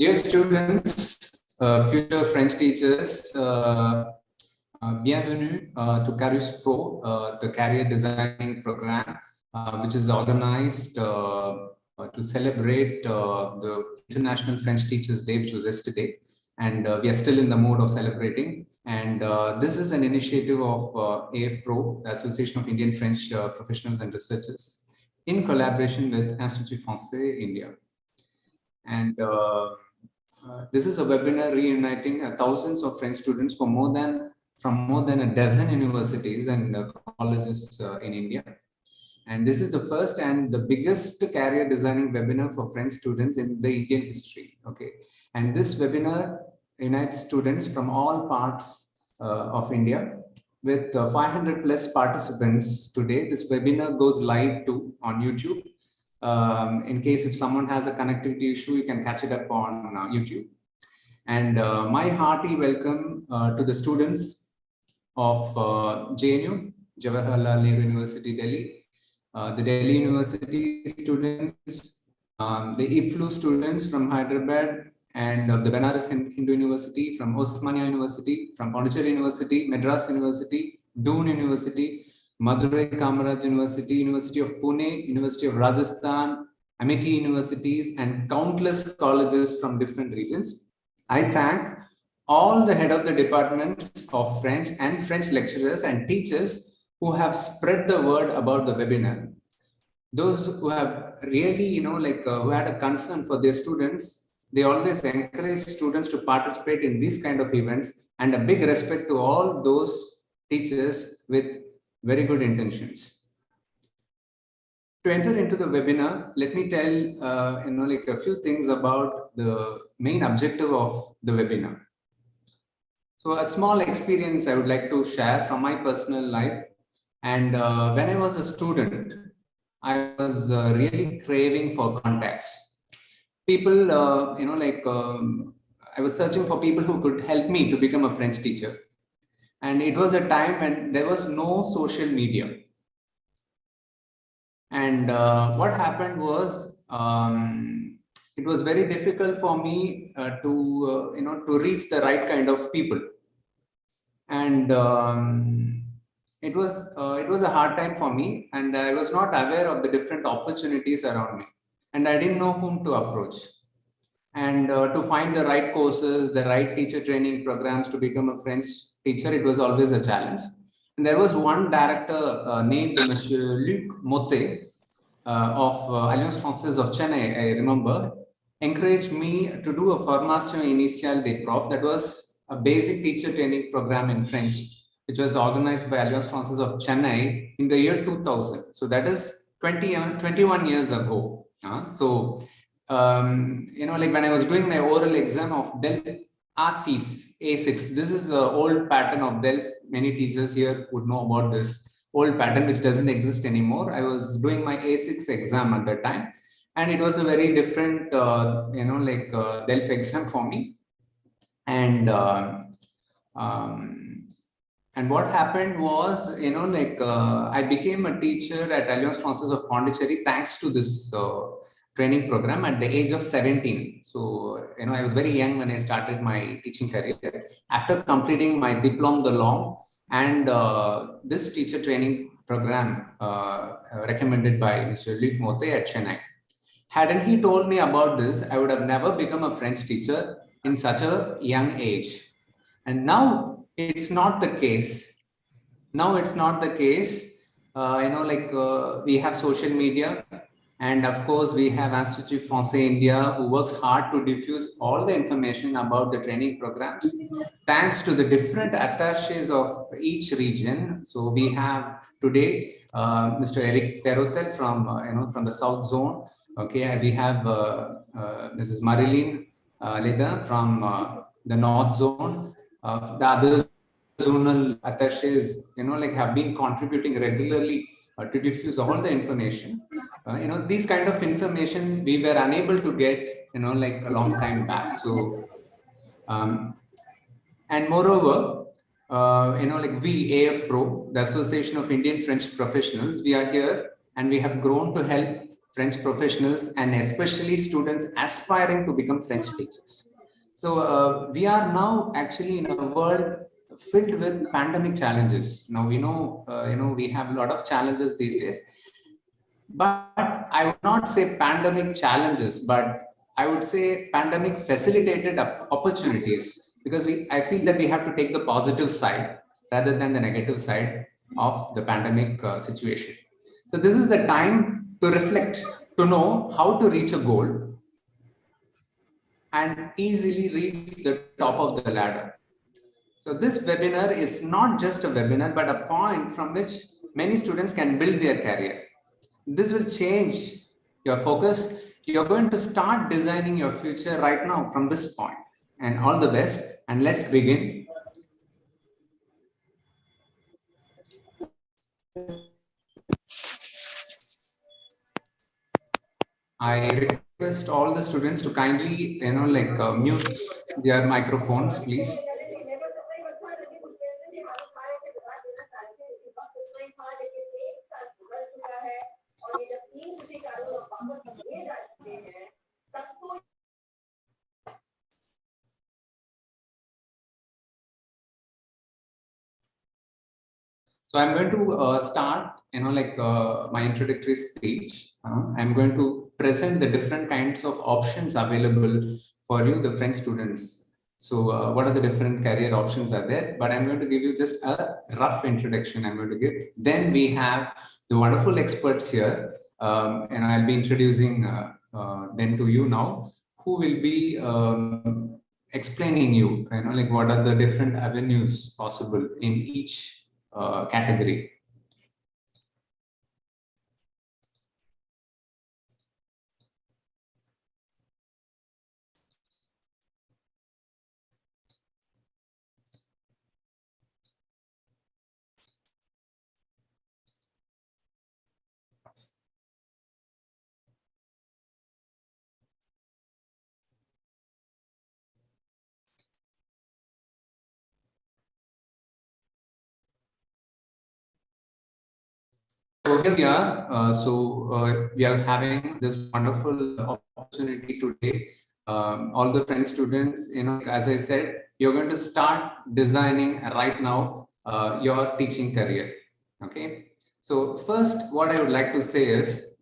Dear students, future French teachers, bienvenue to CARRUS PRO, the career designing program, which is organized to celebrate the International French Teachers Day, which was yesterday. And we are still in the mode of celebrating. And this is an initiative of AIFPRO, the Association of Indian French Professionals and Researchers, in collaboration with Institut Français India. And this is a webinar reuniting thousands of French students from more than a dozen universities and colleges in India. And this is the first and the biggest career designing webinar for French students in the Indian history. Okay, and this webinar unites students from all parts of India with 500 plus participants today. This webinar goes live too on YouTube. In case if someone has a connectivity issue, you can catch it up on YouTube. And my hearty welcome to the students of JNU, Jawaharlal Nehru University, Delhi, the Delhi University students, the IFLU students from Hyderabad, and the Banaras Hindu University, from Osmania University, from Pondicherry University, Madras University, Doon University, Madurai Kamaraj University, University of Pune, University of Rajasthan, Amity universities, and countless colleges from different regions. I thank all the head of the departments of French and French lecturers and teachers who have spread the word about the webinar. Those who have really, who had a concern for their students, they always encourage students to participate in these kind of events, and a big respect to all those teachers with very good intentions. To enter into the webinar, let me tell a few things about the main objective of the webinar. So a small experience I would like to share from my personal life. And when I was a student, I was really craving for contacts. People, I was searching for people who could help me to become a French teacher. And it was a time when there was no social media. And what happened was, it was very difficult for me to reach the right kind of people. And it was a hard time for me, and I was not aware of the different opportunities around me, and I didn't know whom to approach. And to find the right courses, the right teacher training programs to become a French teacher, it was always a challenge. And there was one director named Monsieur Luc Motet of Alliance Française of Chennai, I remember, encouraged me to do a Formation Initiale des Profs. That was a basic teacher training program in French, which was organized by Alliance Française of Chennai in the year 2000. So that is 21 years ago. When I was doing my oral exam of DELF A6, this is the old pattern of DELF. Many teachers here would know about this old pattern, which doesn't exist anymore. I was doing my A6 exam at that time, and it was a very different, DELF exam for me. And what happened was, I became a teacher at Alliance Française of Pondicherry thanks to this training program at the age of 17. So, I was very young when I started my teaching career. After completing my diplôme de langue and this teacher training program recommended by Mr. Luc Motet at Chennai. Hadn't he told me about this, I would have never become a French teacher in such a young age. And now it's not the case. Now it's not the case. We have social media. And of course, we have Institut Français India, who works hard to diffuse all the information about the training programs, thanks to the different attaches of each region. So we have today Mr. Eric Perotel from the South Zone. Okay, we have Mrs. Marilyn Leda from the North Zone. The other zonal attaches, have been contributing regularly to diffuse all the information. These kind of information we were unable to get, a long time back. So, and moreover, we, AIFPRO, the Association of Indian French Professionals, we are here and we have grown to help French professionals and especially students aspiring to become French teachers. So we are now actually in a world filled with pandemic challenges. Now we know, we have a lot of challenges these days, but I would not say pandemic challenges, but I would say pandemic facilitated opportunities, because I feel that we have to take the positive side rather than the negative side of the pandemic situation. So this is the time to reflect, to know how to reach a goal and easily reach the top of the ladder. So this webinar is not just a webinar, but a point from which many students can build their career. This will change your focus. You're going to start designing your future right now from this point. And all the best. And let's begin. I request all the students to kindly, mute their microphones, please. So I'm going to start, my introductory speech. I'm going to present the different kinds of options available for you, the French students. So what are the different career options are there? But I'm going to give you just a rough introduction I'm going to give. Then we have the wonderful experts here, and I'll be introducing them to you now, who will be explaining you, what are the different avenues possible in each category. So here we are. We are having this wonderful opportunity today. All the French students, as I said, you're going to start designing right now your teaching career. Okay. So first, what I would like to say is,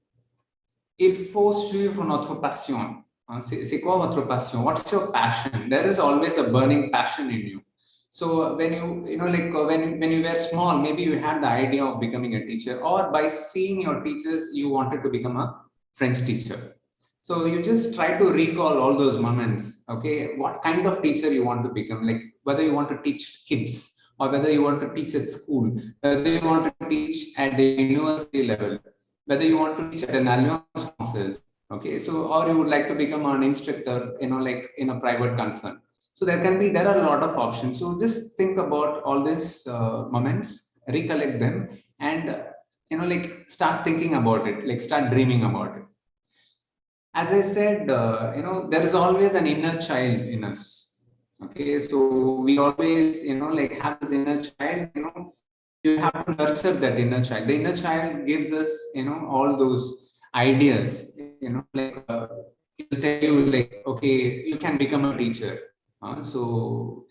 il faut suivre notre passion. C'est quoi votre passion? What's your passion? There is always a burning passion in you. So when when you were small, maybe you had the idea of becoming a teacher, or by seeing your teachers, you wanted to become a French teacher. So you just try to recall all those moments. Okay, what kind of teacher you want to become? Like whether you want to teach kids, or whether you want to teach at school, whether you want to teach at the university level, whether you want to teach at an Alliance Française. Okay, so or you would like to become an instructor, like in a private concern. So there are a lot of options. So just think about all these moments, recollect them, and start thinking about it, like start dreaming about it. As I said, there is always an inner child in us. Okay, so we always have this inner child. You have to nurture that inner child. The inner child gives us all those ideas. It'll tell you like, okay, you can become a teacher. So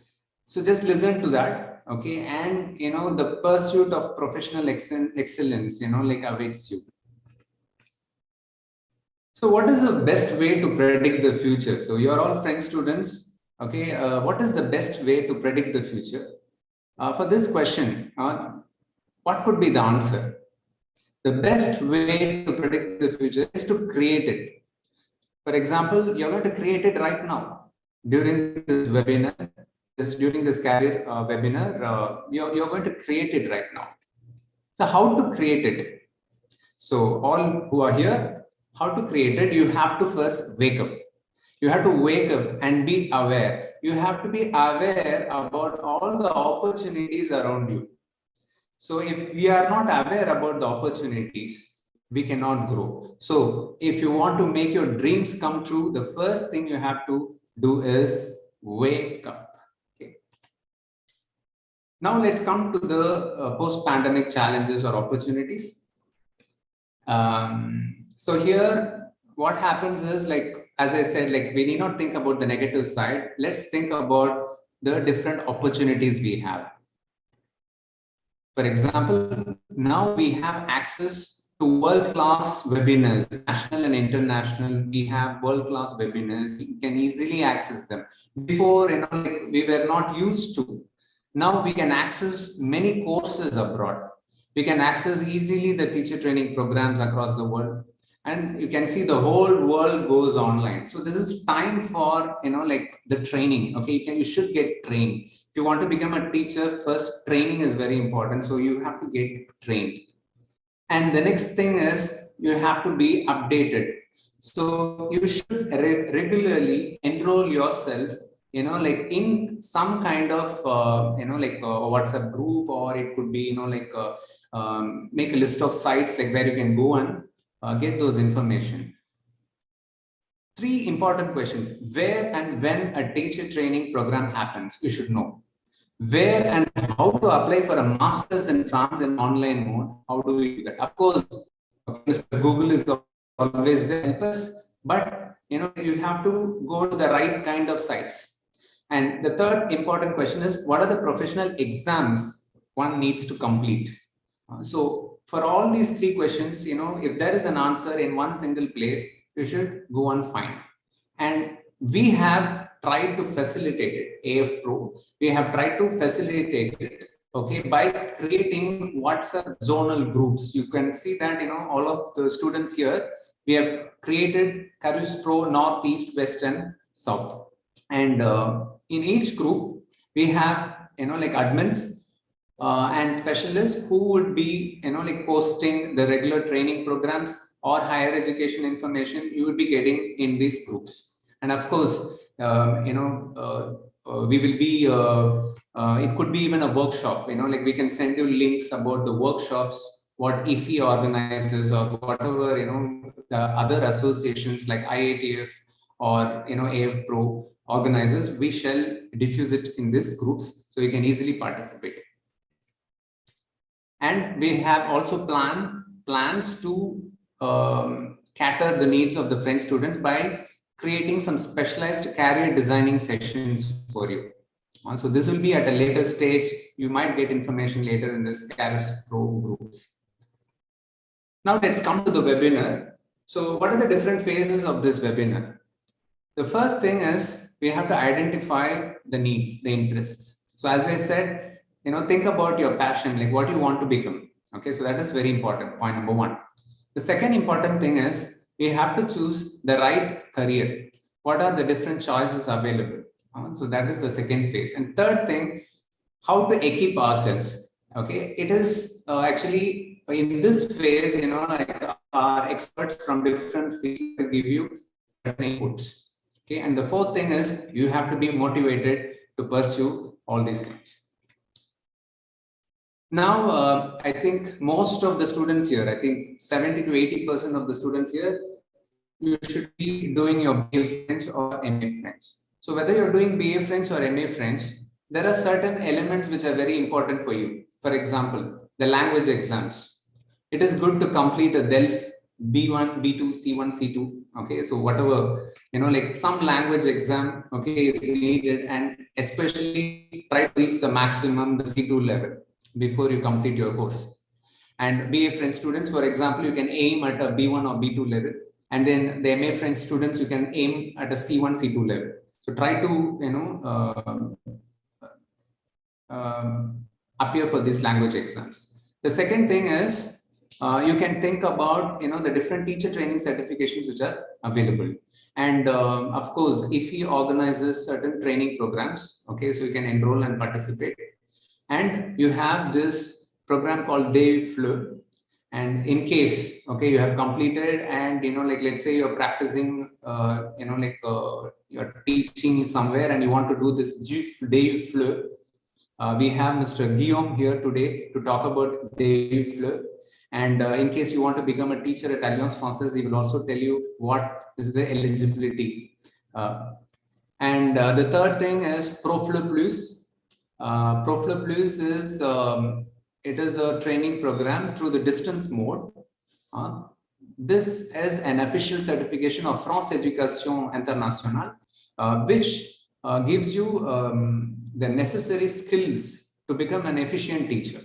just listen to that, okay, and the pursuit of professional excellence, awaits you. So what is the best way to predict the future? So you're all French students, okay. What is the best way to predict the future? For this question, what could be the answer? The best way to predict the future is to create it. For example, you're going to create it right now during this webinar. During this career webinar, you're going to create it right now. So how to create it? So all who are here, how to create it? You have to first wake up. You have to wake up and be aware. You have to be aware about all the opportunities around you. So if we are not aware about the opportunities, we cannot grow. So if you want to make your dreams come true, the first thing you have to do is wake up. Okay. Now let's come to the post-pandemic challenges or opportunities. So here, what happens is, like, as I said, like, we need not think about the negative side. Let's think about the different opportunities we have. For example, now we have access to world-class webinars, national and international. We have world-class webinars. You can easily access them. Before, like, we were not used to. Now we can access many courses abroad. We can access easily the teacher training programs across the world. And you can see the whole world goes online. So this is time for, like, the training. Okay, you should get trained. If you want to become a teacher, first training is very important. So you have to get trained. And the next thing is you have to be updated. So you should regularly enroll yourself, like, in some kind of, like a WhatsApp group, or it could be, like, make a list of sites like where you can go and get those information. 3 important questions: where and when a teacher training program happens, you should know. Where and how to apply for a master's in France in online mode. How do we do that? Of course, Mr. Google is always there to help us, but you have to go to the right kind of sites. And the third important question is, what are the professional exams one needs to complete? So for all these 3 questions, if there is an answer in one single place, you should go and find. And we have tried to facilitate it, AIFPRO. We have tried to facilitate it, okay, by creating WhatsApp zonal groups. You can see that, all of the students here, we have created CARRUS PRO North, East, West, and South. And in each group, we have, like, admins and specialists who would be, like, posting the regular training programs or higher education information you would be getting in these groups. And of course, we will be, it could be even a workshop, like, we can send you links about the workshops, what IFE organizes, or whatever, the other associations like IATF or, AIFPRO organizes. We shall diffuse it in these groups so you can easily participate. And we have also plans to cater the needs of the French students by creating some specialized career designing sessions for you. So this will be at a later stage. You might get information later in this CARRUS PRO groups. Now let's come to the webinar. So what are the different phases of this webinar? The first thing is we have to identify the needs, the interests. So as I said, think about your passion, like what you want to become. Okay, so that is very important, point number 1. The second important thing is we have to choose the right career. What are the different choices available? So that is the second phase. And third thing, how to equip ourselves. Okay, it is actually in this phase, like, our experts from different fields will give you different inputs. Okay, and the fourth thing is you have to be motivated to pursue all these things. Now, I think most of the students here, I think 70 to 80% of the students here, you should be doing your BA French or MA French. So whether you're doing BA French or MA French, there are certain elements which are very important for you. For example, the language exams. It is good to complete a DELF B1, B2, C1, C2. Okay, so whatever, like some language exam, okay, is needed, and especially try to reach the maximum, the C2 level, before you complete your course. And BA French students, for example, you can aim at a B1 or B2 level, and then the MA French students, you can aim at a C1, C2 level. So try to appear for these language exams. The second thing is you can think about the different teacher training certifications which are available. And of course, if he organizes certain training programs, okay, so you can enroll and participate. And you have this program called AIFPRO. And in case, okay, you have completed, and like, let's say you're practicing, you're teaching somewhere and you want to do this AIFPRO. We have Mr. Guillaume here today to talk about AIFPRO. And in case you want to become a teacher at Alliance Française, he will also tell you what is the eligibility. And the third thing is ProFlu Plus. ProFlu Plus is it is a training program through the distance mode. this is an official certification of France Education Internationale, which gives you the necessary skills to become an efficient teacher.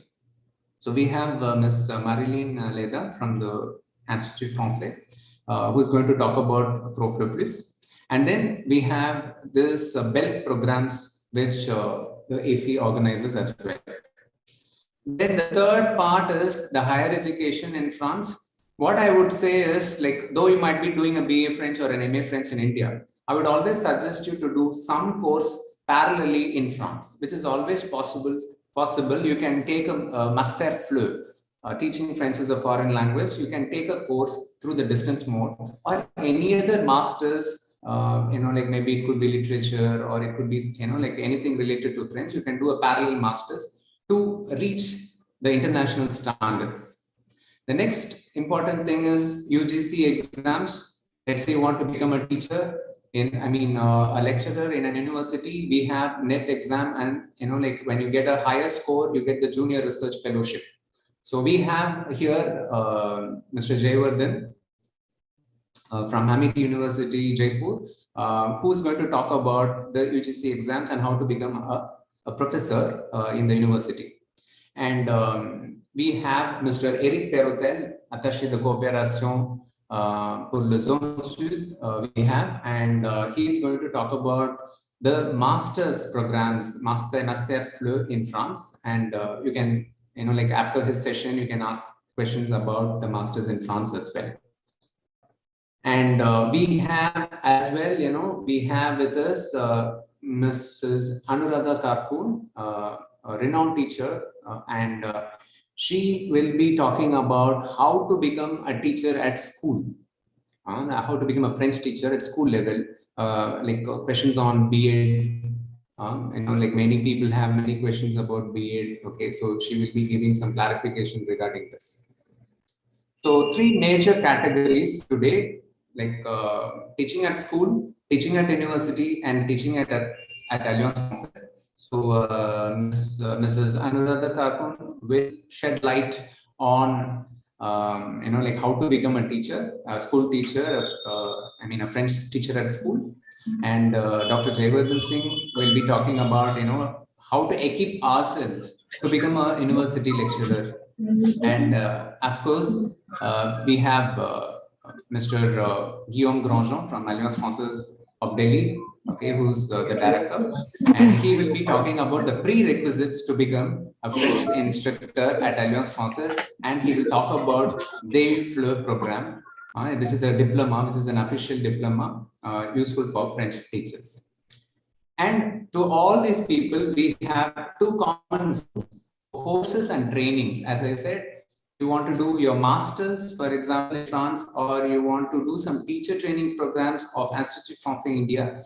So we have Ms. Marilyn Leda from the Institut Français, who is going to talk about Pro Plus. And then we have this BELT programs, which the AFI organizes as well. Then the third part is the higher education in France. What I would say is, like, though you might be doing a BA French or an MA French in India, I would always suggest you to do some course parallelly in France, which is always possible. You can take a Master FLE, teaching French as a foreign language. You can take a course through the distance mode, or any other masters, like maybe it could be literature, or it could be, like anything related to French. You can do a parallel masters to reach the international standards. The next important thing is UGC exams. Let's say you want to become a teacher a lecturer in an university. We have NET exam, and like when you get a higher score, you get the junior research fellowship. So we have here Mr. Jayavardhan from Amity University, Jaipur, who's going to talk about the UGC exams and how to become a professor in the university. And we have Mr. Eric Perrotel, attaché de coopération pour le zone sud, we have, and he is going to talk about the master's programs, Master FLE in France. And you can, like after his session, you can ask questions about the masters in France as well. And we have as well, we have with us Mrs. Anuradha Karkun, a renowned teacher, and she will be talking about how to become a teacher at school, how to become a French teacher at school level, questions on BEd. Like many people have many questions about BEd. Okay, so she will be giving some clarification regarding this. So 3 major categories today, like teaching at school, teaching at university, and teaching at Alliance Française. So Mrs. Anuradha Karkun will shed light on like how to become a teacher, a school teacher, a French teacher at school. And Dr. Jayavardhan Singh will be talking about how to equip ourselves to become a university lecturer. And of course, we have Mr. Guillaume Grandjean from Alliance Française of Delhi, okay, who's the director, and he will be talking about the prerequisites to become a French instructor at Alliance Française, and he will talk about the AIFPRO program, which is a diploma, which is an official diploma useful for French teachers. And to all these people, we have 2 common courses and trainings. As I said, you want to do your masters, for example, in France, or you want to do some teacher training programs of Institut Français India,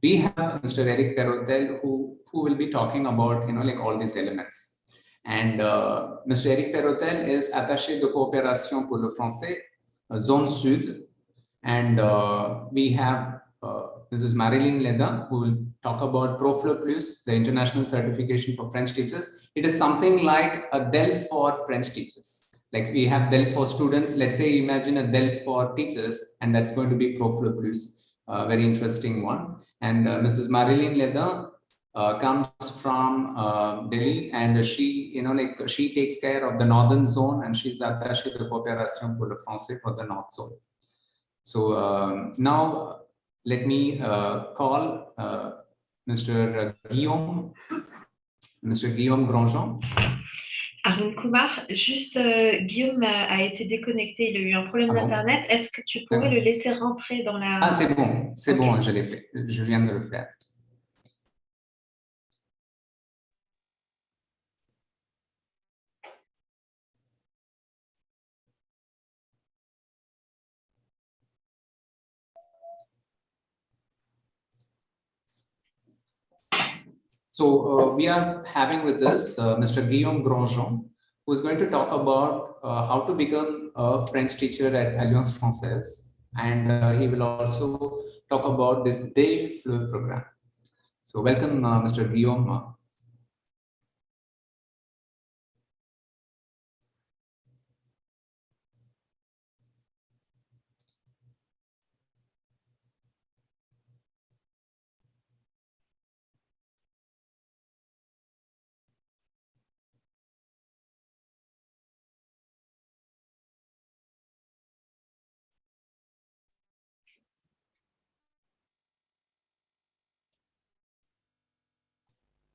we have Mr. Eric Perrotel, who will be talking about like all these elements. And Mr. Eric Perrotel is attaché de coopération pour le français, zone sud. And we have Mrs. Marilyn Leda, who will talk about Pro Plus, the international certification for French teachers. It is something like a DELF for French teachers. Like we have DELF for students. Let's say imagine a DELF for teachers, and that's going to be Pro Plus, very interesting one. And Mrs. Marilyn Leda comes from Delhi, and she, she takes care of the northern zone, and she's attachée de coopération pour le français for the north zone. So now let me call Mr. Guillaume Grandjean. Arun Kumar, juste Guillaume a été déconnecté, il a eu un problème d'internet. Est-ce que tu pourrais le laisser rentrer dans la... Ah, c'est bon, bon, je l'ai fait, je viens de le faire. So we are having with us Mr. Guillaume Grandjean, who is going to talk about how to become a French teacher at Alliance Française, and he will also talk about this AIFPRO program. So welcome, Mr. Guillaume.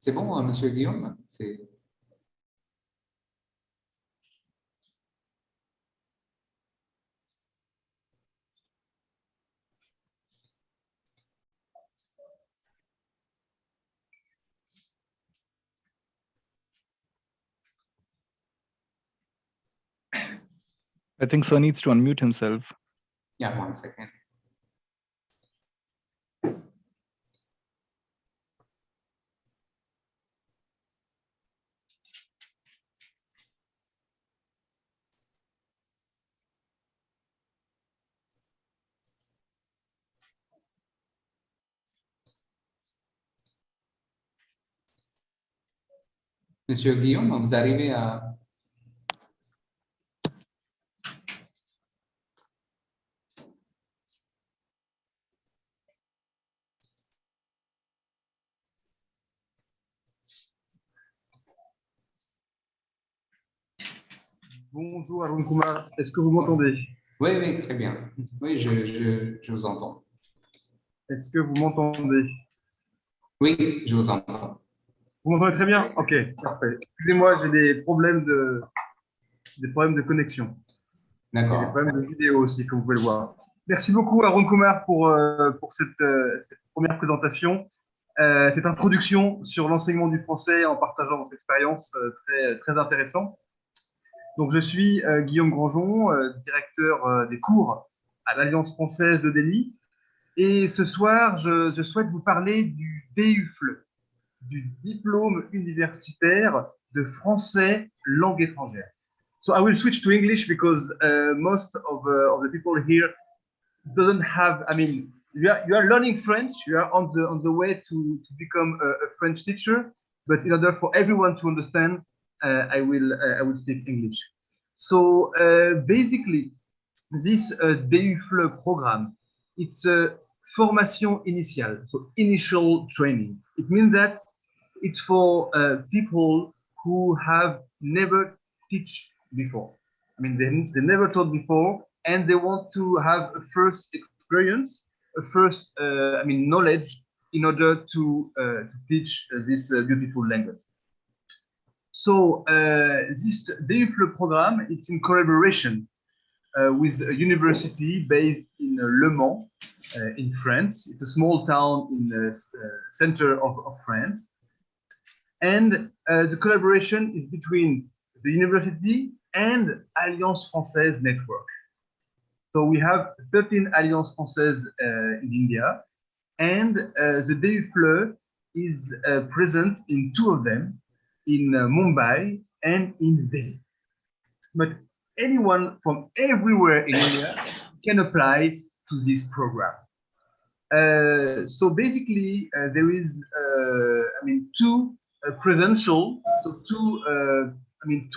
C'est bon, Monsieur Guillaume? C'est... I think Sir needs to unmute himself. Yeah, 1 second. Monsieur Guillaume, vous arrivez à... Bonjour Arun Kumar, est-ce que vous m'entendez? Oui, oui, très bien. Oui, je vous entends. Est-ce que vous m'entendez? Oui, je vous entends. Vous m'entendez très bien? Ok, parfait. Excusez-moi, j'ai des problèmes de connexion. Et des D'accord. problèmes de vidéo aussi, comme vous pouvez le voir. Merci beaucoup Arun Kumar pour cette première présentation, cette introduction sur l'enseignement du français en partageant votre expérience très intéressant. Donc, je suis Guillaume Grandjean, directeur des cours à l'Alliance française de Delhi. Et ce soir, je souhaite vous parler du DUFLE, du diplôme universitaire de français langue étrangère. So I will switch to English because most of the people here doesn't have, I mean, you are learning French, you are on the way to become a French teacher, but in order for everyone to understand, I will speak English. So basically, this DUFLE program, it's a formation initiale, so initial training. It means that it's for people who have never teach before. I mean, they never taught before, and they want to have a first experience, a first, knowledge in order to teach this beautiful language. So this DUFLE program, it's in collaboration with a university based in Le Mans, in France. It's a small town in the center of France. And the collaboration is between the university and Alliance Française network. So we have 13 Alliance Française in India, and the DUFLE is present in 2 of them, in Mumbai and in Delhi. But anyone from everywhere in India can apply to this program. So basically, there is, 2 presential, so 2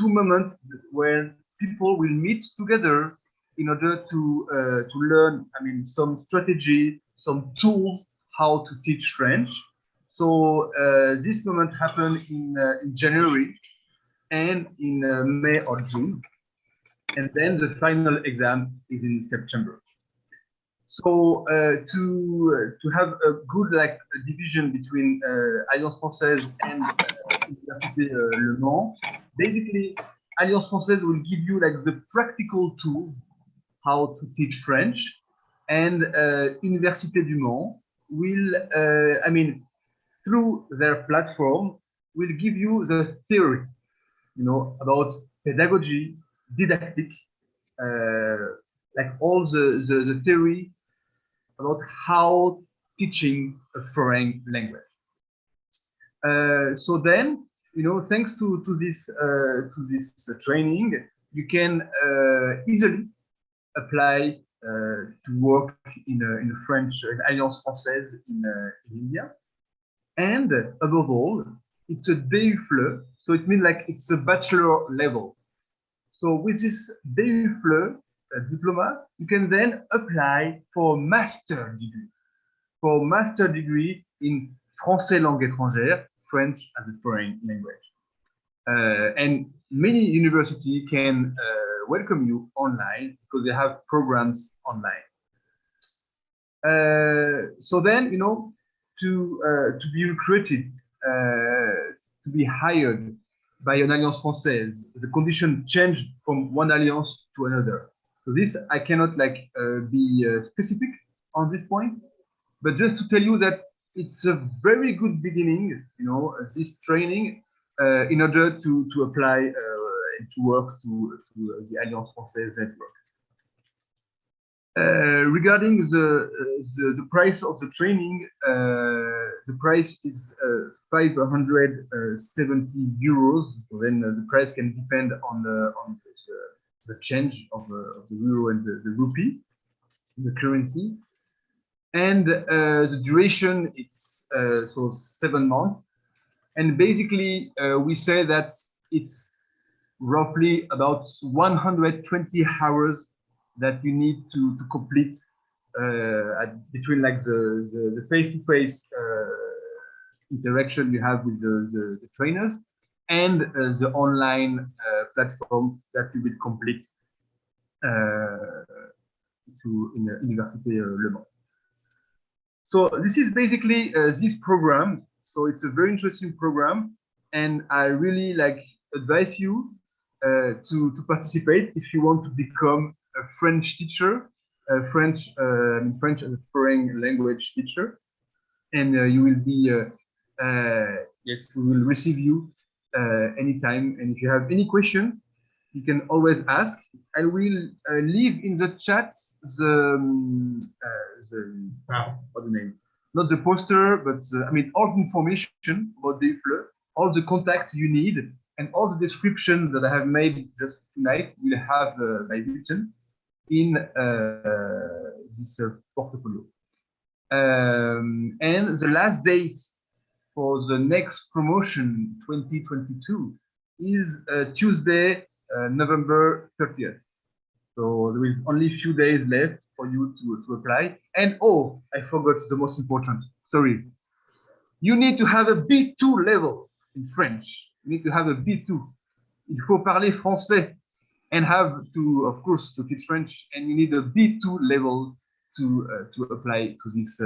moments where people will meet together in order to learn, some strategy, some tools how to teach French. So this moment happened in January and in May or June, and then the final exam is in September. So to have a good division between Alliance Française and Université Le Mans, basically Alliance Française will give you the practical tools how to teach French, and Université du Mans will, through their platform, will give you the theory, about pedagogy, didactic, all the theory about how teaching a foreign language. So then, thanks to this training, you can easily apply to work in a French Alliance Française in India. And above all, it's a DUFLE, so it means it's a bachelor level. So with this DUFLE diploma, you can then apply for master degree, in français langue étrangère, French as a foreign language. And many universities can welcome you online because they have programs online. So then, to be recruited to be hired by an Alliance Française, the condition changed from one alliance to another. So this, I cannot like be specific on this point, but just to tell you that it's a very good beginning, you know, this training in order to apply and to work to the Alliance Française network. Regarding the price of the training, the price is 570 euros. So then the price can depend on the change of the euro and the rupee, the currency. And the duration is so 7 months. And basically, we say that it's roughly about 120 hours that you need to complete between like the face-to-face interaction you have with the trainers and the online platform that you will complete in Université Le Mans. So this is basically this program. So it's a very interesting program, and I really like advise you to participate if you want to become a French teacher, French as a foreign language teacher, and you will be yes, we will receive you anytime. And if you have any question, you can always ask. I will leave in the chat what's the name? Not the poster, but I mean all the information about the AIFPRO, all the contact you need, and all the description that I have made just tonight will have by written in this portfolio. And the last date for the next promotion 2022 is Tuesday, November 30th. So there is only a few days left for you to apply. And oh, I forgot the most important. Sorry. You need to have a B2 level in French. You need to have a B2. Il faut parler français and have to, of course, to teach French. And you need a B2 level to apply to this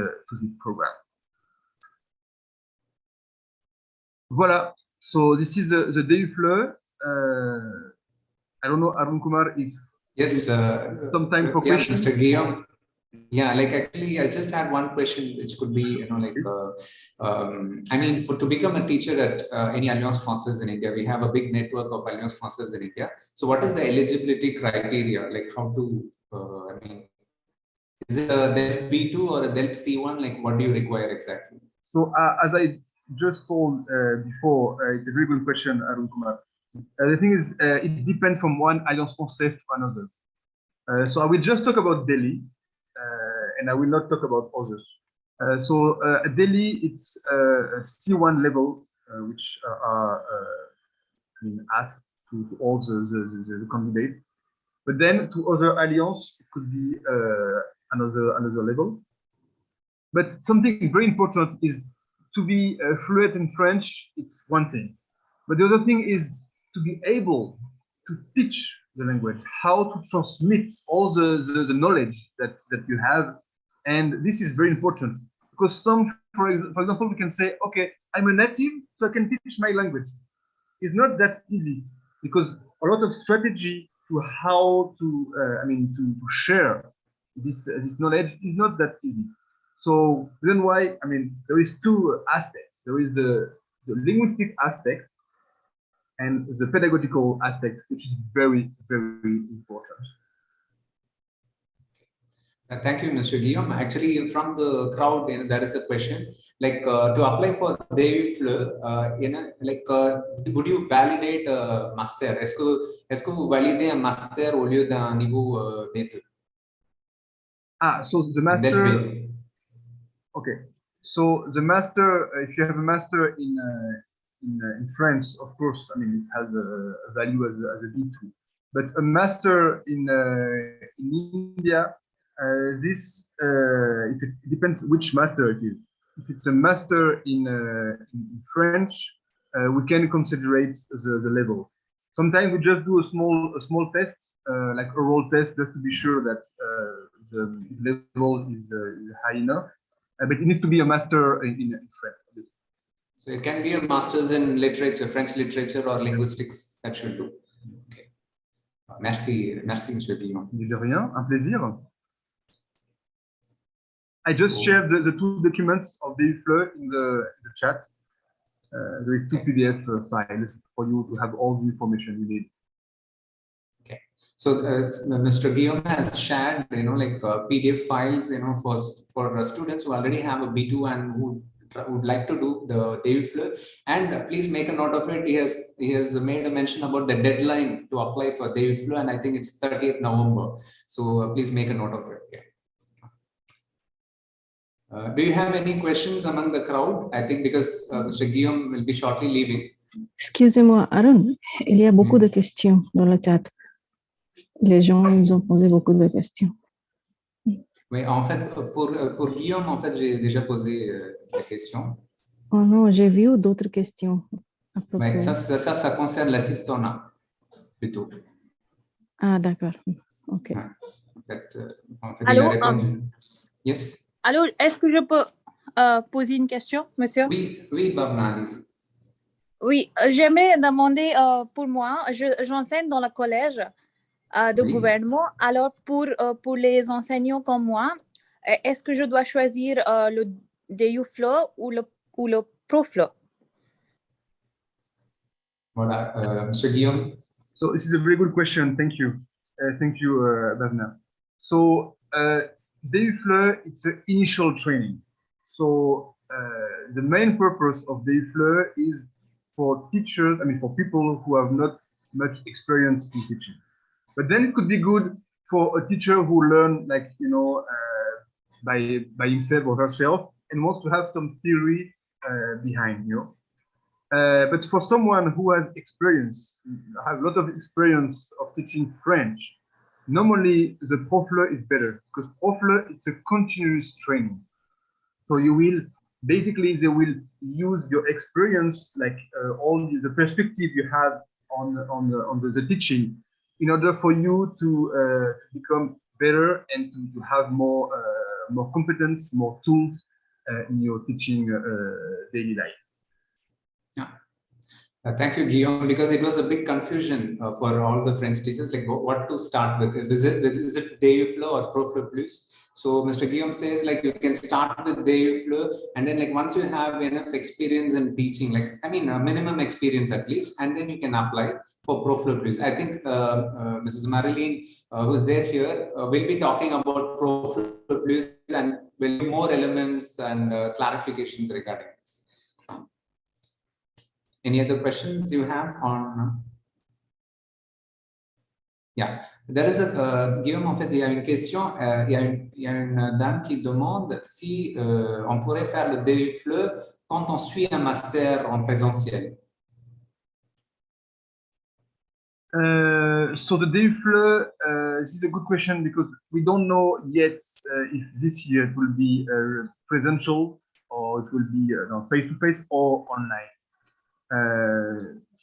program. Voilà. So this is the AIFPRO. I don't know, Arun Kumar, if yes, some time for questions. Mr. Guillaume. Yeah, like actually, I just had one question, which could be, you know, like, I mean, to become a teacher at any Alliance Française in India, we have a big network of Alliance Française in India. So what is the eligibility criteria? Like how to, I mean, is it a DELF B2 or a DELF C1? Like what do you require exactly? So as I just told before, it's a very good question, Arun Kumar. The thing is, it depends from one Alliance Française to another. So I will just talk about Delhi, and I will not talk about others. So Delhi, it's a C1 level, which are I mean, asked to all the candidates. But then to other alliance, it could be another level. But something very important is to be fluent in French. It's one thing, but the other thing is to be able to teach the language, how to transmit all the knowledge that you have. And this is very important because for example, we can say, okay, I'm a native, so I can teach my language. It's not that easy because a lot of strategy to how to, I mean, to share this knowledge is not that easy. So then why, I mean, there is two aspects. There is the linguistic aspect and the pedagogical aspect, which is very, very important. Thank you, Mr. Guillaume. Actually, from the crowd, you know, there is a question like to apply for the AIFPRO, you know, like would you validate a master? Est-ce que vous validez un master au lieu d'un niveau B2? So the master. Okay, so the master, if you have a master in France, of course, I mean, it has a value as a B2. But a master in India, this it depends which master it is. If it's a master in French, we can consider it the level. Sometimes we just do a small test, like a oral test, just to be sure that the level is high enough. But it needs to be a master in French. So it can be a master's in literature, French literature or linguistics that should do. Okay. Merci, Monsieur Guillaume. De rien, un plaisir. I just shared the two documents of the AIFPRO in the chat. There is two PDF files for you to have all the information you need. Okay. So Mr. Guillaume has shared, PDF files, for students who already have a B2 and who would like to do the AIFPRO. And please make a note of it. He has made a mention about the deadline to apply for the AIFPRO, and I think it's 30th November. So please make a note of it. Yeah. Do you have any questions among the crowd? I think because Mr. Guillaume will be shortly leaving. Excusez-moi, Aaron, il y a beaucoup de questions dans le chat. Les gens, ils ont posé beaucoup de questions. Oui, en fait, pour Guillaume, en fait, j'ai déjà posé la question. Oh non, j'ai vu d'autres questions. Oui, ça concerne l'assistanat, plutôt. Ah, d'accord. OK. Ouais. En fait, Allô, il a répondu. Yes. Alors, est-ce que je peux poser une question, monsieur? Oui, Bhavna. Oui, j'aimerais demander pour moi, j'enseigne dans le collège de gouvernement. Alors, pour les enseignants comme moi, est-ce que je dois choisir le DU-FLE ou le Pro-FLE? Voilà, Monsieur Guillaume. So this is a very good question. Thank you. Thank you, Bhavna. So DU-FLE, it's an initial training. So the main purpose of DU-FLE is for teachers, for people who have not much experience in teaching. But then it could be good for a teacher who learned, by himself or herself and wants to have some theory behind, But for someone who has experience, has a lot of experience of teaching French, normally the Pro-FLE is better because Pro-FLE, it's a continuous training. So you will, basically they will use your experience, all the perspective you have on the teaching in order for you to become better and to have more competence, more tools in your teaching daily life. Yeah. Thank you, Guillaume, because it was a big confusion for all the French teachers, what to start with. Is it DU-FLE or Pro-FLE Plus? So Mr. Guillaume says you can start with DU-FLE, and then once you have enough experience in teaching, a minimum experience at least, and then you can apply for Pro-FLE Plus. I think Mrs. Marilyn, who's there here, will be talking about Pro-FLE Plus and will be more elements and clarifications regarding this. Any other questions you have on? Yeah, there is a Guillaume, en fait, il y a une question. Il y a une dame qui demande si on pourrait faire le DU-FLE quand on suit un master en présentiel. So the DU-FLE, this is a good question because we don't know yet if this year it will be presential or it will be face-to-face or online.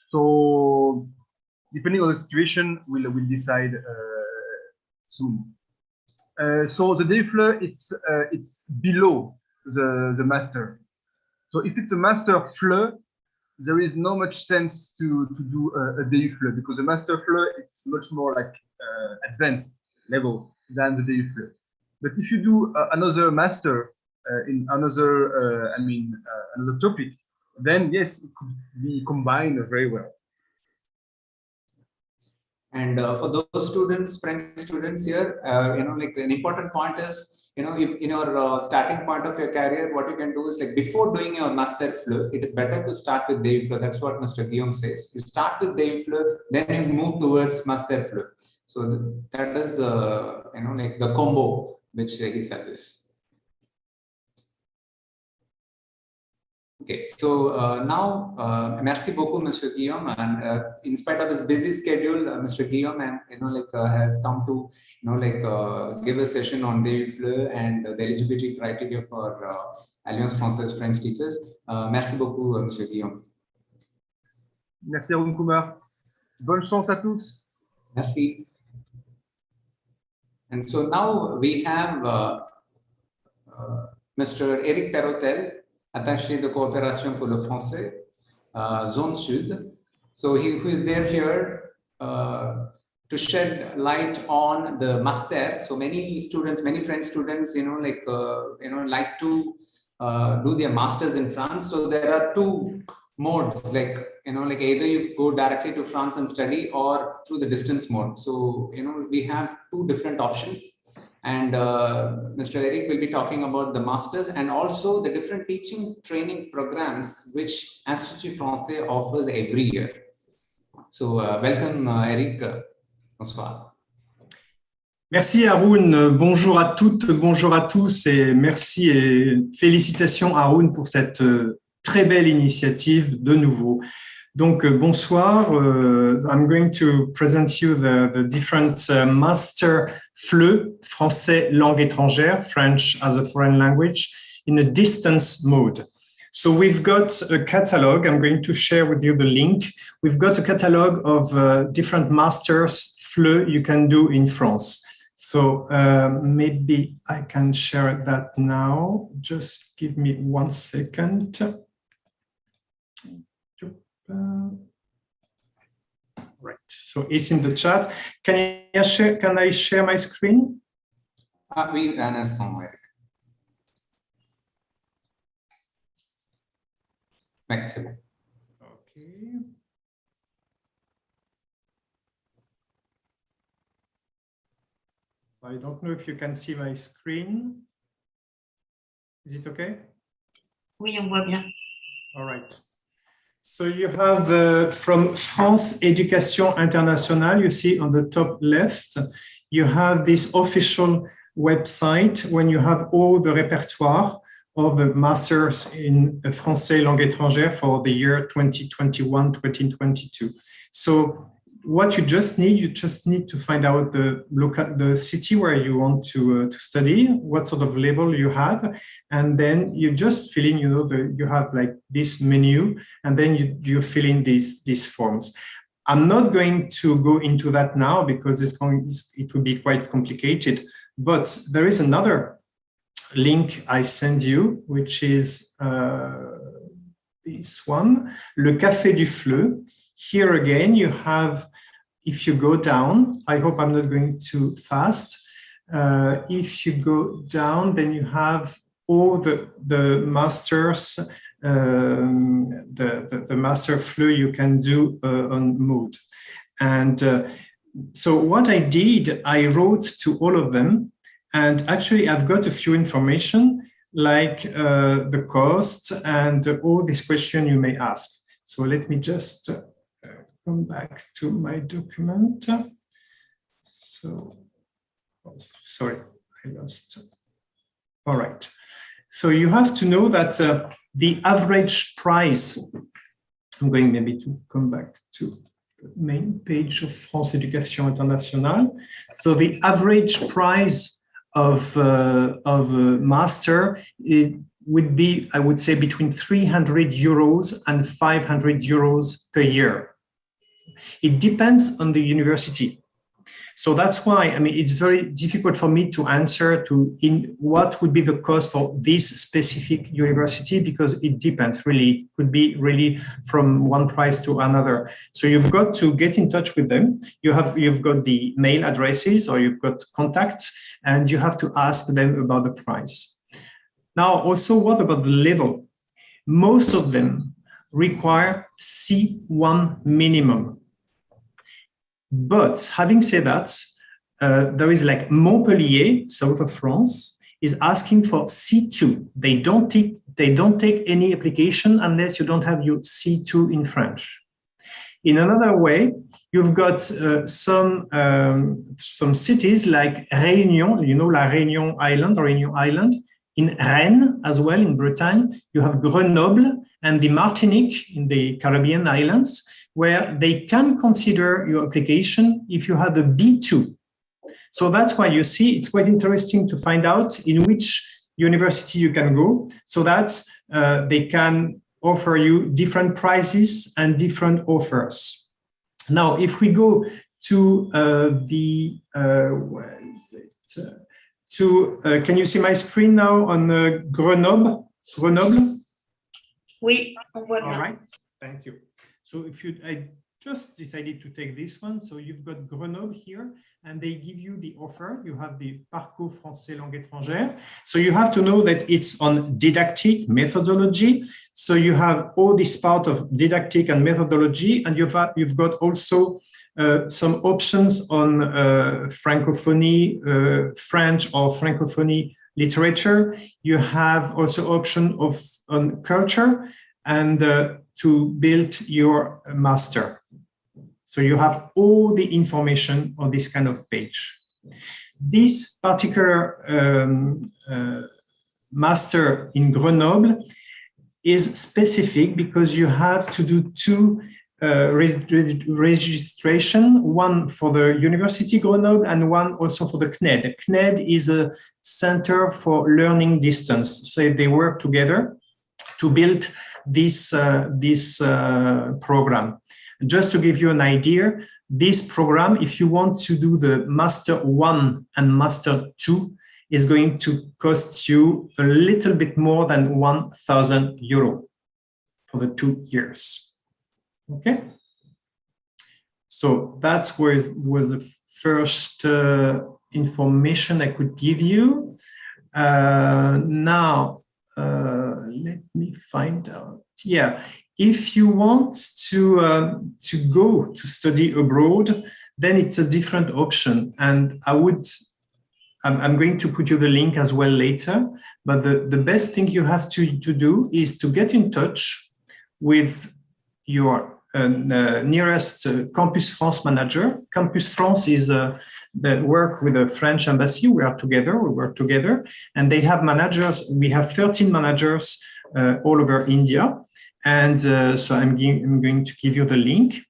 So depending on the situation, we'll decide soon. So the DU-FLE, it's below the master. So if it's a master FLE, there is no much sense to do a DU-FLE because the master FLE it's much more advanced level than the DU-FLE. But if you do another master in another another topic, then yes, it could be combined very well. And for those students, French students here, an important point is, if in your starting point of your career, what you can do is before doing your master FLE, it is better to start with DU-FLE. That's what Mr. Guillaume says. You start with DU-FLE, then you move towards master FLE. So that is the combo which he suggests. Okay, so now, merci beaucoup, Mr. Guillaume. And in spite of his busy schedule, Mr. Guillaume has come to give a session on DU-FLE and the eligibility criteria for Alliance Française French teachers. Merci beaucoup, Mr. Guillaume. Merci, Arun Kumar. Bonne chance à tous. Merci. And so now we have Mr. Eric Perrotel. attaché de coopération pour le français, zone sud. So who is there here to shed light on the master. So many students, many French students, like to do their masters in France. So there are two modes, like either you go directly to France and study, or through the distance mode. So we have two different options, and Mr. Eric will be talking about the masters and also the different teaching training programs which Institut Français offers every year. So welcome, Eric. Bonsoir. Merci Haroun, bonjour à toutes, bonjour à tous et merci et félicitations Haroun pour cette très belle initiative de nouveau. Donc bonsoir, I'm going to present you the different master FLE, français langue étrangère, French as a foreign language, in a distance mode. So we've got a catalog, I'm going to share with you the link. We've got a catalog of different masters FLE you can do in France. So maybe I can share that now. Just give me 1 second. Right, so it's in the chat. Can I share my screen? Oui, un instant, Eric. Oui, c'est bon. Okay. I don't know if you can see my screen. Is it okay? Oui, on voit bien. All right. So you have from France Éducation Internationale, you see on the top left, you have this official website when you have all the repertoire of the masters in français langue étrangère for the year 2021-2022. So what you just need to find out the city where you want to study, what sort of level you have, and then you just fill in, you have like this menu, and then you fill in these forms. I'm not going to go into that now because it would be quite complicated, but there is another link I send you, which is this one, Le Café du FLE. Here again, you have, if you go down, I hope I'm not going too fast. If you go down, then you have all the masters, the master FLE you can do on Mood. And so what I did, I wrote to all of them. And actually, I've got a few information like the cost and all this question you may ask. So let me just come back to my document. So, sorry, I lost. All right. So you have to know that the average price, I'm going maybe to come back to the main page of France Éducation Internationale. So the average price of a master, it would be, I would say, between 300 euros and 500 euros per year. It depends on the university. So that's why, I mean, it's very difficult for me to answer in what would be the cost for this specific university, because it depends really, could be really from one price to another. So you've got to get in touch with them. You've got the mail addresses or you've got contacts, and you have to ask them about the price. Now, also, what about the level? Most of them require C1 minimum. But having said that, there is like Montpellier, south of France, is asking for C2. They don't take any application unless you don't have your C2 in French. In another way, you've got some cities like Réunion, La Réunion Island, in Rennes as well, in Bretagne. You have Grenoble and the Martinique in the Caribbean islands, where they can consider your application if you have a B2. So that's why you see it's quite interesting to find out in which university you can go, so that they can offer you different prices and different offers. Now, if we go to where is it? Can you see my screen now on Grenoble? Oui, on voit bien. All right, thank you. So I just decided to take this one. So you've got Grenoble here, and they give you the offer. You have the Parcours Français Langue Étrangère. So you have to know that it's on didactic methodology. So you have all this part of didactic and methodology, and you've got also some options on Francophonie, French or Francophonie literature. You have also option on culture and to build your master. So you have all the information on this kind of page. This particular master in Grenoble is specific because you have to do two registration, one for the University Grenoble and one also for the CNED. CNED is a Center for Learning Distance. So they work together to build this program. Just to give you an idea, this program, if you want to do the Master 1 and Master 2, is going to cost you a little bit more than 1,000 euro for the 2 years. Okay? So that was the first information I could give you. Now, let me find out. Yeah. If you want to go to study abroad, then it's a different option. And I'm going to put you the link as well later. But the best thing you have to do is to get in touch with your nearest Campus France manager. Campus France is the work with the French embassy. We work together, and they have managers. We have 13 managers all over India. And so I'm going to give you the link,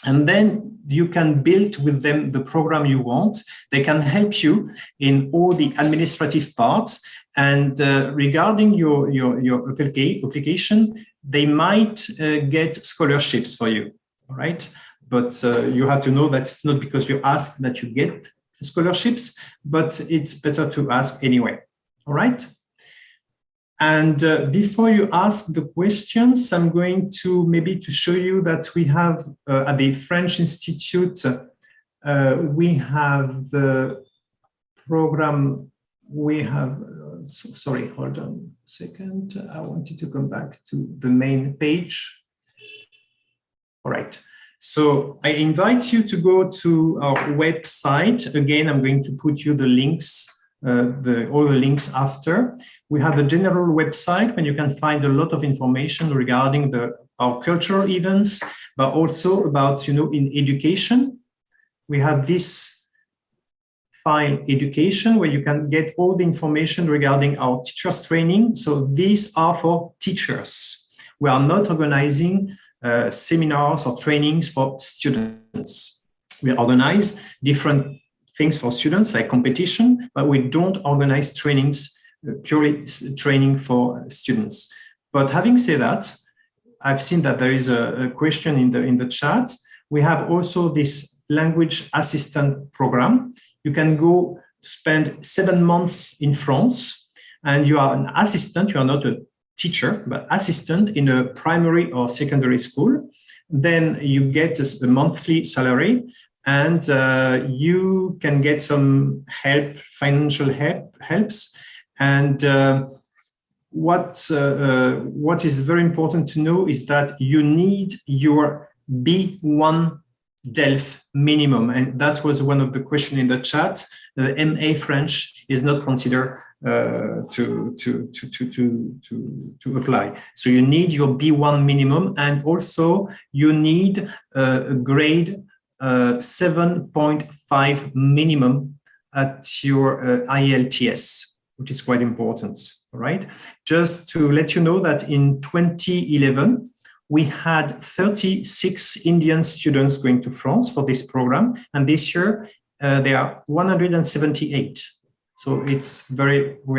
and then you can build with them the program you want. They can help you in all the administrative parts. And regarding your application, they might get scholarships for you. All right, but you have to know that's not because you ask that you get scholarships, but it's better to ask anyway. All right. And before you ask the questions, I'm going to maybe to show you that we have at the French Institute, we have the program, we have, sorry, hold on a second. I wanted to come back to the main page. All right. So I invite you to go to our website. Again, I'm going to put you the links, all the links after. We have a general website where you can find a lot of information regarding our cultural events, but also about, in education. We have this file, education, where you can get all the information regarding our teachers training. So these are for teachers. We are not organizing seminars or trainings for students. We organize different things for students like competition, but we don't organize trainings, purely training for students. But having said that, I've seen that there is a question in the chat. We have also this language assistant program. You can go spend 7 months in France, and you are an assistant. You are not a teacher, but assistant in a primary or secondary school. Then you get a monthly salary, and you can get some help, financial helps. And what is very important to know is that you need your B1 DELF minimum, and that was one of the questions in the chat. The MA French is not considered to apply. So you need your B1 minimum, and also you need a grade 7.5 minimum at your IELTS, which is quite important. All right. Just to let you know that in 2011, we had 36 Indian students going to France for this program, and this year there are 178. So we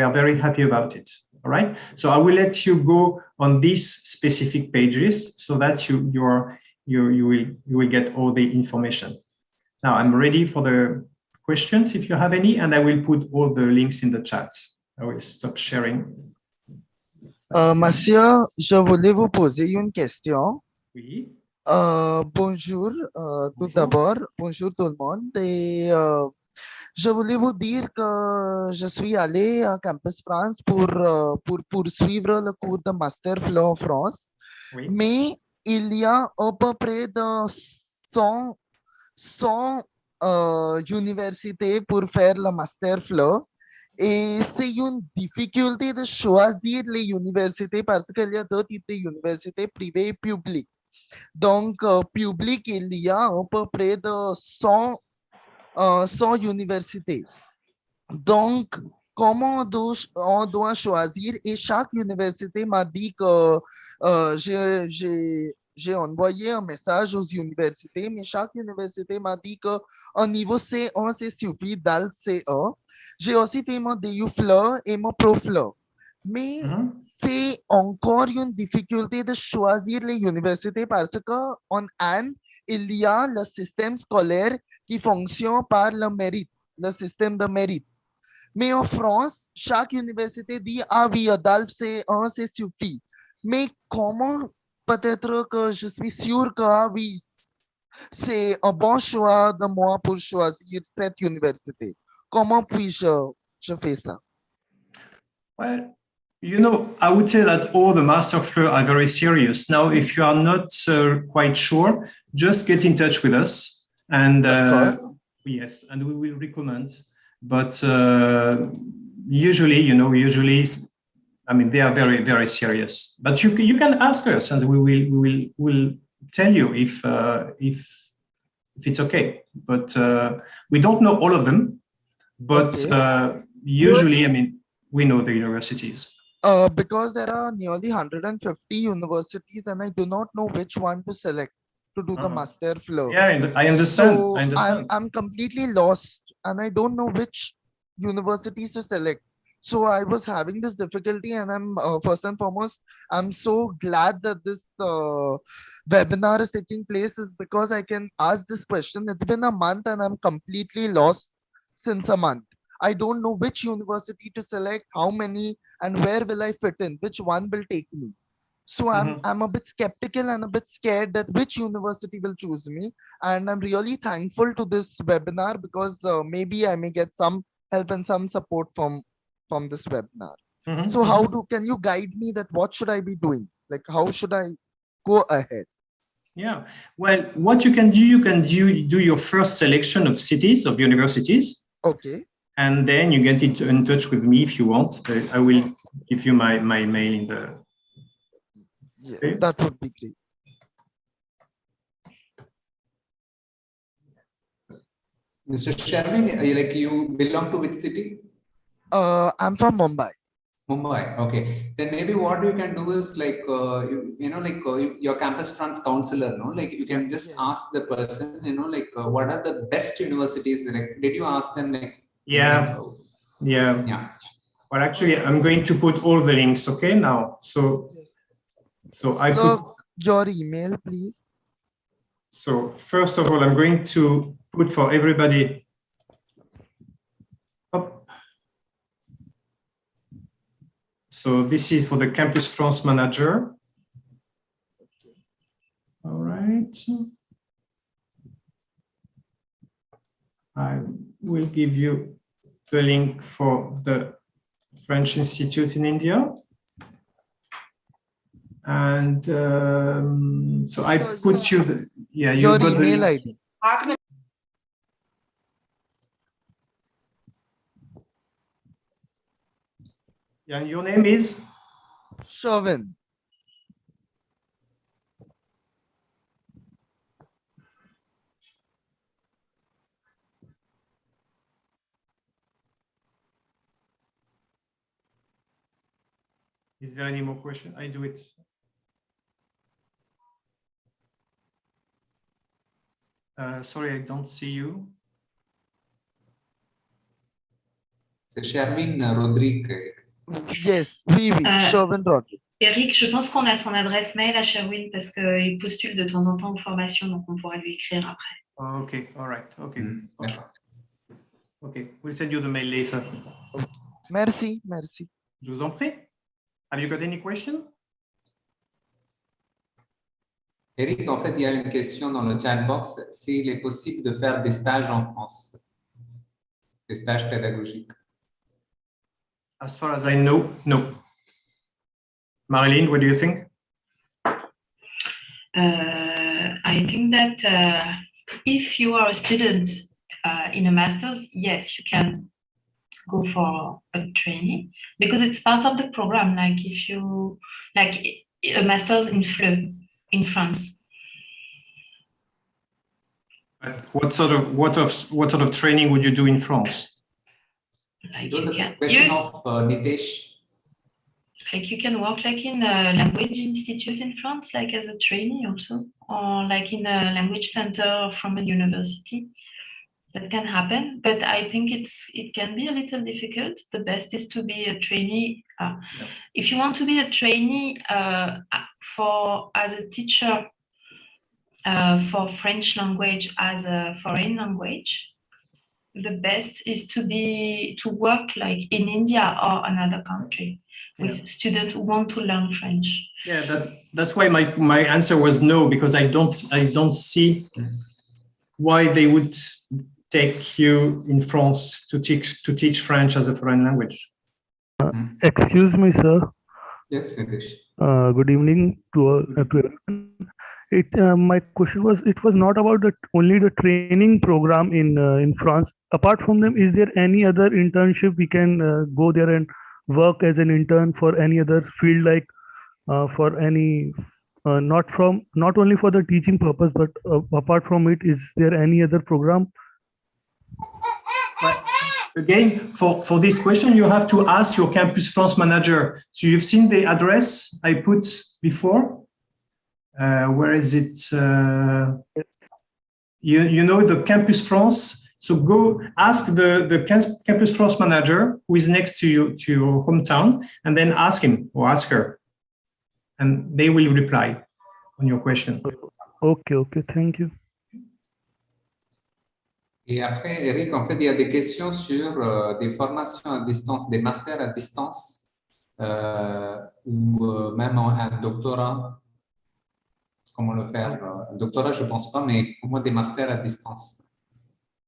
are very happy about it. All right. So I will let you go on these specific pages so that you will get all the information. Now I'm ready for the questions if you have any, and I will put all the links in the chat. I will stop sharing. Monsieur, je voulais vous poser une question. Oui. Bonjour, tout Bonjour. d'abord, bonjour tout le monde. Et je voulais vous dire que je suis allé à Campus France pour poursuivre le cours de Master Flow en France. Oui. Mais il y a à peu près de 100 universités pour faire le Master Flow. Et c'est une difficulté de choisir les universités parce qu'il y a deux types d'universités, privées et publiques. Donc, public, il y a à peu près de 100 universités. Donc, comment on doit choisir? Et chaque université m'a dit que j'ai envoyé un message aux universités, mais chaque université m'a dit qu'au niveau C1, c'est suffit dans le C1. J'ai aussi fait mon DU Flow et mon Pro Flow. Mais c'est encore une difficulté de choisir les universités parce qu'en Inde, il y a le système scolaire qui fonctionne par le mérite, le système de mérite. Mais en France, chaque université dit, ah oui, ADALF, c'est suffit. Mais comment peut-être que je suis sûr que, ah oui, c'est un bon choix de moi pour choisir cette université? Comment puis-je faire ça? Well, you know, I would say that all the master flow are very serious. Now, if you are not quite sure, just get in touch with us, and yes, and we will recommend. But usually, I mean, they are very, very serious. But you can ask us, and we will tell you if it's okay. But we don't know all of them. But usually, I mean, we know the universities. Because there are nearly 150 universities, and I do not know which one to select to do the master flow. Yeah, I understand. So I understand. I'm completely lost, and I don't know which universities to select. So I was having this difficulty, and I'm first and foremost, I'm so glad that this webinar is taking place, is because I can ask this question. It's been a month, and I'm completely lost since a month. I don't know which university to select, how many, and where will I fit in, which one will take me. So I'm a bit skeptical and a bit scared that which university will choose me. And I'm really thankful to this webinar because maybe I may get some help and some support from this webinar. So can you guide me that what should I be doing? Like, how should I go ahead? Yeah, well, what you can do your first selection of cities, of universities. Okay. And then you get in touch with me if you want. I will give you my mail in the... Yeah, okay. That would be great. Mr. Sherwin, like you belong to which city? I'm from Mumbai. Mumbai, okay. Then maybe what you can do is like, your Campus France counselor, no? Like you can just ask the person, like what are the best universities? Like, did you ask them like? Yeah. Well, actually, I'm going to put all the links, okay, now. So I put your email, please. So first of all, I'm going to put for everybody up. So this is for the Campus France manager. All right. I will give you the link for the French Institute in India. And so I put you the, yeah, you got the email links. ID. Yeah, and your name is? Chauvin. Is there any more question? I do it. Sorry, I don't see you. C'est Sherwin Rodrigue. Yes, oui, Chauvin Rodrigue. Eric, je pense qu'on a son adresse mail à Sherwin parce qu'il postule de temps en temps aux formations, donc on pourra lui écrire après. Oh, okay, all right, okay. Okay, we'll send you the mail later. Merci, merci. Je vous en prie. Have you got any question? Eric, en fait, il y a une question dans le chat box, s'il est possible de faire des stages en France, des stages pédagogiques. As far as I know, no. Marilyn, what do you think? I think that if you are a student in a master's, yes, you can go for a training because it's part of the program. Like if you like a master's in FLE in France. What sort of training would you do in France? Like It was a question of Nitesh. Like you can work like in a language institute in France, like as a trainee also, or like in a language center from a university. That can happen, but I think it can be a little difficult. The best is to be a trainee. If you want to be a trainee as a teacher for French language as a foreign language, the best is to work like in India or another country with students who want to learn French. Yeah, that's why my answer was no, because I don't see why they would take you in France to teach French as a foreign language. Excuse me, sir. Yes, Nitesh. Good evening to everyone. My question was, it was not about only the training program in France. Apart from them, is there any other internship we can go there and work as an intern for any other field, like for any not only for the teaching purpose, but apart from it, is there any other program? But again, for this question, you have to ask your Campus France manager. So you've seen the address I put before. Where is it? You know the Campus France. So go ask the Campus France manager who is next to your hometown, and then ask him or ask her, and they will reply on your question. Okay, thank you. Et après, Eric, en fait, il y a des questions sur des formations à distance, des masters à distance, ou même un doctorat. Comment le faire? Un doctorat, je ne pense pas, mais au moins des masters à distance.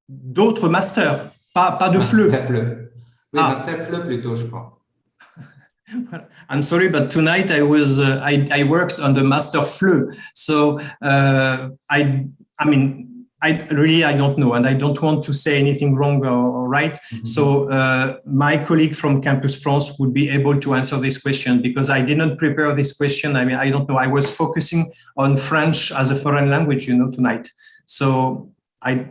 D'autres masters, pas de FLE. FLE. Oui, master FLE plutôt, je crois. I'm sorry, but tonight I was I worked on the master FLE, so I mean. I don't know, and I don't want to say anything wrong or right. Mm-hmm. So my colleague from Campus France would be able to answer this question, because I didn't prepare this question. I mean, I don't know. I was focusing on French as a foreign language, tonight. So I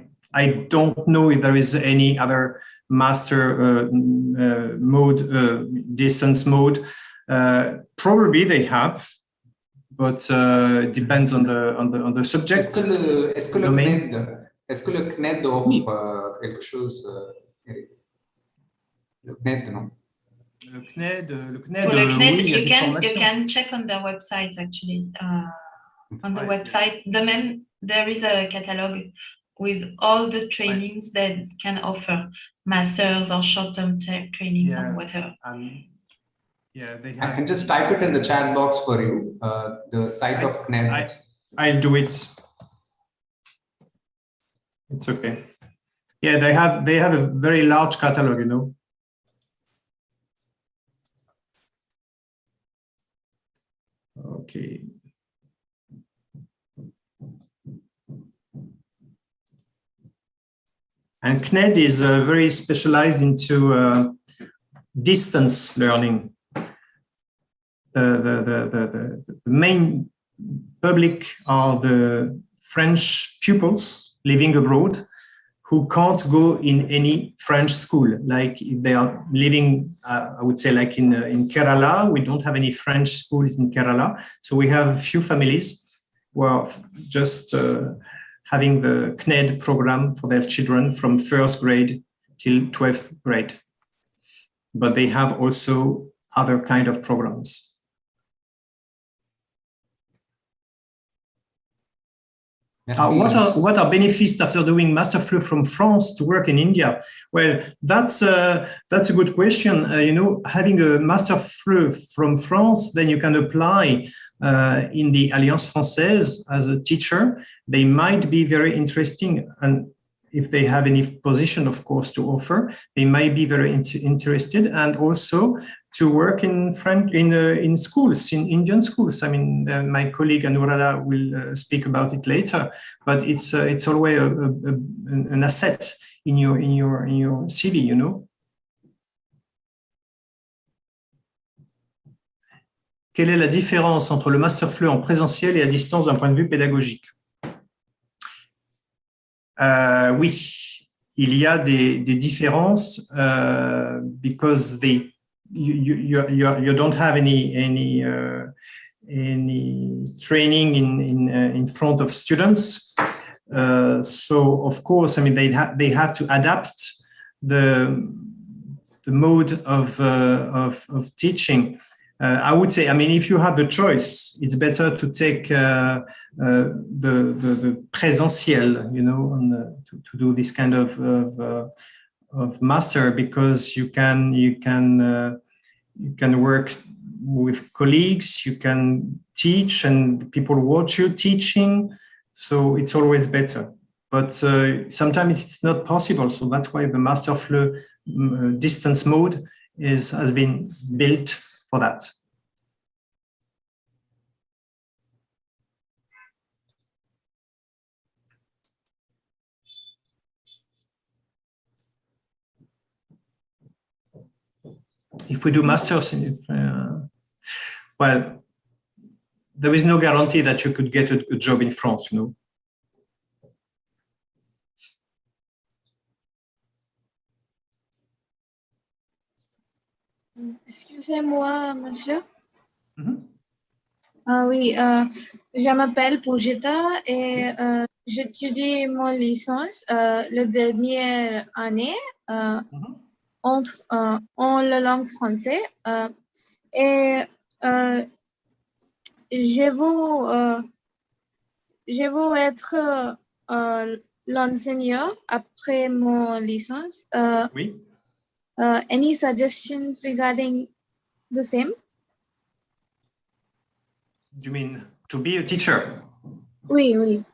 don't know if there is any other master mode, distance mode. Probably they have. But it depends on the subject. Est-ce que le CNED offre quelque chose, Eric? Le CNED, non? Le CNED, For the CNED, you can check on their website, actually. On the website, there is a catalog with all the trainings that can offer masters or short-term trainings or whatever. Yeah, they I have. can just type it in the chat box for you, the site of CNED. I'll do it. It's okay. Yeah, they have a very large catalog, Okay. And CNED is very specialized into distance learning. The main public are the French pupils living abroad who can't go in any French school. Like if they are living, I would say, like in Kerala, we don't have any French schools in Kerala. So we have a few families who are just having the CNED program for their children from 1st grade till 12th grade. But they have also other kind of programs. What are benefits after doing Master FLE from France to work in India? Well, that's a good question. Having a Master FLE from France, then you can apply in the Alliance Française as a teacher. They might be very interesting, and if they have any position, of course, to offer, they might be very interested, and also to work in French in schools, in Indian schools. I mean, my colleague Anuradha will speak about it later, but it's always an asset in your CV, you know. Quelle est la différence entre le Master FLE en présentiel et à distance d'un point de vue pédagogique? Oui, il y a des différences because you don't have any training in front of students. So of course, I mean they have to adapt the mode of teaching. I would say, I mean, if you have the choice, it's better to take the présentiel, you know, to do this kind of master, because you can work with colleagues, you can teach, and people watch you teaching. So it's always better. But sometimes it's not possible. So that's why the Master FLE distance mode has been built for that. If we do masters in it, well, there is no guarantee that you could get a job in France, you know. Excusez-moi, monsieur. Oui, je m'appelle Poujita et j'étudie mon licence la dernière année en la langue française et je veux être l'enseignant après mon licence. Oui. Any suggestions regarding the same? You mean to be a teacher? Oui, oui.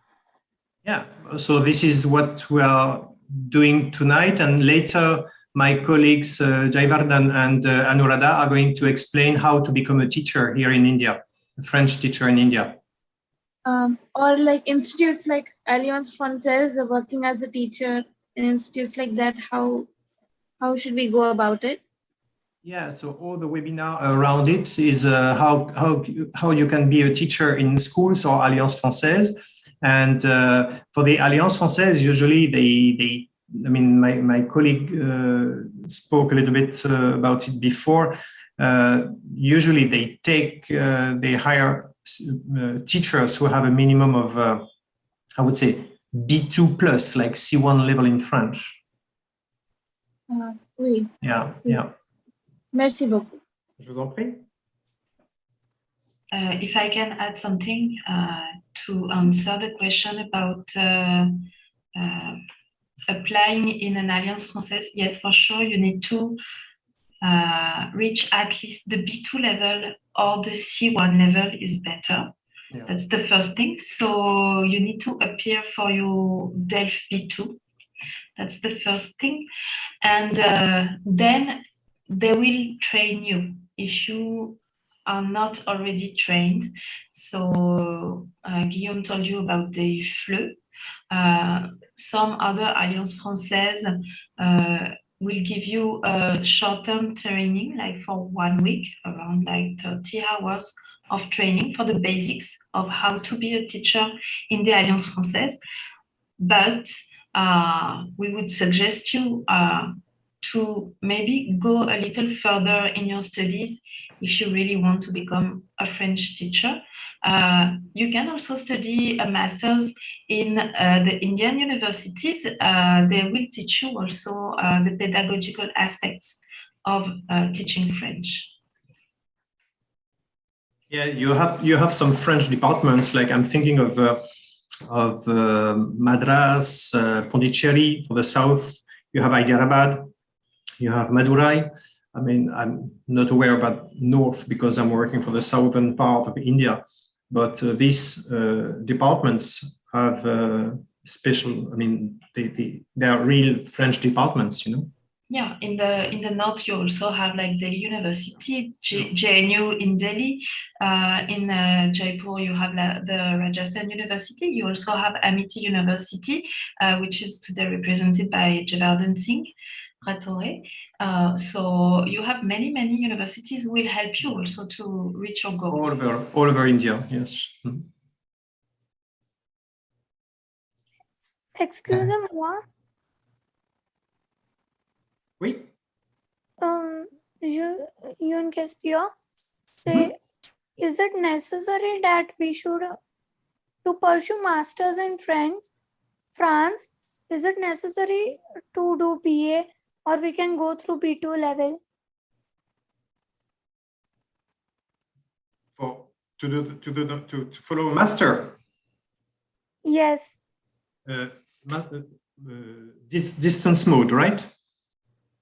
Yeah, so this is what we are doing tonight, and later my colleagues Jayvardhan and Anuradha are going to explain how to become a teacher here in India, a French teacher in India. Or like institutes like Alliance Française working as a teacher in institutes like that, how should we go about it? Yeah, so all the webinar around it is how you can be a teacher in schools or Alliance Française. And for the Alliance Française, usually I mean, my colleague spoke a little bit about it before. Usually they hire teachers who have a minimum of, I would say, B2 plus, like C1 level in French. Oui. Yeah, yeah. Merci beaucoup. Je vous en prie. If I can add something to answer the question about applying in an Alliance Française, yes, for sure, you need to reach at least the B2 level, or the C1 level is better. Yeah. That's the first thing. So you need to appear for your DELF B2. That's the first thing. And then they will train you if you are not already trained. So Guillaume told you about the FLE. Some other Alliance Française will give you a short-term training, like for 1 week, around like 30 hours of training for the basics of how to be a teacher in the Alliance Française. But we would suggest you to maybe go a little further in your studies if you really want to become a French teacher. You can also study a master's in the Indian universities. They will teach you also the pedagogical aspects of teaching French. Yeah, you have some French departments. Like I'm thinking of of Madras, Pondicherry for the south. You have Hyderabad, you have Madurai. I mean, I'm not aware about north because I'm working for the southern part of India, but these departments have special, I mean, they are real French departments, you know. Yeah, in the north you also have like Delhi University, JNU in Delhi. In Jaipur you have the Rajasthan University. You also have Amity University, which is today represented by Javardhan Singh Rathore. So you have many universities who will help you also to reach your goal. All over India, yes. Mm-hmm. Excusez-moi. Oui. J'ai une question. C'est, is it necessary that we should to pursue masters in France? Is it necessary to do BA, or we can go through B2 level? To follow a master. Yes. Distance mode, right?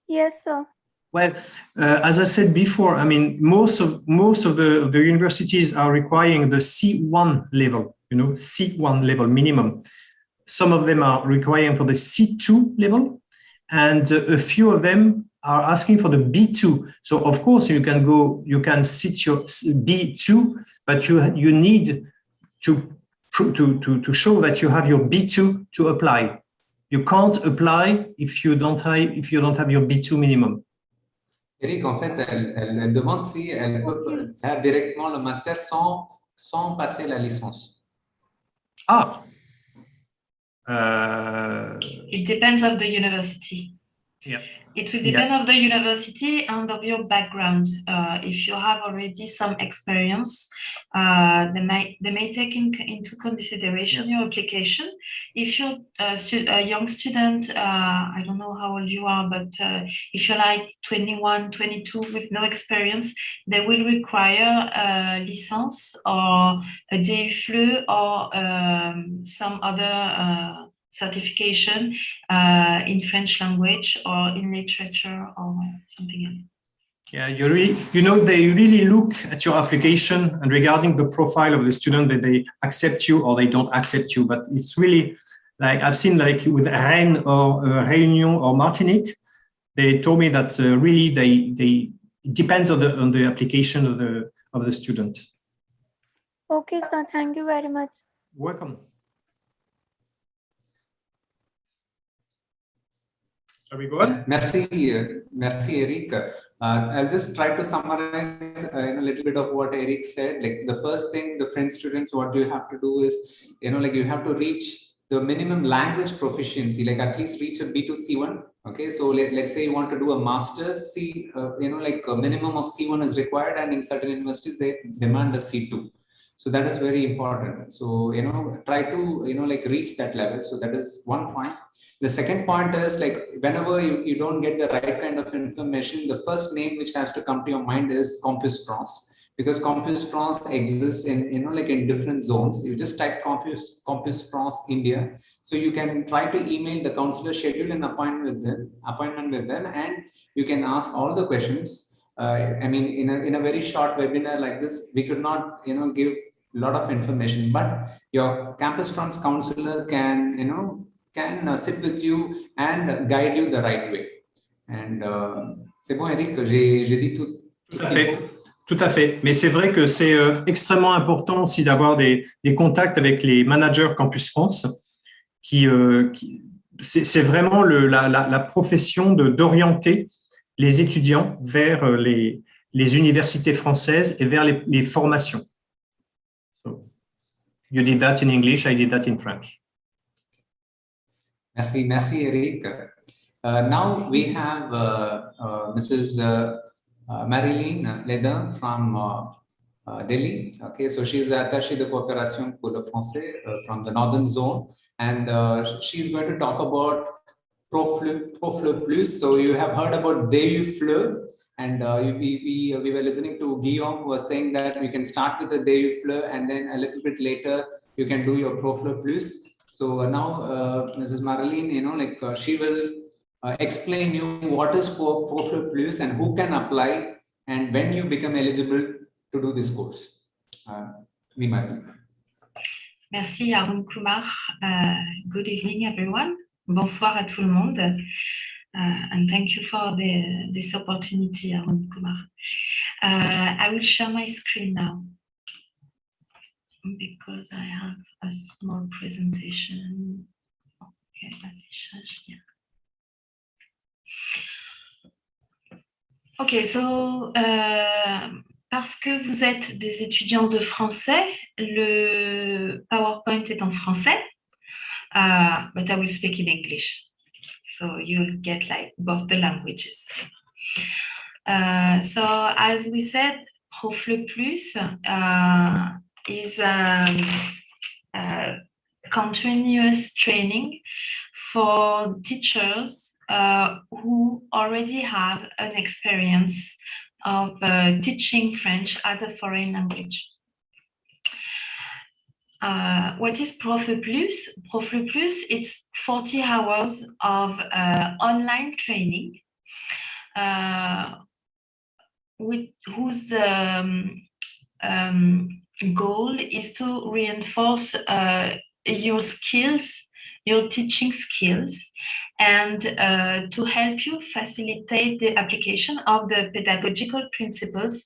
Yes, sir. Well, as I said before, I mean, most of the universities are requiring the C1 level, you know, C1 level minimum. Some of them are requiring for the C2 level, and a few of them are asking for the B2. So of course you can sit your B2, but you need to show that you have your B2 to apply. You can't apply if you don't have your B2 minimum. Eric, en fait, elle demande si elle peut faire directement le master sans passer la licence. Ah. It depends of the university. Yeah. It will depend on the university and of your background. If you have already some experience, they may take into consideration your application. If you're a young student, I don't know how old you are, but if you're like 21, 22 with no experience, they will require a licence or a DFLE or some other certification in French language or in literature or something else. Yeah, they really look at your application and regarding the profile of the student, that they accept you or they don't accept you. But it's really like I've seen, like with Rennes or Réunion or Martinique, they told me that really it depends on the application of the student. Okay, sir. Thank you very much. Welcome. Shall we go on? Merci, Eric. I'll just try to summarize a little bit of what Eric said. Like the first thing, the French students, what you have to do is, like you have to reach the minimum language proficiency, like at least reach a B2 C1. Okay, so let's say you want to do a master's, like a minimum of C1 is required, and in certain universities they demand a C2. So that is very important. So, try to, like reach that level. So that is one point. The second point is like, whenever you don't get the right kind of information, the first name which has to come to your mind is Campus France, because Campus France exists in, like in different zones. You just type Campus France India. So you can try to email the counselor, schedule an appointment with them, and you can ask all the questions. I mean, in a very short webinar like this, we could not, give a lot of information, but your Campus France counselor can, sit with you and guide you the right way. And c'est bon, Eric, j'ai dit tout ce qu'il faut. Tout à fait. Mais c'est vrai que c'est extrêmement important aussi d'avoir des contacts avec les managers Campus France, c'est vraiment la profession d'orienter les étudiants vers les universités françaises et vers les formations. So, you did that in English, I did that in French. Merci, Eric. Now we have Mrs. Marilyn Ledin from Delhi. Okay, so she's the attaché de coopération pour le français from the northern zone, and she's going to talk about ProFLE Plus. So you have heard about DUFLE, and we were listening to Guillaume, who was saying that we can start with the DUFLE, and then a little bit later you can do your Profleur Plus. So now Mrs. Marilyn, she will explain you what is Profleur Plus and who can apply and when you become eligible to do this course. Merci Arun Kumar. Good evening everyone. Bonsoir à tout le monde. And thank you for this opportunity, Arun Kumar. I will share my screen now because I have a small presentation. Okay, affichage, yeah. Ok, so parce que vous êtes des étudiants de français, le PowerPoint est en français, but I will speak in English. So you'll get like both the languages. So as we said, Profleur Plus is continuous training for teachers who already have an experience of teaching French as a foreign language. What is Profleur Plus? Profleur Plus, it's 40 hours of online training whose goal is to reinforce your skills, your teaching skills, and to help you facilitate the application of the pedagogical principles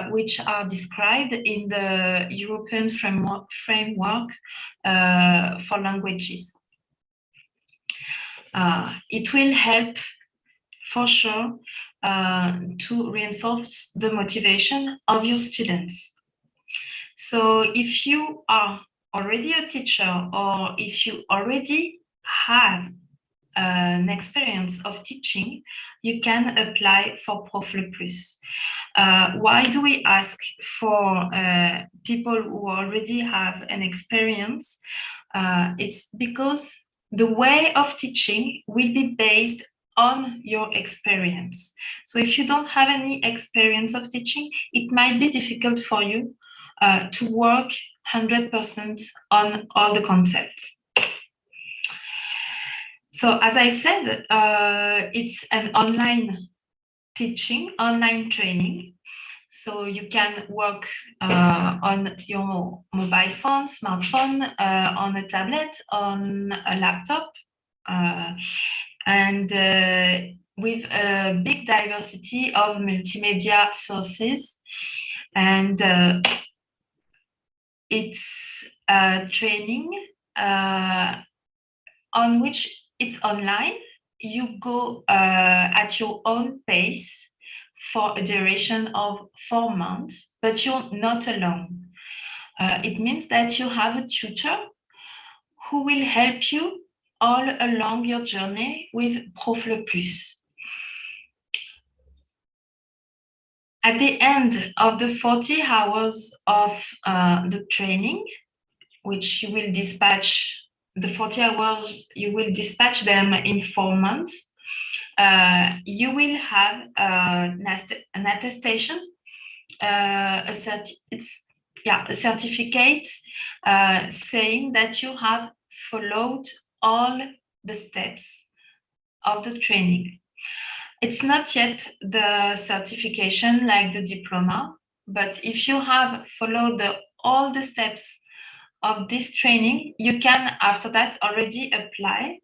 which are described in the European framework for languages. It will help for sure to reinforce the motivation of your students. So if you are already a teacher or if you already have an experience of teaching, you can apply for Profleur Plus. Why do we ask for people who already have an experience? It's because the way of teaching will be based on your experience. So if you don't have any experience of teaching, it might be difficult for you to work 100% on all the concepts. So as I said, it's an online teaching, online training. So you can work on your mobile phone, smartphone, on a tablet, on a laptop, and with a big diversity of multimedia sources. And it's training on which it's online. You go at your own pace for a duration of 4 months, but you're not alone. It means that you have a tutor who will help you all along your journey with Profleur Plus. At the end of the 40 hours of the training, which you will dispatch, the 40 hours, you will dispatch them in 4 months, you will have an attestation, a certificate saying that you have followed all the steps of the training. It's not yet the certification like the diploma, but if you have followed all the steps of this training, you can after that already apply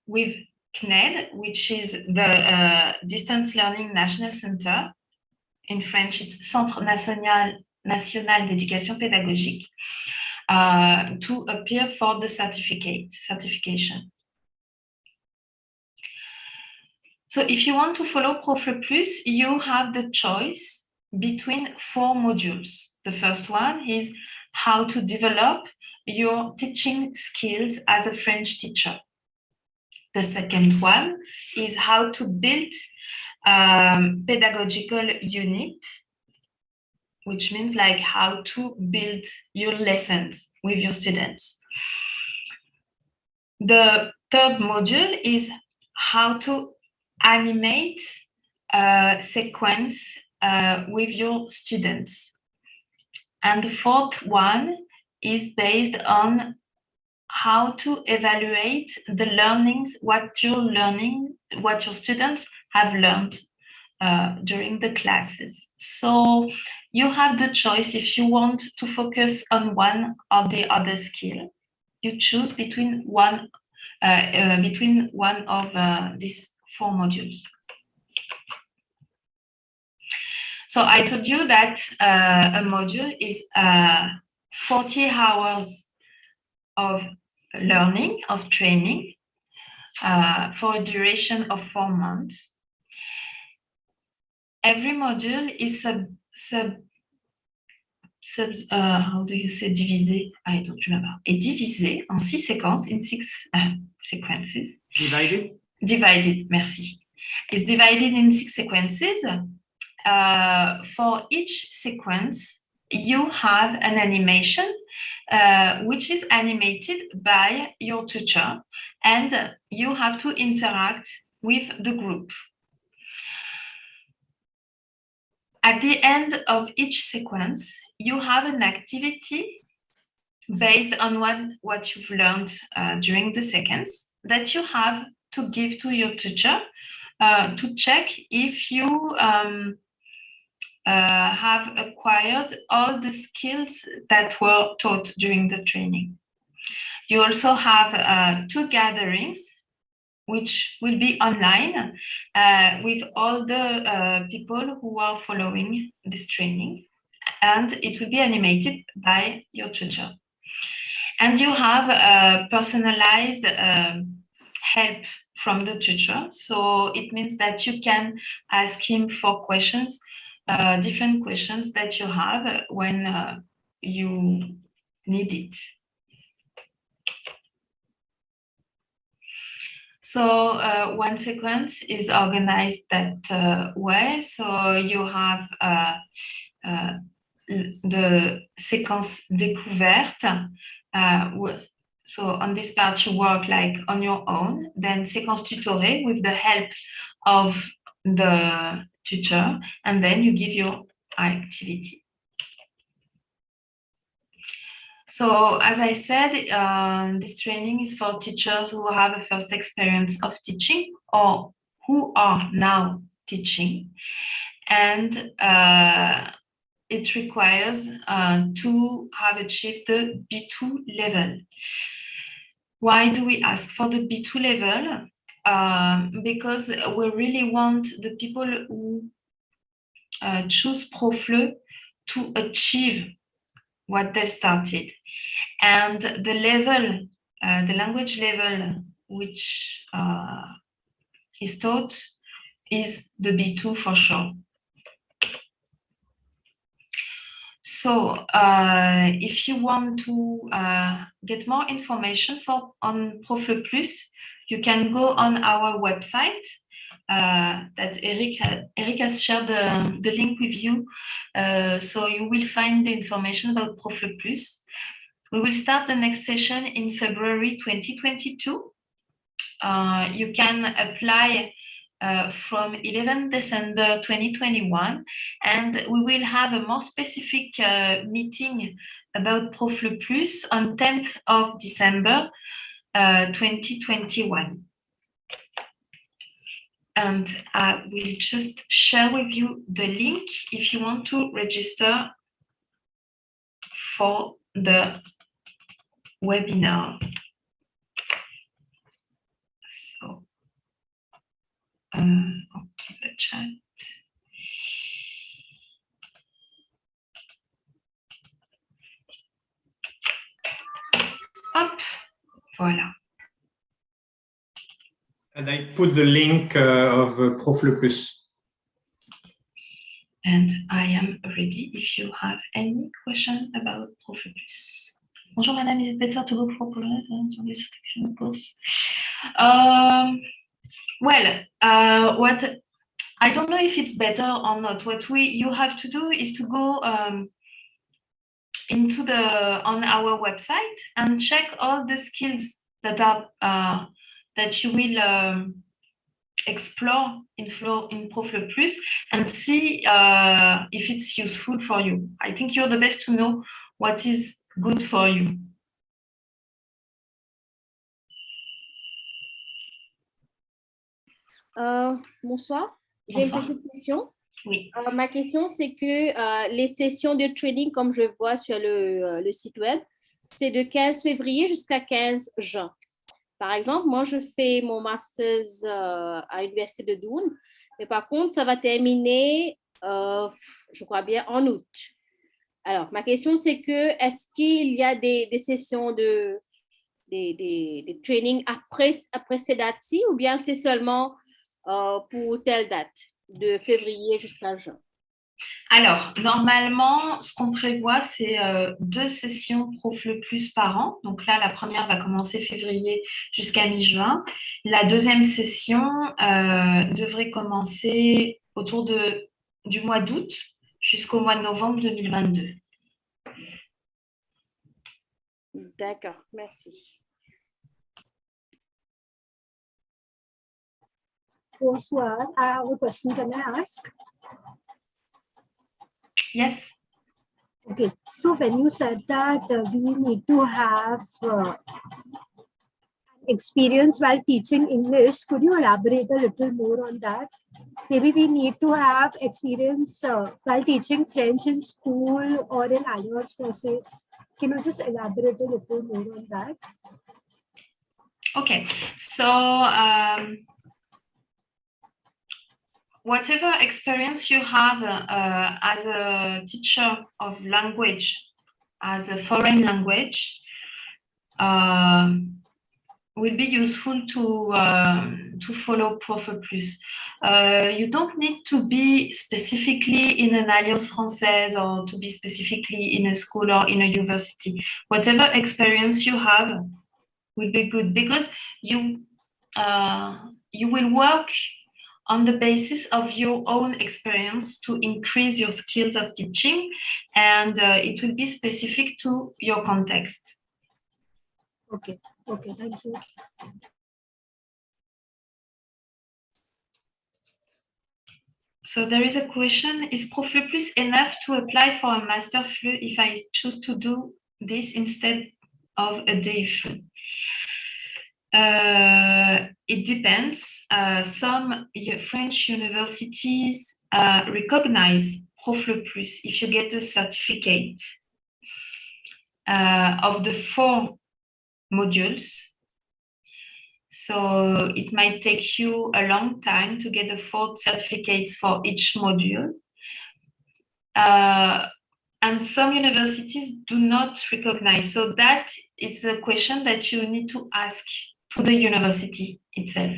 with CNED, which is the Distance Learning National Center. In French, it's Centre National d'Éducation Pédagogique, to appear for the certification. So if you want to follow Profleur Plus, you have the choice between 4 modules. The first one is how to develop your teaching skills as a French teacher. The second one is how to build pedagogical unit, which means like how to build your lessons with your students. The third module is how to animate a sequence with your students. And the fourth one is based on how to evaluate the learnings, what your students have learned during the classes. So you have the choice if you want to focus on one or the other skill. You choose between one of these 4 modules. So I told you that a module is 40 hours of learning, of training, for a duration of 4 months. Every module is how do you say divisé? I don't remember. Est divisé en 6 séquences, in 6 sequences. Divided? Divided, merci. It's divided in 6 sequences. For each sequence, you have an animation which is animated by your tutor, and you have to interact with the group. At the end of each sequence, you have an activity based on what you've learned during the seconds that you have to give to your tutor to check if you have acquired all the skills that were taught during the training. You also have 2 gatherings, which will be online with all the people who are following this training, and it will be animated by your tutor. And you have personalized help from the tutor. So it means that you can ask him for questions, different questions that you have when you need it. So one sequence is organized that way. So you have the séquence découverte. So on this part, you work like on your own. Then séquence tutorée with the help of the tutor, and then you give your activity. So as I said, this training is for teachers who have a first experience of teaching or who are now teaching. And it requires to have achieved the B2 level. Why do we ask for the B2 level? Because we really want the people who choose ProFleu to achieve what they started. And the level, the language level which is taught is the B2 for sure. So if you want to get more information on ProFleu Plus, you can go on our website that Eric has shared the link with you. So you will find the information about ProFleu Plus. We will start the next session in February 2022. You can apply from 11 December 2021, and we will have a more specific meeting about ProFleu Plus on 10th of December 2021. And I will just share with you the link if you want to register for the webinar. So, okay, the chat. Hop, voilà. And I put the link of ProFleu Plus. And I am ready if you have any question about ProFleu Plus. Bonjour madame, is it better to go for course? What I don't know if it's better or not. What you have to do is to go on our website and check all the skills that are that you will explore in ProFleu Plus and see if it's useful for you. I think you're the best to know what is good for you. Bonsoir, j'ai une petite question. Oui. Ma question, c'est que les sessions de training, comme je vois sur le site web, c'est de 15 février jusqu'à 15 juin. Par exemple, moi, je fais mon master's à l'Université de Doune, mais par contre, ça va terminer, je crois bien, en août. Alors, ma question, c'est que est-ce qu'il y a des sessions de training après ces dates-ci, ou bien c'est seulement pour telle date, de février jusqu'à juin? Alors, normalement, ce qu'on prévoit, c'est 2 sessions Profle Plus par an. Donc là, la première va commencer février jusqu'à mi-juin. La deuxième session devrait commencer autour du mois d'août jusqu'au mois de novembre 2022. D'accord, merci. Bonsoir, I have a question. Can I ask? Yes. Okay, so when you said that we need to have experience while teaching English, could you elaborate a little more on that? Maybe we need to have experience while teaching French in school or in advanced courses. Can you just elaborate a little more on that? Okay, so whatever experience you have as a teacher of language, as a foreign language, will be useful to follow Profle Plus. You don't need to be specifically in an Alliance Française or to be specifically in a school or in a university. Whatever experience you have will be good, because you will work on the basis of your own experience to increase your skills of teaching, and it will be specific to your context. Okay, okay, thank you. So there is a question, is Profle Plus enough to apply for a master FLE if I choose to do this instead of a day FLE? It depends. Some French universities recognize Profle Plus if you get a certificate of the 4 modules. So it might take you a long time to get the 4 certificates for each module. And some universities do not recognize. So that is a question that you need to ask to the university itself.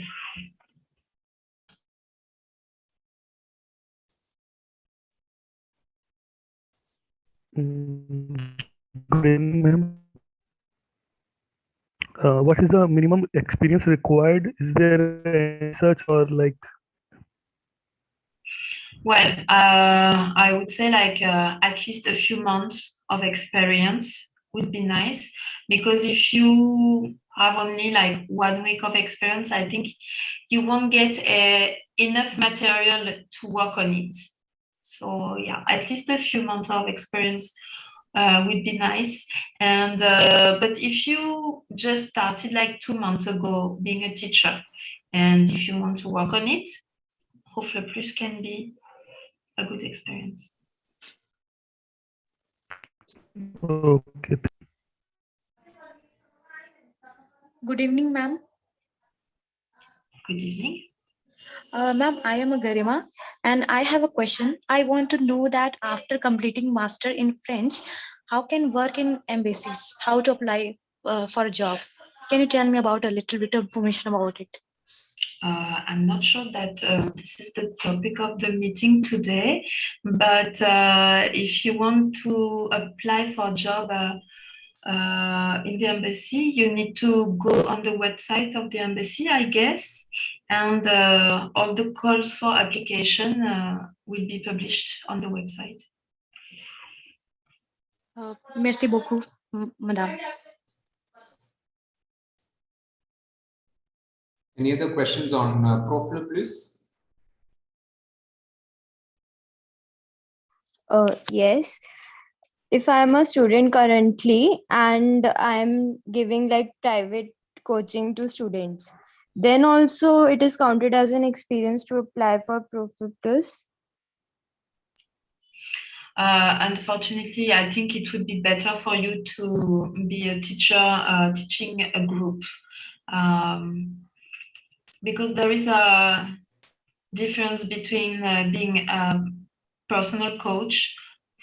What is the minimum experience required? Is there any search or like? Well, I would say like at least a few months of experience would be nice, because if you have only like 1 week of experience, I think you won't get enough material to work on it. So yeah, at least a few months of experience would be nice. And but if you just started like 2 months ago being a teacher, and if you want to work on it, Profle Plus can be a good experience. Okay. Good evening, ma'am. Good evening. Ma'am, I am a Garima and I have a question. I want to know that after completing master in French, how can work in embassies? How to apply for a job? Can you tell me about a little bit of information about it? I'm not sure that this is the topic of the meeting today, but if you want to apply for a job in the embassy, you need to go on the website of the embassy, I guess, and all the calls for application will be published on the website. Merci beaucoup, madame. Any other questions on Profle Plus? Yes. if I'm a student currently and I'm giving like private coaching to students, then also it is counted as an experience to apply for Profit Plus. Unfortunately, I think it would be better for you to be a teacher teaching a group, because there is a difference between being a personal coach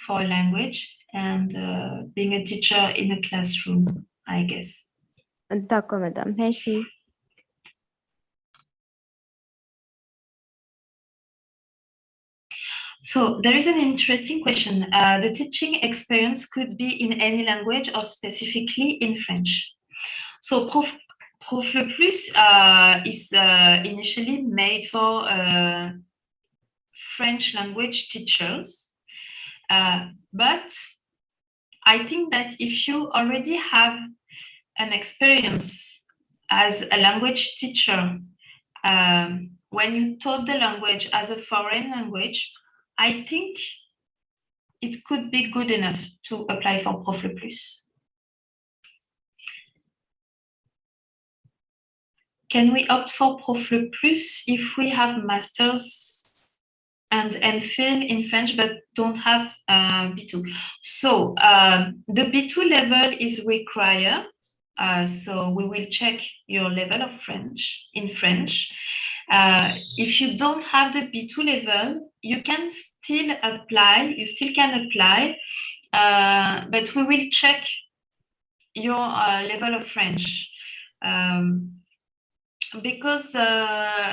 for a language and being a teacher in a classroom, I guess. D'accord, madame. Merci. So there is an interesting question. The teaching experience could be in any language or specifically in French. So Prof Le Plus is initially made for French language teachers. But I think that if you already have an experience as a language teacher, when you taught the language as a foreign language, I think it could be good enough to apply for Prof Le Plus. Can we opt for Prof Le Plus if we have masters and MPhil in French but don't have B2? So the B2 level is required. So we will check your level of French in French. If you don't have the B2 level, you can still apply. You still can apply, but we will check your level of French. Because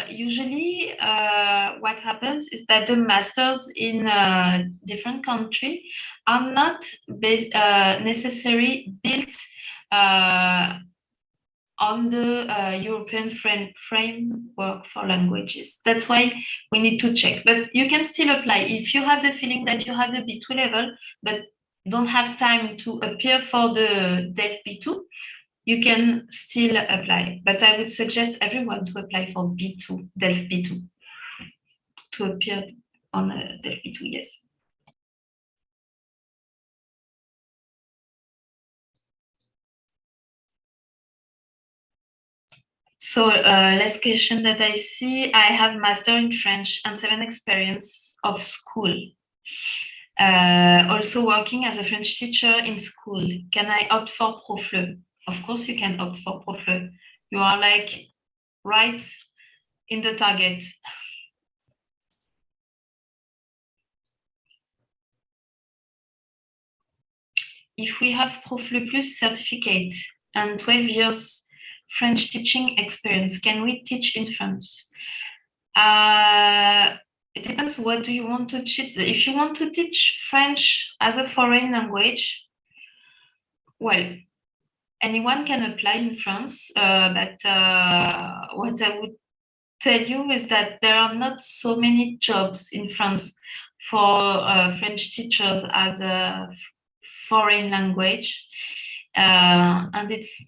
usually what happens is that the masters in different countries are not necessarily built on the European framework for languages. That's why we need to check. But you can still apply. If you have the feeling that you have the B2 level, but don't have time to appear for the DELF B2, you can still apply. But I would suggest everyone to apply for B2, DELF B2, to appear on DELF B2, yes. So last question that I see, I have master in French and 7 experience of school. Also working as a French teacher in school. Can I opt for Prof Le? Of course you can opt for Prof Le. You are like right in the target. If we have Prof Le Plus certificate and 12 years French teaching experience, can we teach in France? It depends, what do you want to teach? If you want to teach French as a foreign language, well, anyone can apply in France, but what I would tell you is that there are not so many jobs in France for French teachers as a foreign language, and it's,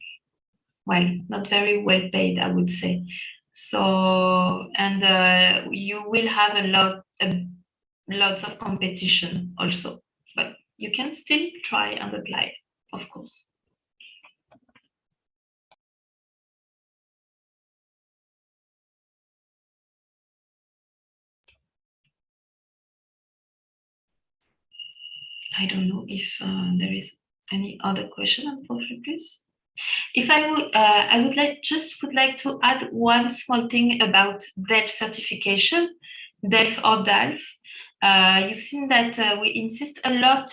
well, not very well paid, I would say. So, and you will have lots of competition also, but you can still try and apply, of course. I don't know if there is any other question on Prof Le Plus. If I would like to add one small thing about DELF certification, DELF or DALF. You've seen that we insist a lot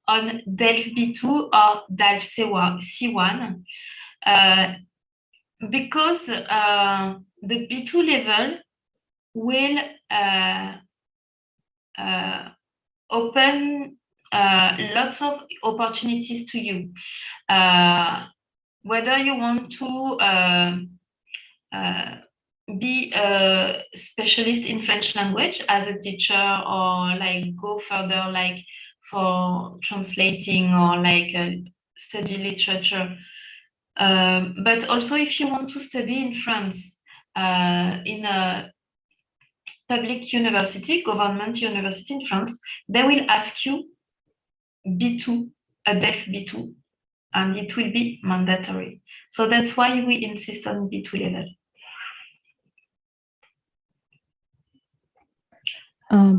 on DELF B2 or DALF C1 because the B2 level will open lots of opportunities to you. Whether you want to be a specialist in French language as a teacher, or like go further, like for translating, or like study literature. But also if you want to study in France in a public university, government university in France, they will ask you B2, a DEF B2, and it will be mandatory. So that's why we insist on B2 level.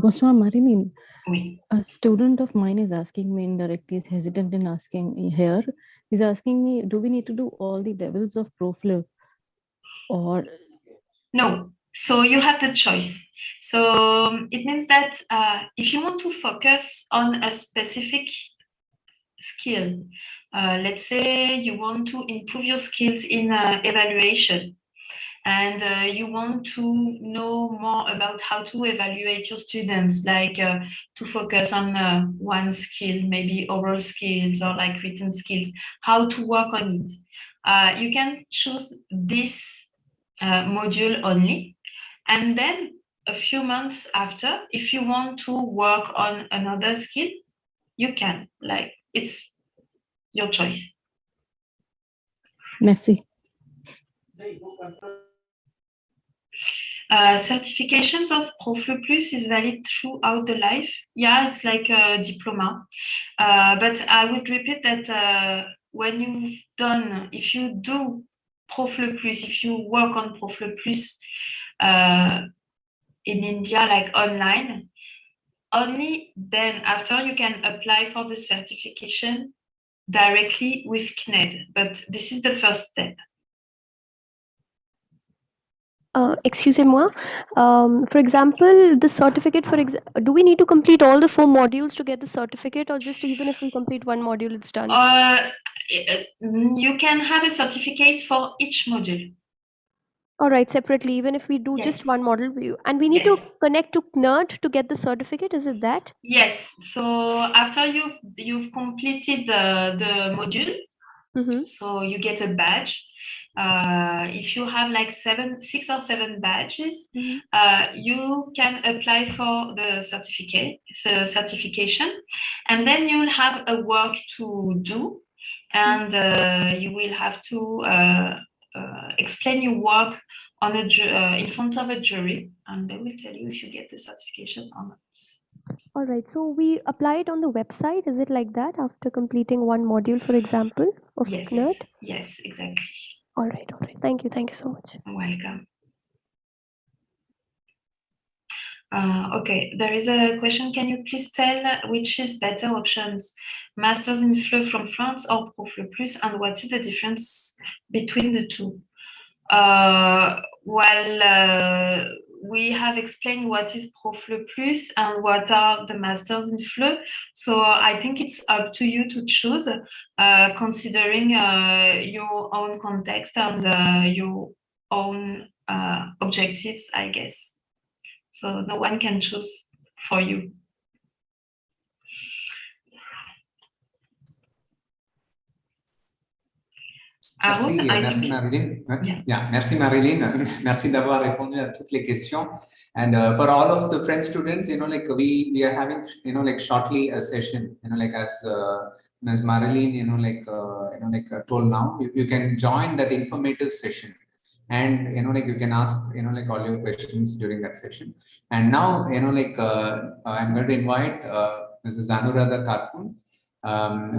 Bonsoir, Marilyn. Oui. A student of mine is asking me indirectly, is hesitant in asking me here. He's asking me, do we need to do all the levels of ProFlip or? No, so you have the choice. So it means that if you want to focus on a specific skill, let's say you want to improve your skills in evaluation, and you want to know more about how to evaluate your students, like to focus on one skill, maybe oral skills or like written skills, how to work on it. You can choose this module only. And then a few months after, if you want to work on another skill, you can, like, it's your choice. Merci. Certifications of ProFlip Plus is valid throughout the life. Yeah, it's like a diploma. But I would repeat that when you've done, if you do ProFlip Plus, if you work on ProFlip Plus in India, like online, only then after you can apply for the certification directly with CNED. But this is the first step. Excusez-moi. For example, the certificate, do we need to complete all the 4 modules to get the certificate, or just even if we complete one module, it's done? You can have a certificate for each module. All right, separately, even if we do just one module, and we need to connect to CNED to get the certificate, is it that? Yes. So after you've completed the module, so you get a badge. If you have like 6 or 7 badges, you can apply for the certification, and then you'll have a work to do, and you will have to explain your work on in front of a jury, and they will tell you if you get the certification or not. All right, so we apply it on the website. Is it like that after completing one module, for example, of CNED? Yes, exactly. All right. Thank you so much. Welcome. Okay, there is a question. Can you please tell which is better options, Masters in FLE from France or ProFlip Plus, and what is the difference between the two? We have explained what is ProFlip Plus and what are the Masters in FLE. So I think it's up to you to choose, considering your own context and your own objectives, I guess. So no one can choose for you. Merci Marilyn. Merci Marilyn. Merci d'avoir répondu à toutes les questions. And for all of the French students, like we are having, like shortly a session, like as Marilyn, told now, you can join that informative session. And like you can ask like all your questions during that session. And now I'm going to invite Mrs. Anuradha Karkun,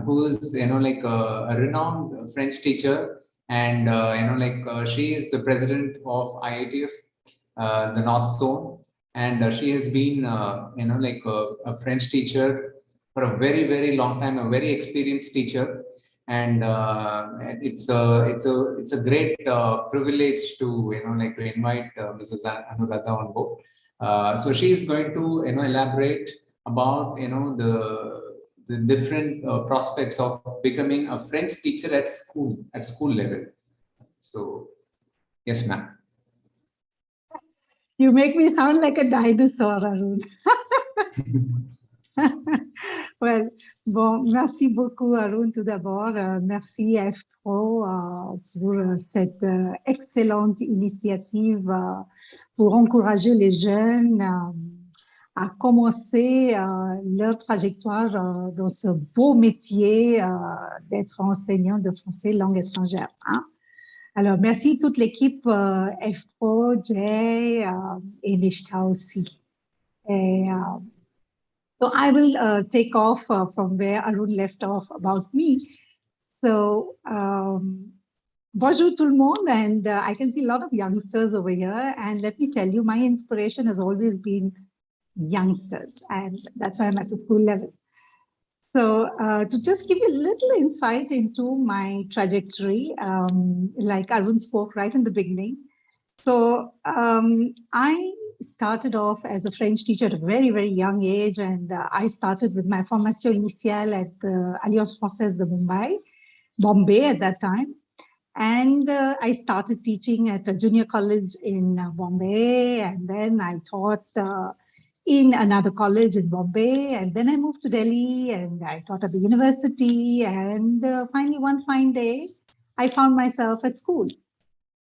who is like a renowned French teacher, and she is the president of IITF, the North Zone, and she has been like a French teacher for a very, very long time, a very experienced teacher. And it's a great privilege to like to invite Mrs. Anuradha on board. So she is going to elaborate about the different prospects of becoming a French teacher at school level. So yes, ma'am. You make me sound like a dinosaur, Arun. Well, bon, merci beaucoup, Arun, tout d'abord. Merci AIFPRO pour cette excellente initiative pour encourager les jeunes à commencer leur trajectoire dans ce beau métier d'être enseignant de français langue étrangère. Hein? Alors, merci toute l'équipe AIFPRO, Jay et Nishta aussi. Et So I will take off from where Arun left off about me. So bonjour tout le monde, and I can see a lot of youngsters over here. And let me tell you, my inspiration has always been youngsters, and that's why I'm at the school level. So to just give you a little insight into my trajectory, like Arun spoke right in the beginning. So I started off as a French teacher at a very, very young age, and I started with my formation initiale at the Alliance Française de Bombay at that time. And I started teaching at a junior college in Bombay, and then I taught in another college in Bombay, and then I moved to Delhi and I taught at the university, and finally one fine day, I found myself at school.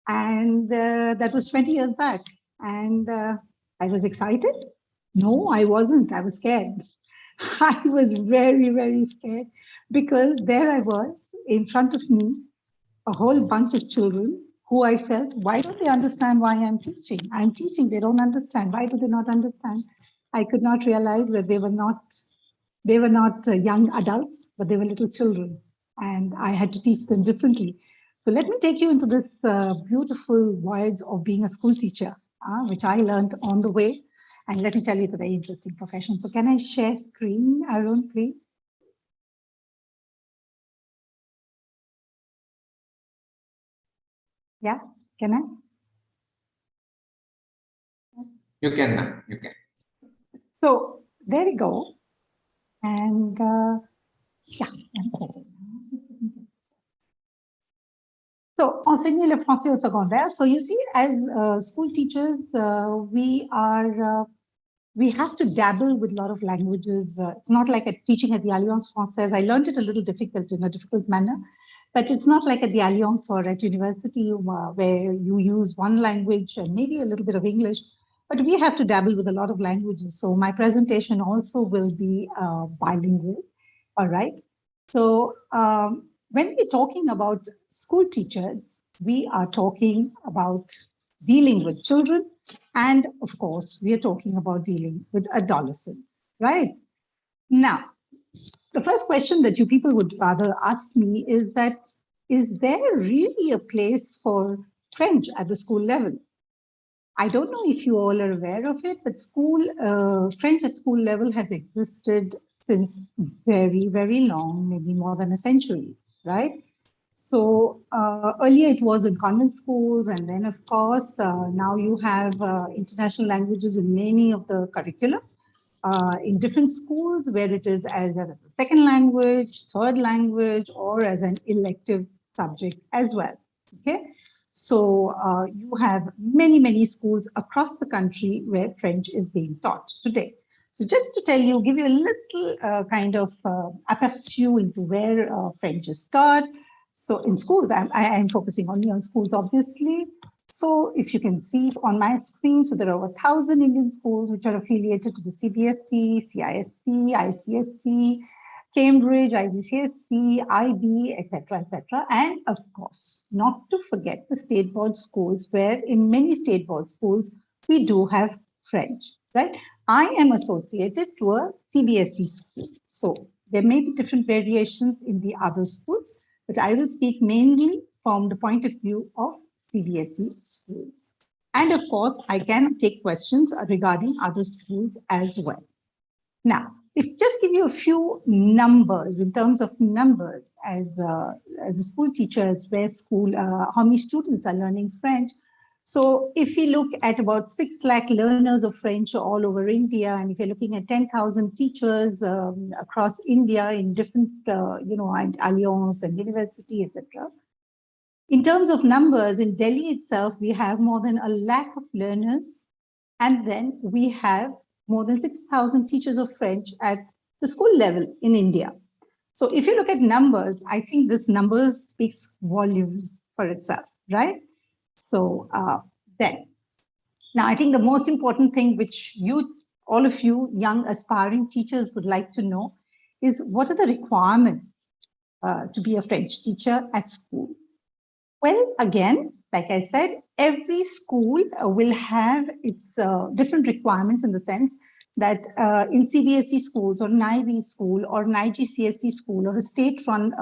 And that was 20 years back. And I was excited. No, I wasn't. I was scared. I was very, very scared because there I was in front of me, a whole bunch of children who I felt, why don't they understand why I'm teaching? I'm teaching, they don't understand. Why do they not understand? I could not realize that they were not young adults, but they were little children. And I had to teach them differently. So let me take you into this beautiful voyage of being a school teacher, which I learned on the way. And let me tell you, it's a very interesting profession. So can I share screen, Arun, please? Yeah, can I? You can now, you can. So there we go. And yeah. So, enseigner le français au secondaire. So you see, as school teachers, we have to dabble with a lot of languages. It's not like teaching at the Alliance Française. I learned it a little difficult in a difficult manner, but it's not like at the Alliance or at university where you use one language and maybe a little bit of English, but we have to dabble with a lot of languages. So my presentation also will be bilingual, all right? So when we're talking about school teachers, we are talking about dealing with children, and of course, we are talking about dealing with adolescents, right? Now, the first question that you people would rather ask me is that, is there really a place for French at the school level? I don't know if you all are aware of it, but French at school level has existed since very, very long, maybe more than a century, right? So earlier it was in convent schools, and then of course, now you have international languages in many of the curricula in different schools where it is as a second language, third language, or as an elective subject as well, okay? So you have many, many schools across the country where French is being taught today. So just to tell you, give you a little kind of aperçu into where French is taught. So in schools, I'm focusing only on schools, obviously. So if you can see on my screen, so there are over 1,000 Indian schools which are affiliated to the CBSE, CISC, ICSC, Cambridge, IGCSE, IB, etc., etc. And of course, not to forget the state board schools, where in many state board schools, we do have French, right? I am associated to a CBSE school. So there may be different variations in the other schools, but I will speak mainly from the point of view of CBSE schools. And of course, I can take questions regarding other schools as well. Now, just give you a few numbers in terms of numbers as a school teacher, where how many students are learning French. So if we look at about 6 lakh learners of French all over India, and if you're looking at 10,000 teachers across India in different, Alliance and university, etc. In terms of numbers, in Delhi itself, we have more than 1 lakh of learners, and then we have more than 6,000 teachers of French at the school level in India. So if you look at numbers, I think this number speaks volumes for itself, right? So now I think the most important thing which all of you young aspiring teachers would like to know is, what are the requirements to be a French teacher at school? Well, again, like I said, every school will have its different requirements, in the sense that in CBSE schools or an IB school or an IGCSE school or a state-run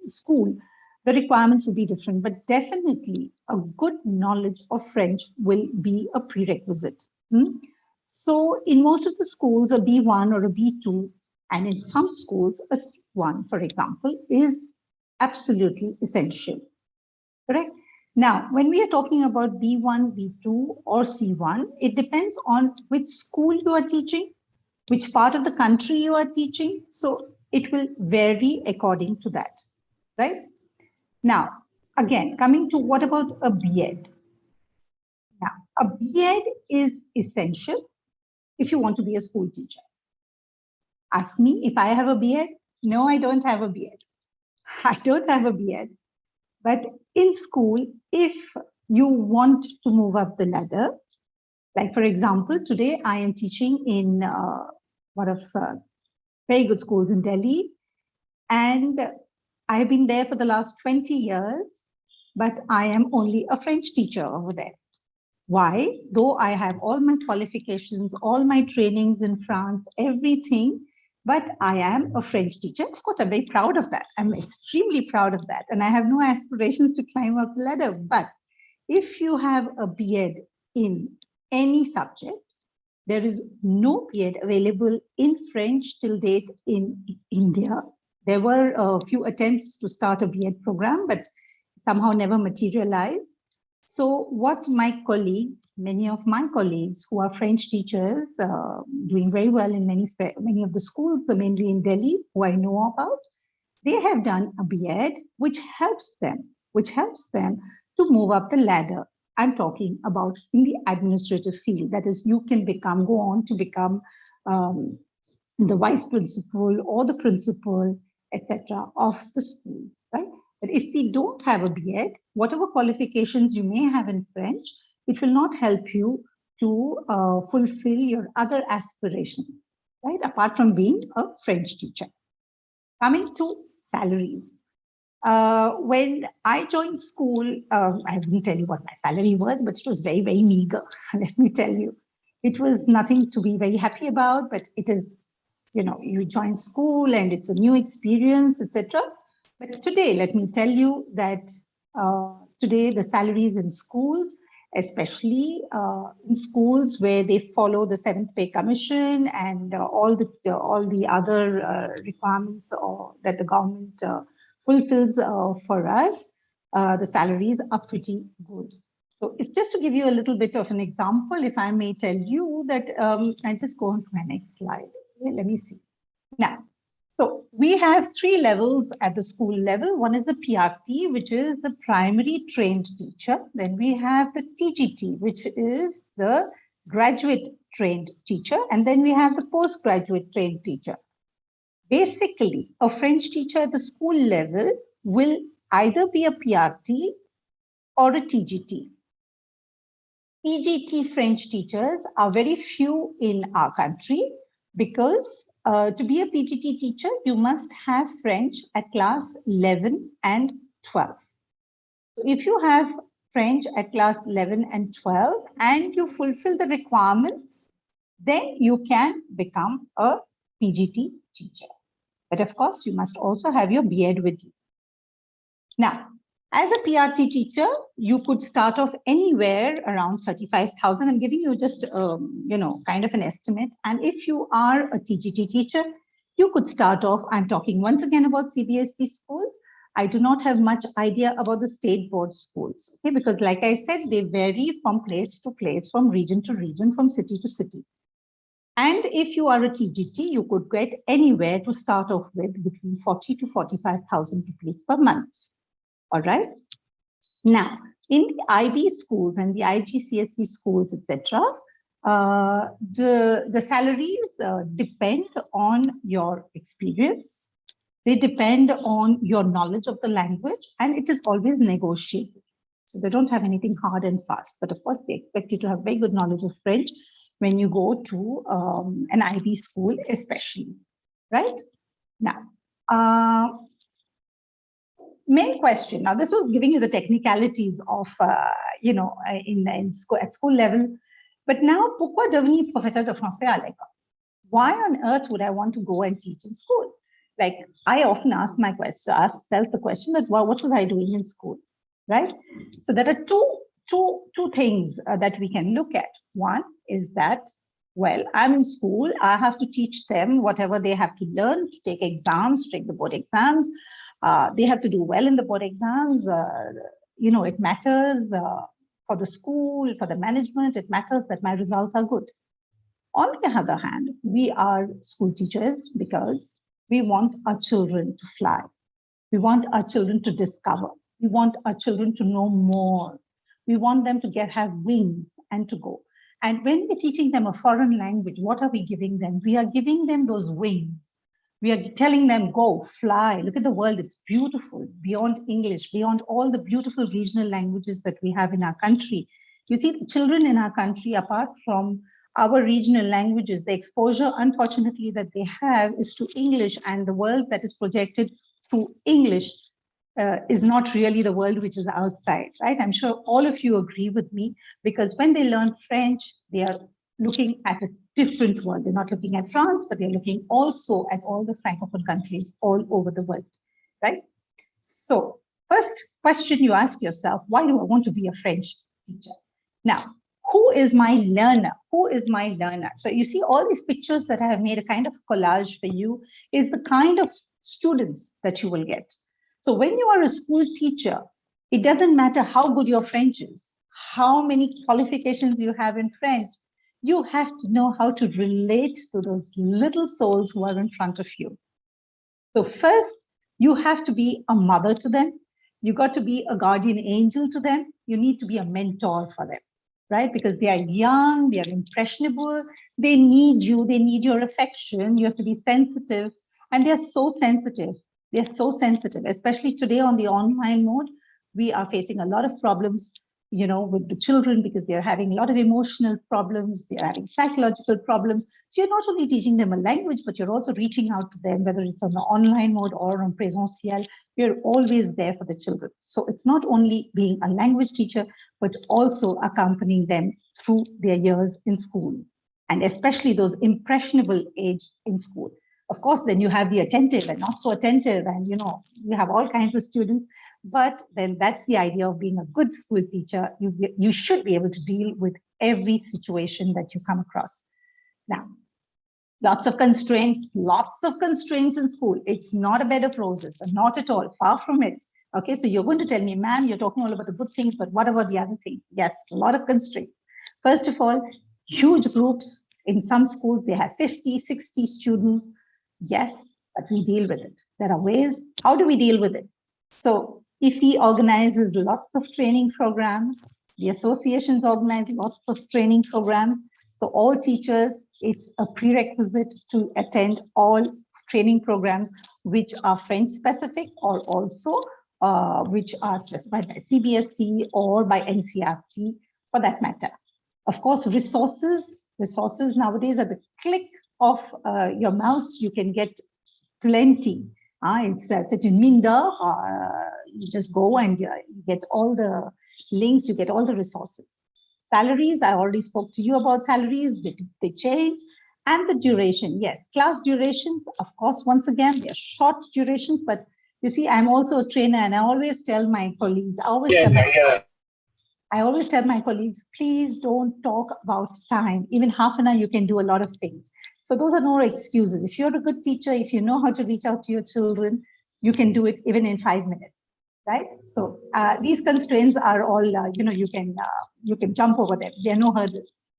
school, the requirements will be different, but definitely a good knowledge of French will be a prerequisite. So in most of the schools, a B1 or a B2, and in some schools, a C1, for example, is absolutely essential, correct? Now, when we are talking about B1, B2, or C1, it depends on which school you are teaching, which part of the country you are teaching. So it will vary according to that, right? Now, again, coming to what about a B.Ed? Now, a B.Ed is essential if you want to be a school teacher. Ask me if I have a B.Ed. No, I don't have a B.Ed. I don't have a B.Ed. But in school, if you want to move up the ladder, like for example, today I am teaching in one of very good schools in Delhi, and I have been there for the last 20 years, but I am only a French teacher over there. Why? Though I have all my qualifications, all my trainings in France, everything, but I am a French teacher. Of course, I'm very proud of that. I'm extremely proud of that. And I have no aspirations to climb up the ladder. But if you have a B.Ed in any subject, there is no B.Ed available in French till date in India. There were a few attempts to start a B.Ed program, but somehow never materialized. So what my colleagues, many of my colleagues who are French teachers, doing very well in many of the schools, mainly in Delhi, who I know about, they have done a B.Ed, which helps them to move up the ladder. I'm talking about in the administrative field. That is, you can go on to become the vice principal or the principal, etc., of the school, right? But if we don't have a B.Ed, whatever qualifications you may have in French, it will not help you to fulfill your other aspirations, right? Apart from being a French teacher. Coming to salaries. When I joined school, I wouldn't tell you what my salary was, but it was very, very meager. Let me tell you, it was nothing to be very happy about, but it is, you join school and it's a new experience, etc. But today, let me tell you that today the salaries in schools, especially in schools where they follow the 7th Pay Commission and all the other requirements that the government fulfills for us, the salaries are pretty good. So it's just to give you a little bit of an example, if I may tell you that, I'll just go on to my next slide. Okay, let me see. Now, so we have 3 levels at the school level. One is the PRT, which is the primary trained teacher. Then we have the TGT, which is the graduate trained teacher. And then we have the postgraduate trained teacher. Basically, a French teacher at the school level will either be a PRT or a TGT. PGT French teachers are very few in our country because to be a PGT teacher, you must have French at class 11 and 12. So if you have French at class 11 and 12 and you fulfill the requirements, then you can become a PGT teacher. But of course, you must also have your B.Ed with you. Now, as a PRT teacher, you could start off anywhere around 35,000. I'm giving you just, kind of an estimate. And if you are a TGT teacher, you could start off, I'm talking once again about CBSE schools. I do not have much idea about the state board schools, okay? Because like I said, they vary from place to place, from region to region, from city to city. And if you are a TGT, you could get anywhere to start off with between 40 to 45,000 rupees per month. All right. Now, in the IB schools and the IGCSE schools, etc., the salaries depend on your experience. They depend on your knowledge of the language, and it is always negotiable. So they don't have anything hard and fast. But of course, they expect you to have very good knowledge of French when you go to an IB school, especially, right? Now, main question. Now, this was giving you the technicalities of, at school level. But now, pourquoi devenir professeur de français à l'école? Why on earth would I want to go and teach in school? Like, I often ask myself the question that, well, what was I doing in school, right? So there are two things that we can look at. One is that, well, I'm in school, I have to teach them whatever they have to learn to take exams, to take the board exams. They have to do well in the board exams. You know, it matters for the school, for the management, it matters that my results are good. On the other hand, we are school teachers because we want our children to fly. We want our children to discover. We want our children to know more. We want them to have wings and to go. And when we're teaching them a foreign language, what are we giving them? We are giving them those wings. We are telling them, go, fly, look at the world, it's beautiful, beyond English, beyond all the beautiful regional languages that we have in our country. You see, the children in our country, apart from our regional languages, the exposure, unfortunately, that they have is to English, and the world that is projected through English is not really the world which is outside, right? I'm sure all of you agree with me, because when they learn French, they are looking at a different world. They're not looking at France, but they're looking also at all the Francophone countries all over the world, right? So first question you ask yourself, why do I want to be a French teacher? Now, who is my learner? Who is my learner? So you see all these pictures that I have made a kind of collage for you is the kind of students that you will get. So when you are a school teacher, it doesn't matter how good your French is, how many qualifications you have in French, you have to know how to relate to those little souls who are in front of you. So first, you have to be a mother to them. You got to be a guardian angel to them. You need to be a mentor for them, right? Because they are young, they are impressionable, they need you, they need your affection. You have to be sensitive, and they're so sensitive. They're so sensitive, especially today on the online mode. We are facing a lot of problems, you know, with the children, because they're having a lot of emotional problems, they're having psychological problems. So you're not only teaching them a language, but you're also reaching out to them, whether it's on the online mode or on présentiel. You're always there for the children. So it's not only being a language teacher, but also accompanying them through their years in school, and especially those impressionable age in school. Of course, then you have the attentive and not so attentive, and you know, you have all kinds of students, but then that's the idea of being a good school teacher. You should be able to deal with every situation that you come across. Now, lots of constraints in school. It's not a bed of roses, not at all, far from it. Okay, so you're going to tell me, ma'am, you're talking all about the good things, but what about the other things? Yes, a lot of constraints. First of all, huge groups. In some schools, they have 50, 60 students. Yes, but we deal with it. There are ways. How do we deal with it? So IFE organizes lots of training programs. The associations organize lots of training programs. So all teachers, it's a prerequisite to attend all training programs which are French specific, or also which are specified by CBSE or by NCERT for that matter. Of course, resources nowadays at the click of your mouse, you can get plenty. It's une mine d'or. You just go and you get all the links, you get all the resources. Salaries, I already spoke to you about salaries, they change. And the duration, yes, class durations, of course, once again, they're short durations, but you see, I'm also a trainer, and I always tell my colleagues, I always tell my colleagues, please don't talk about time. Even half an hour, you can do a lot of things. So those are no excuses. If you're a good teacher, if you know how to reach out to your children, you can do it even in 5 minutes, right? So these constraints are all, you can jump over them. There are no hurdles.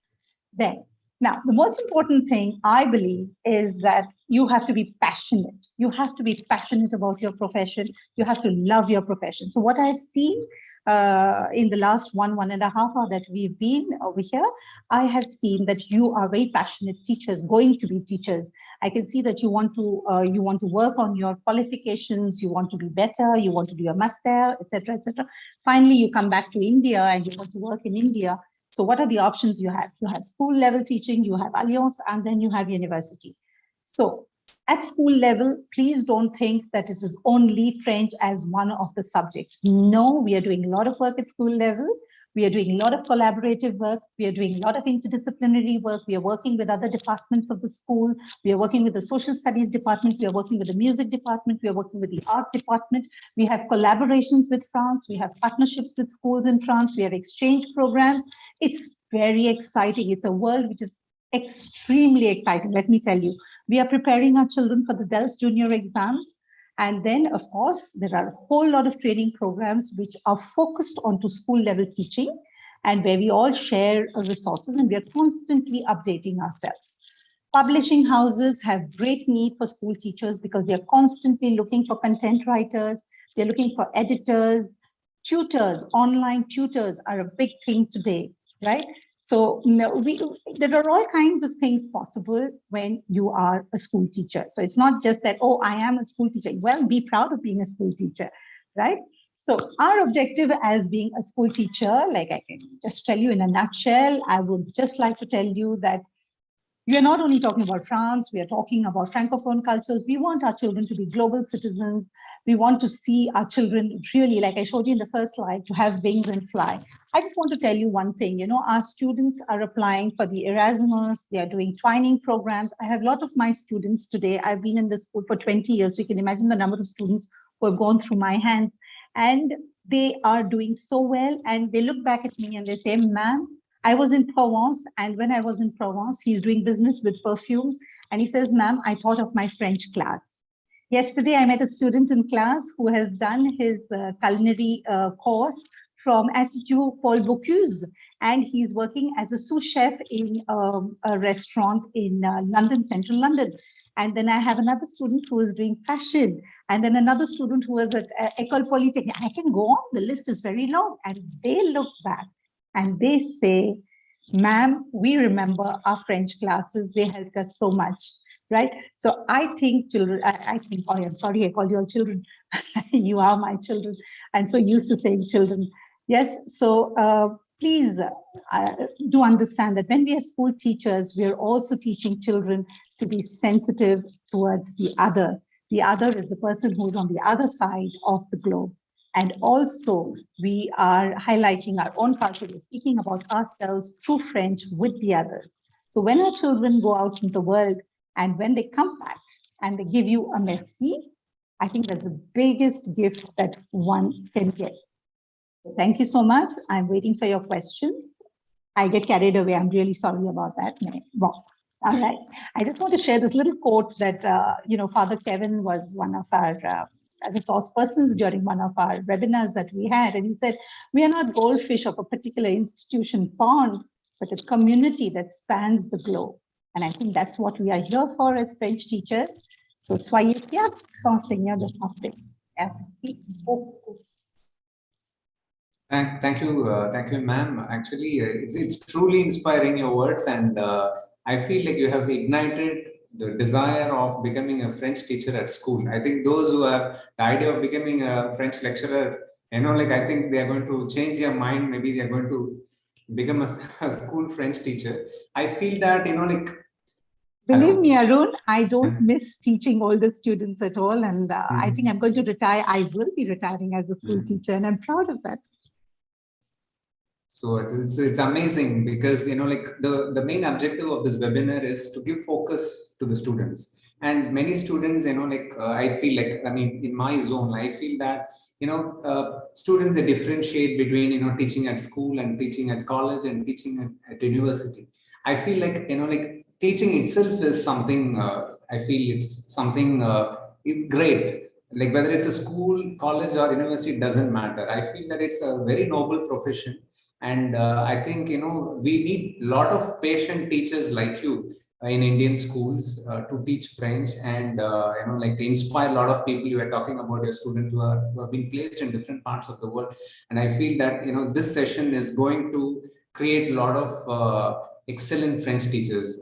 Then, now, the most important thing, I believe, is that you have to be passionate. You have to be passionate about your profession. You have to love your profession. So what I've seen in the last 1.5 hours that we've been over here, I have seen that you are very passionate teachers, going to be teachers. I can see that you want to work on your qualifications, you want to be better, you want to do your master, etc., etc. Finally, you come back to India and you want to work in India. So what are the options you have? You have school level teaching, you have Alliance, and then you have university. So at school level, please don't think that it is only French as one of the subjects. No, we are doing a lot of work at school level. We are doing a lot of collaborative work. We are doing a lot of interdisciplinary work. We are working with other departments of the school. We are working with the social studies department. We are working with the music department. We are working with the art department. We have collaborations with France. We have partnerships with schools in France. We have exchange programs. It's very exciting. It's a world which is extremely exciting, let me tell you. We are preparing our children for the DELF junior exams. And then, of course, there are a whole lot of training programs which are focused onto school level teaching and where we all share resources and we are constantly updating ourselves. Publishing houses have great need for school teachers because they are constantly looking for content writers. They're looking for editors, tutors. Online tutors are a big thing today, right? So there are all kinds of things possible when you are a school teacher. So it's not just that, oh, I am a school teacher. Well, be proud of being a school teacher, right? So our objective as being a school teacher, like I can just tell you in a nutshell, I would just like to tell you that we are not only talking about France, we are talking about Francophone cultures. We want our children to be global citizens. We want to see our children really, like I showed you in the first slide, to have wings and fly. I just want to tell you one thing, you know, our students are applying for the Erasmus, they are doing twining programs. I have a lot of my students today. I've been in this school for 20 years. So you can imagine the number of students who have gone through my hands and they are doing so well. And they look back at me and they say, ma'am, I was in Provence, and when I was in Provence, he's doing business with perfumes. And he says, ma'am, I thought of my French class. Yesterday, I met a student in class who has done his culinary course from Institut Paul Bocuse, and he's working as a sous chef in a restaurant in London, central London. And then I have another student who is doing fashion, and then another student who is at École Polytechnique. I can go on, the list is very long. And they look back and they say, ma'am, we remember our French classes, they helped us so much, right? So I think children, I think, oh, I'm sorry, I called you all children. You are my children. I'm so used to saying children. Yes, so please do understand that when we are school teachers, we are also teaching children to be sensitive towards the other. The other is the person who is on the other side of the globe. And also, we are highlighting our own culture, speaking about ourselves through French with the others. So when our children go out in the world and when they come back and they give you a merci, I think that's the biggest gift that one can get. So thank you so much. I'm waiting for your questions. I get carried away. I'm really sorry about that. All right. I just want to share this little quote that, Father Kevin was one of our resource persons during one of our webinars that we had. And he said, we are not goldfish of a particular institution pond, but a community that spans the globe. And I think that's what we are here for as French teachers. So, soyez fiers, enseignants de français. Merci beaucoup. Thank you, ma'am. Actually, it's truly inspiring, your words, and I feel like you have ignited the desire of becoming a French teacher at school. I think those who have the idea of becoming a French lecturer, I think they are going to change their mind. Maybe they are going to become a school French teacher. I feel that, Believe me, Arun, I don't miss teaching older students at all. And I think I'm going to retire. I will be retiring as a school teacher, and I'm proud of that. So it's amazing because, the main objective of this webinar is to give focus to the students. And many students, I feel like, in my zone, I feel that, students, they differentiate between, teaching at school and teaching at college and teaching at university. I feel like, teaching itself is something, I feel it's something great. Like whether it's a school, college or university, it doesn't matter. I feel that it's a very noble profession. And I think, we need a lot of patient teachers like you in Indian schools to teach French and, to inspire a lot of people. You were talking about your students who have been placed in different parts of the world. And I feel that, this session is going to create a lot of excellent French teachers.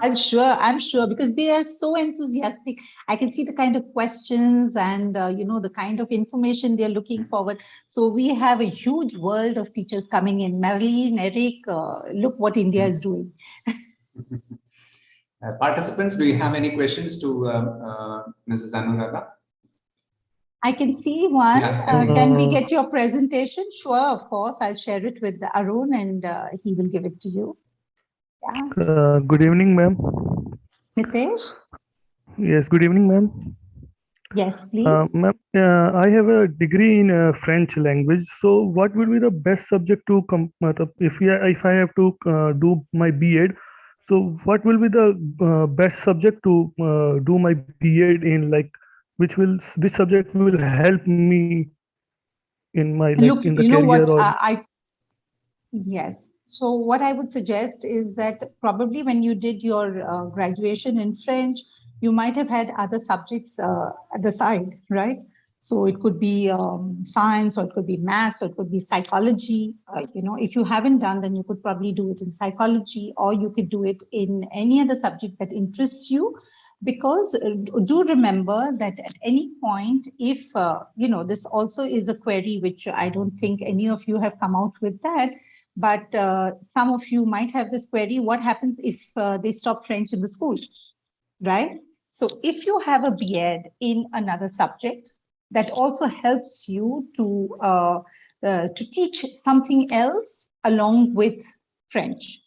I'm sure, because they are so enthusiastic. I can see the kind of questions and, the kind of information they're looking forward. So we have a huge world of teachers coming in. Marilyn, Eric, look what India is doing. Participants, do you have any questions to Mrs. Anuradha? I can see one. Yeah. Can we get your presentation? Sure, of course. I'll share it with Arun and he will give it to you. Yeah. Good evening, ma'am. Nitesh? Yes, good evening, ma'am. Yes, please. Ma'am, I have a degree in French language. So, what would be the best subject to if I have to do my B.Ed? So, what will be the best subject to do my B.Ed in? Like, which subject will help me in my Look, in the you know career what yes. So what I would suggest is that probably when you did your graduation in French, you might have had other subjects at the side, right? So it could be science, or it could be maths, or it could be psychology. You know, if you haven't done, then you could probably do it in psychology, or you could do it in any other subject that interests you. Because do remember that at any point, if, you know, this also is a query which I don't think any of you have come out with that, but some of you might have this query: what happens if they stop French in the school, right? So if you have a B.Ed in another subject, that also helps you to teach something else along with French.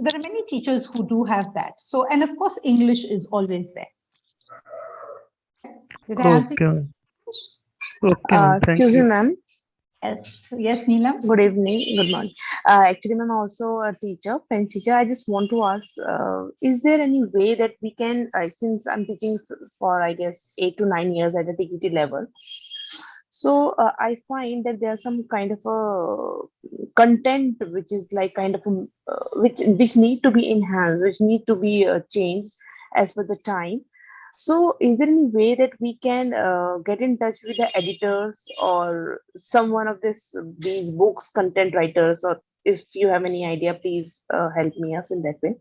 There are many teachers who do have that. So, and of course, English is always there. Did I answer your question? Okay, thank Excuse me, you. ma'am. Yes, yes, Neelam. Good evening, good morning. Actually, I'm also a teacher, French teacher. I just want to ask, is there any way that we can, since I'm teaching for, I guess, 8 to 9 years at the TQT level, so I find that there's some kind of a content which is like kind of which need to be enhanced, which need to be changed as per the time. So is there any way that we can get in touch with the editors or someone of these books content writers, or if you have any idea, please help me us in that way.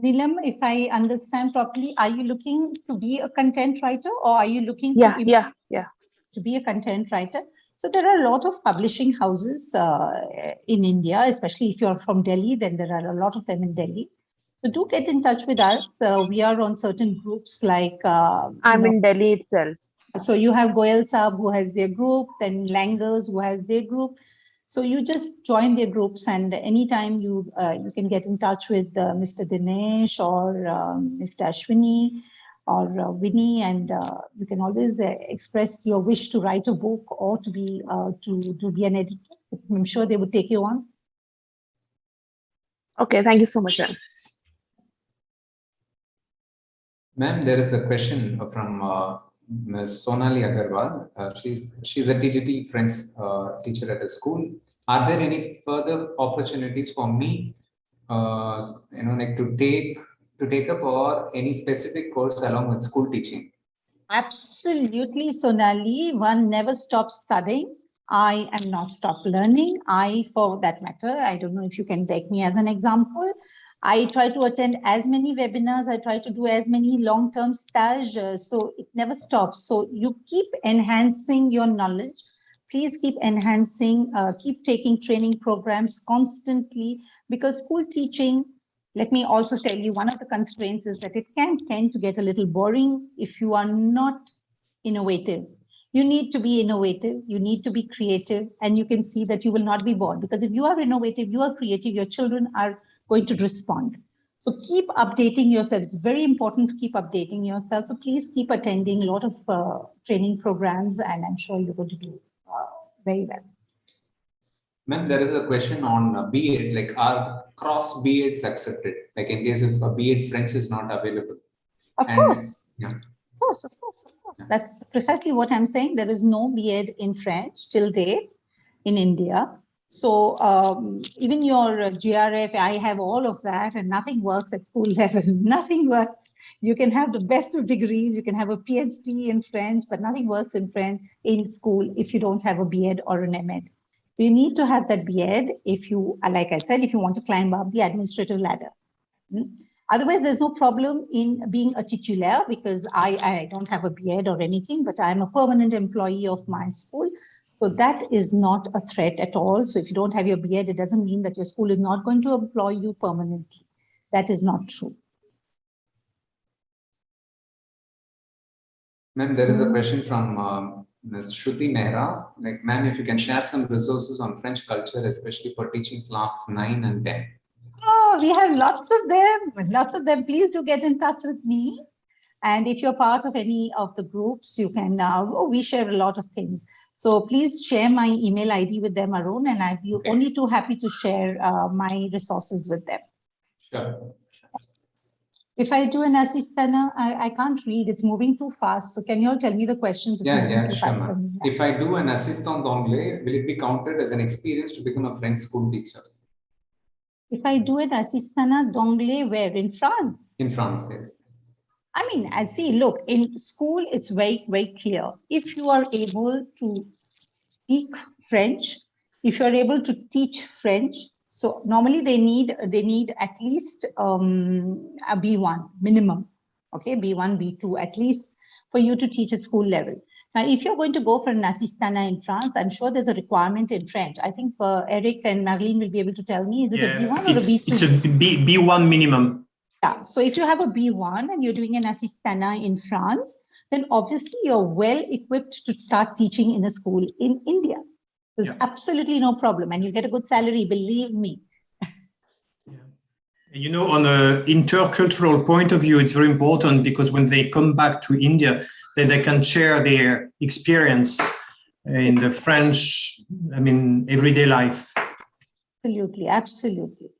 Neelam, if I understand properly, are you looking to be a content writer, or are you looking to be a content writer? So there are a lot of publishing houses in India, especially if you're from Delhi, then there are a lot of them in Delhi. So do get in touch with us. We are on certain groups like... I'm in Delhi itself. So you have Goyal Saab who has their group, then Langers who has their group. So you just join their groups, and anytime you can get in touch with Mr. Dinesh or Mr. Ashwini or Winnie, and you can always express your wish to write a book or to be an editor. I'm sure they would take you on. Okay, thank you so much, ma'am. Ma'am, there is a question from Ms. Sonali Agarwal. She's a TGT French teacher at a school. Are there any further opportunities for me, like to take up, or any specific course along with school teaching? Absolutely, Sonali. One never stops studying. I am not stopped learning. For that matter, I don't know if you can take me as an example. I try to attend as many webinars. I try to do as many long-term stages. So it never stops. So you keep enhancing your knowledge. Please keep enhancing, keep taking training programs constantly, because school teaching, let me also tell you, one of the constraints is that it can tend to get a little boring if you are not innovative. You need to be innovative, you need to be creative, and you can see that you will not be bored, because if you are innovative, you are creative, your children are going to respond. So keep updating yourself. It's very important to keep updating yourself. So please keep attending a lot of training programs, and I'm sure you're going to do very well. Ma'am, there is a question on B.Ed, like are cross B.Eds accepted? Like in case if a B.Ed French is not available. Of course. Yeah. Of course. Yeah. That's precisely what I'm saying. There is no B.Ed in French till date in India. So even your GRF, I have all of that, and nothing works at school level. Nothing works. You can have the best of degrees, you can have a PhD in French, but nothing works in French in school if you don't have a B.Ed or an M.Ed. So you need to have that B.Ed if you, like I said, if you want to climb up the administrative ladder. Otherwise, there's no problem in being a titulaire, because I don't have a B.Ed or anything, but I'm a permanent employee of my school. So that is not a threat at all. So if you don't have your B.Ed, it doesn't mean that your school is not going to employ you permanently. That is not true. Ma'am, there is a question from Ms. Shruti Mehra. Like, ma'am, if you can share some resources on French culture, especially for teaching class 9 and 10. Oh, we have lots of them. Lots of them. Please do get in touch with me. And if you're part of any of the groups, you can, we share a lot of things. So please share my email ID with them, Arun, and I'd be only too happy to share my resources with them. Sure. If I do an assistana, I can't read. It's moving too fast. So can you all tell me the questions? It's moving too fast for me. If I do an assistant d'anglais, will it be counted as an experience to become a French school teacher? If I do an assistana d'anglais, where? In France? In France, yes. I mean, I see, look, in school, it's very, very clear. If you are able to speak French, if you're able to teach French, so normally they need at least a B1 minimum, okay, B1, B2, at least for you to teach at school level. Now, if you're going to go for an assistana in France, I'm sure there's a requirement in French. I think Eric and Marlene will be able to tell me, is it a B1 or a B2? It's a B1 minimum. Yeah, so if you have a B1 and you're doing an assistana in France, then obviously you're well equipped to start teaching in a school in India. There's absolutely no problem, and you get a good salary, believe me. You know, on an intercultural point of view, it's very important because when they come back to India, then they can share their experience in the French, I mean, everyday life. Absolutely, absolutely.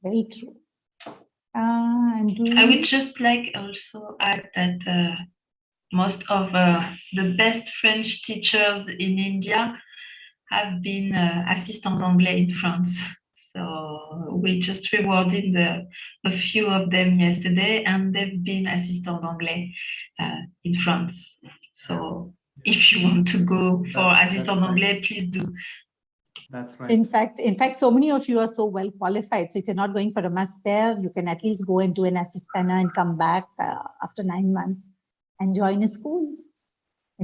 Very true. I would just like also add that most of the best French teachers in India have been assistant d'anglais in France. So we just rewarded a few of them yesterday, and they've been assistant d'anglais in France. So if you want to go for assistant d'anglais, please do. That's right. In fact, so many of you are so well qualified. So if you're not going for a master, you can at least go and do an assistana and come back after 9 months and join a school.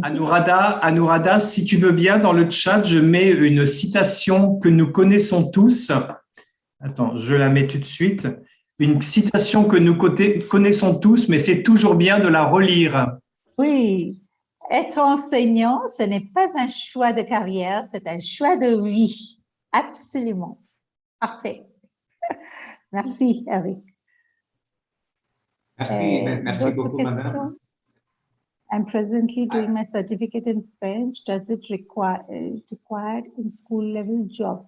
Anuradha, si tu veux bien, dans le chat, je mets une citation que nous connaissons tous. Attends, je la mets tout de suite. Une citation que nous connaissons tous, mais c'est toujours bien de la relire. Oui. Être enseignant, ce n'est pas un choix de carrière, c'est un choix de vie. Absolument. Parfait. Merci, Eric. Merci beaucoup, madame. I'm presently doing my certificate in French. Does it required in school level job?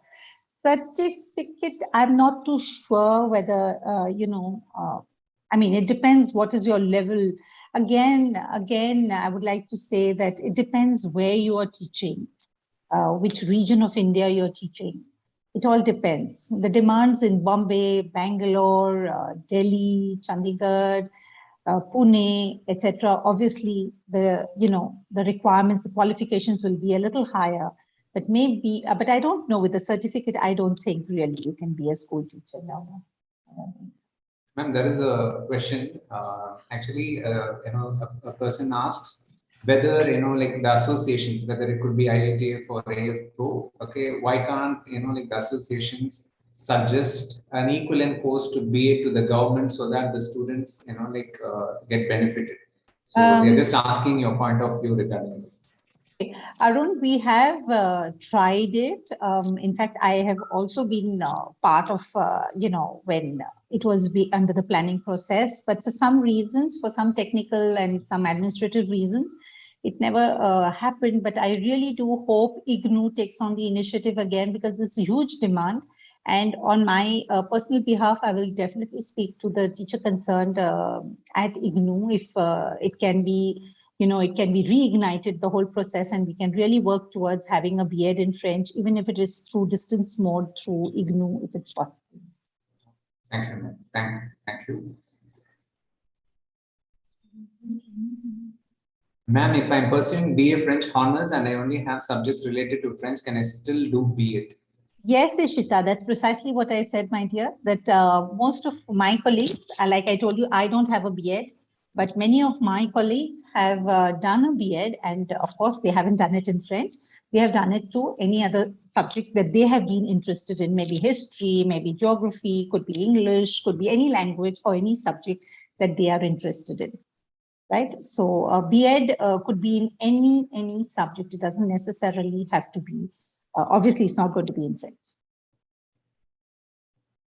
Certificate, I'm not too sure whether, I mean, it depends what is your level. Again, I would like to say that it depends where you are teaching, which region of India you're teaching. It all depends. The demands in Bombay, Bangalore, Delhi, Chandigarh, Pune, etc. Obviously, the requirements, the qualifications will be a little higher. But maybe, but I don't know. With a certificate, I don't think really you can be a school teacher now. Ma'am, there is a question. Actually, a person asks whether like the associations, whether it could be IITF or AIFPRO. Okay, why can't like the associations suggest an equivalent course to BA to the government so that the students get benefited? So they're just asking your point of view regarding this. Arun, we have tried it. In fact, I have also been part of, when it was under the planning process, but for some reasons, for some technical and some administrative reasons, it never happened. But I really do hope IGNOU takes on the initiative again, because there's a huge demand. And on my personal behalf, I will definitely speak to the teacher concerned at IGNOU if it can be, it can be reignited, the whole process, and we can really work towards having a B.Ed in French, even if it is through distance mode, through IGNOU, if it's possible. Thank you. Thank you. Ma'am, if I'm pursuing BA French Honors and I only have subjects related to French, can I still do B.Ed? Yes, Ishita, that's precisely what I said, my dear, that most of my colleagues, like I told you, I don't have a B.Ed, but many of my colleagues have done a B.Ed, and of course, they haven't done it in French. They have done it to any other subject that they have been interested in, maybe history, maybe geography, could be English, could be any language or any subject that they are interested in. right? So B.Ed could be in any subject. It doesn't necessarily have to be, obviously it's not going to be in French.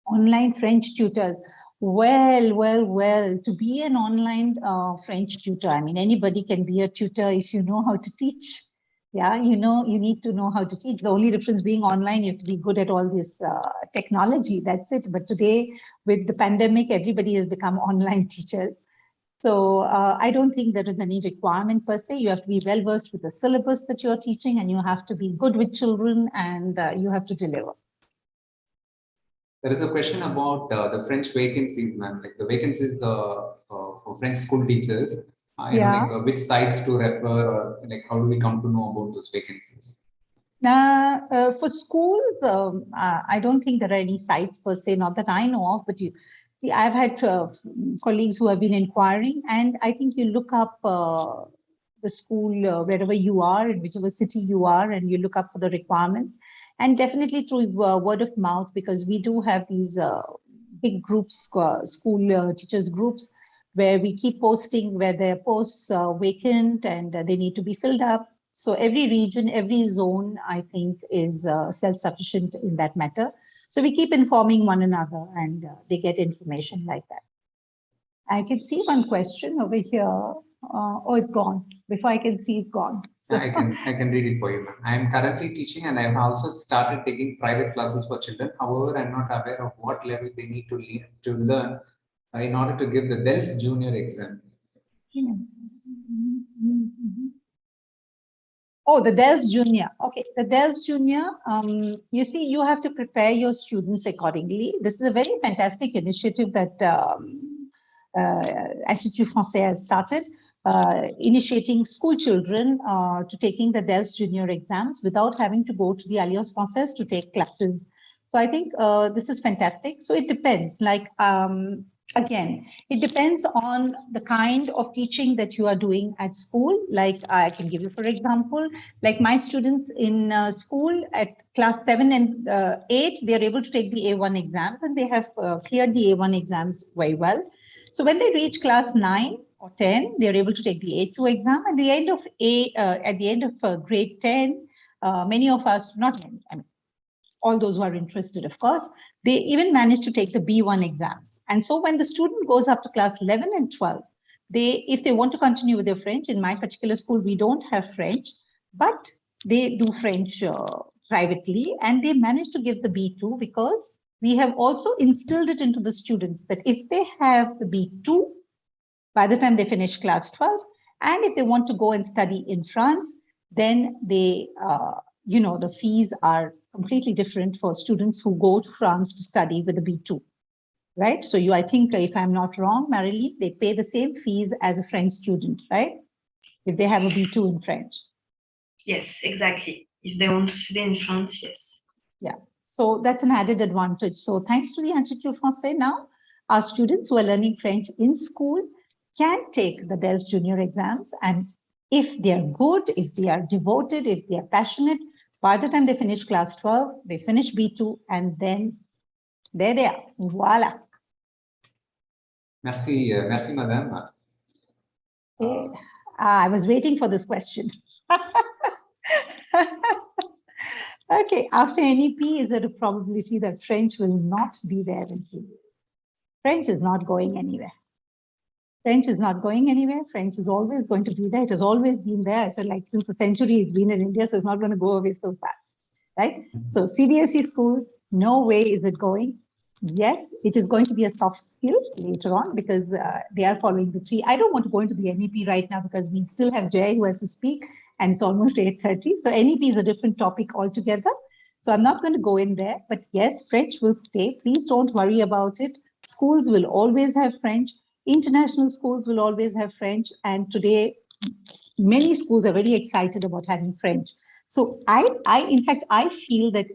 Online French tutors. Well, to be an online French tutor, I mean, anybody can be a tutor if you know how to teach. Yeah, you need to know how to teach. The only difference being online, you have to be good at all this technology. That's it. But today, with the pandemic, everybody has become online teachers. So I don't think there is any requirement per se. You have to be well versed with the syllabus that you're teaching, and you have to be good with children, and you have to deliver. There is a question about the French vacancies, ma'am. Like the vacancies for French school teachers. You know, like which sites to refer, or like how do we come to know about those vacancies? For schools, I don't think there are any sites per se, not that I know of, but I've had colleagues who have been inquiring, and I think you look up the school wherever you are, in whichever city you are, and you look up for the requirements, and definitely through word of mouth, because we do have these big groups, school teachers groups, where we keep posting where their posts are vacant and they need to be filled up. So every region, every zone, I think, is self-sufficient in that matter. So we keep informing one another, and they get information like that. I can see one question over here. Oh, it's gone. Before I can see, it's gone. So I can read it for you, ma'am. I am currently teaching, and I have also started taking private classes for children. However, I'm not aware of what level they need to learn in order to give the DELF Junior exam. Oh, the DELF Junior. Okay, the DELF Junior, you see, you have to prepare your students accordingly. This is a very fantastic initiative that Institut Français has started, initiating school children to taking the DELF Junior exams without having to go to the Alliance Française to take classes. So I think this is fantastic. So it depends, like, again, it depends on the kind of teaching that you are doing at school. Like I can give you, for example, like my students in school at class 7 and 8, they're able to take the A1 exams, and they have cleared the A1 exams very well. So when they reach class 9 or 10, they're able to take the A2 exam. At the end of grade 10, many of us, not many, I mean, all those who are interested, of course, they even manage to take the B1 exams. And so when the student goes up to class 11 and 12, if they want to continue with their French, in my particular school, we don't have French, but they do French privately, and they manage to give the B2, because we have also instilled it into the students that if they have the B2 by the time they finish class 12, and if they want to go and study in France, then they, the fees are completely different for students who go to France to study with a B2, right? So I think, if I'm not wrong, Marilee, they pay the same fees as a French student, right? If they have a B2 in French. Yes, exactly. If they want to study in France, yes. Yeah, so that's an added advantage. So thanks to the Institut Français now, our students who are learning French in school can take the DELF Junior exams, and if they are good, if they are devoted, if they are passionate, by the time they finish class 12, they finish B2, and then there they are. Voila. Merci, merci, madame. Okay. I was waiting for this question. Okay, after NEP, is there a probability that French will not be there in CA? French is not going anywhere. French is not going anywhere. French is always going to be there. It has always been there. I said, like, since a century, it's been in India, so it's not going to go away so fast, right? So CBSE schools, no way is it going. Yes, it is going to be a soft skill later on, because they are following the 3. I don't want to go into the NEP right now, because we still have Jay who has to speak, and it's almost 8:30. So NEP is a different topic altogether. So I'm not going to go in there, but yes, French will stay. Please don't worry about it. Schools will always have French. International schools will always have French. And today, many schools are very excited about having French. So in fact, I feel that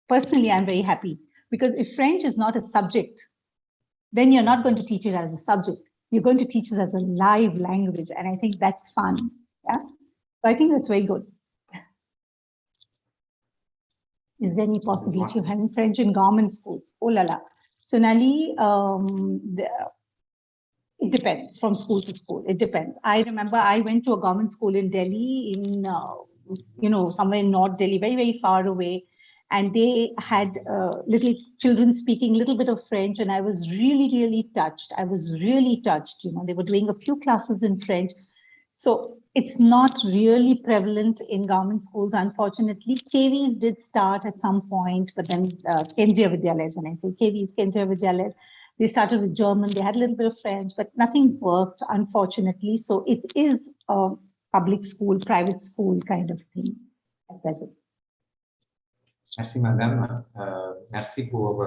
personally, I'm very happy, because if French is not a subject, then you're not going to teach it as a subject. You're going to teach it as a live language. And I think that's fun. Yeah. So I think that's very good. Is there any possibility of having French in government schools? Oh la la. Sonali, It depends from school to school. It depends. I remember I went to a government school in Delhi, in somewhere in North Delhi, very, very far away. And they had little children speaking a little bit of French. And I was really, really touched. I was really touched. They were doing a few classes in French. So it's not really prevalent in government schools, unfortunately. KVs did start at some point, but then Kendriya Vidyalayas, when I say KVs, Kendriya Vidyalayas, they started with German, they had a little bit of French, but nothing worked, unfortunately. So it is a public school, private school kind of thing at present. Merci, madame. Merci pour,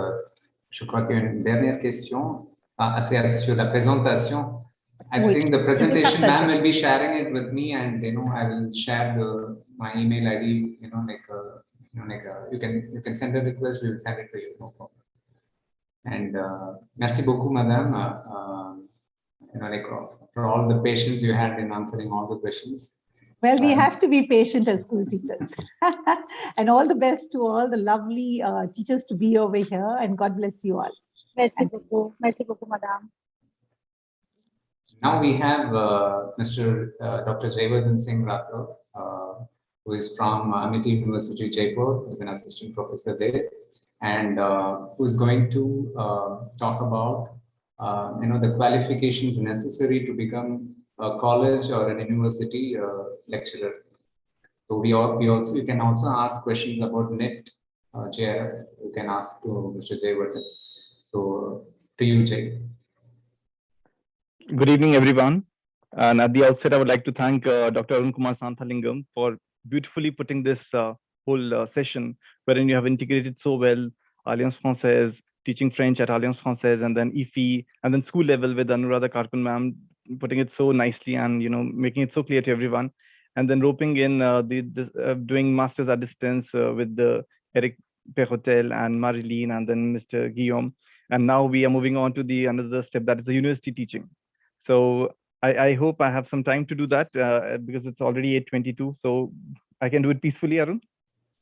je crois qu'il y a une dernière question sur la présentation. I think the presentation, ma'am, will be sharing it with me, and I will share my email ID. You can send a request. We will send it to you. No problem. And merci beaucoup, madame. For all the patience you had in answering all the questions. Well, we have to be patient as school teachers. And all the best to all the lovely teachers to be over here. And God bless you all. Merci beaucoup. Merci beaucoup, madame. Now we have Mr. Dr. Jayavardhan Singh Rathod, who is from Amity University, Jaipur, who is an assistant professor there, and who is going to talk about the qualifications necessary to become a college or an university lecturer. So you can also ask questions about NET, JRF. You can ask to Mr. Jayavardhan. So to you, Jay. Good evening, everyone. And at the outset, I would like to thank Dr. Arun Kumar Santhalingam for beautifully putting this whole session, wherein you have integrated so well Alliance Française, teaching French at Alliance Française, and then IFI, and then school level with Anuradha Karkun ma'am, putting it so nicely and making it so clear to everyone, and then roping in doing masters at distance with the Eric Perrotel and Marilyn, and then Mr. Guillaume, and now we are moving on to the another step, that is the university teaching. So I hope I have some time to do that because it's already 8:22, so I can do it peacefully, Arun.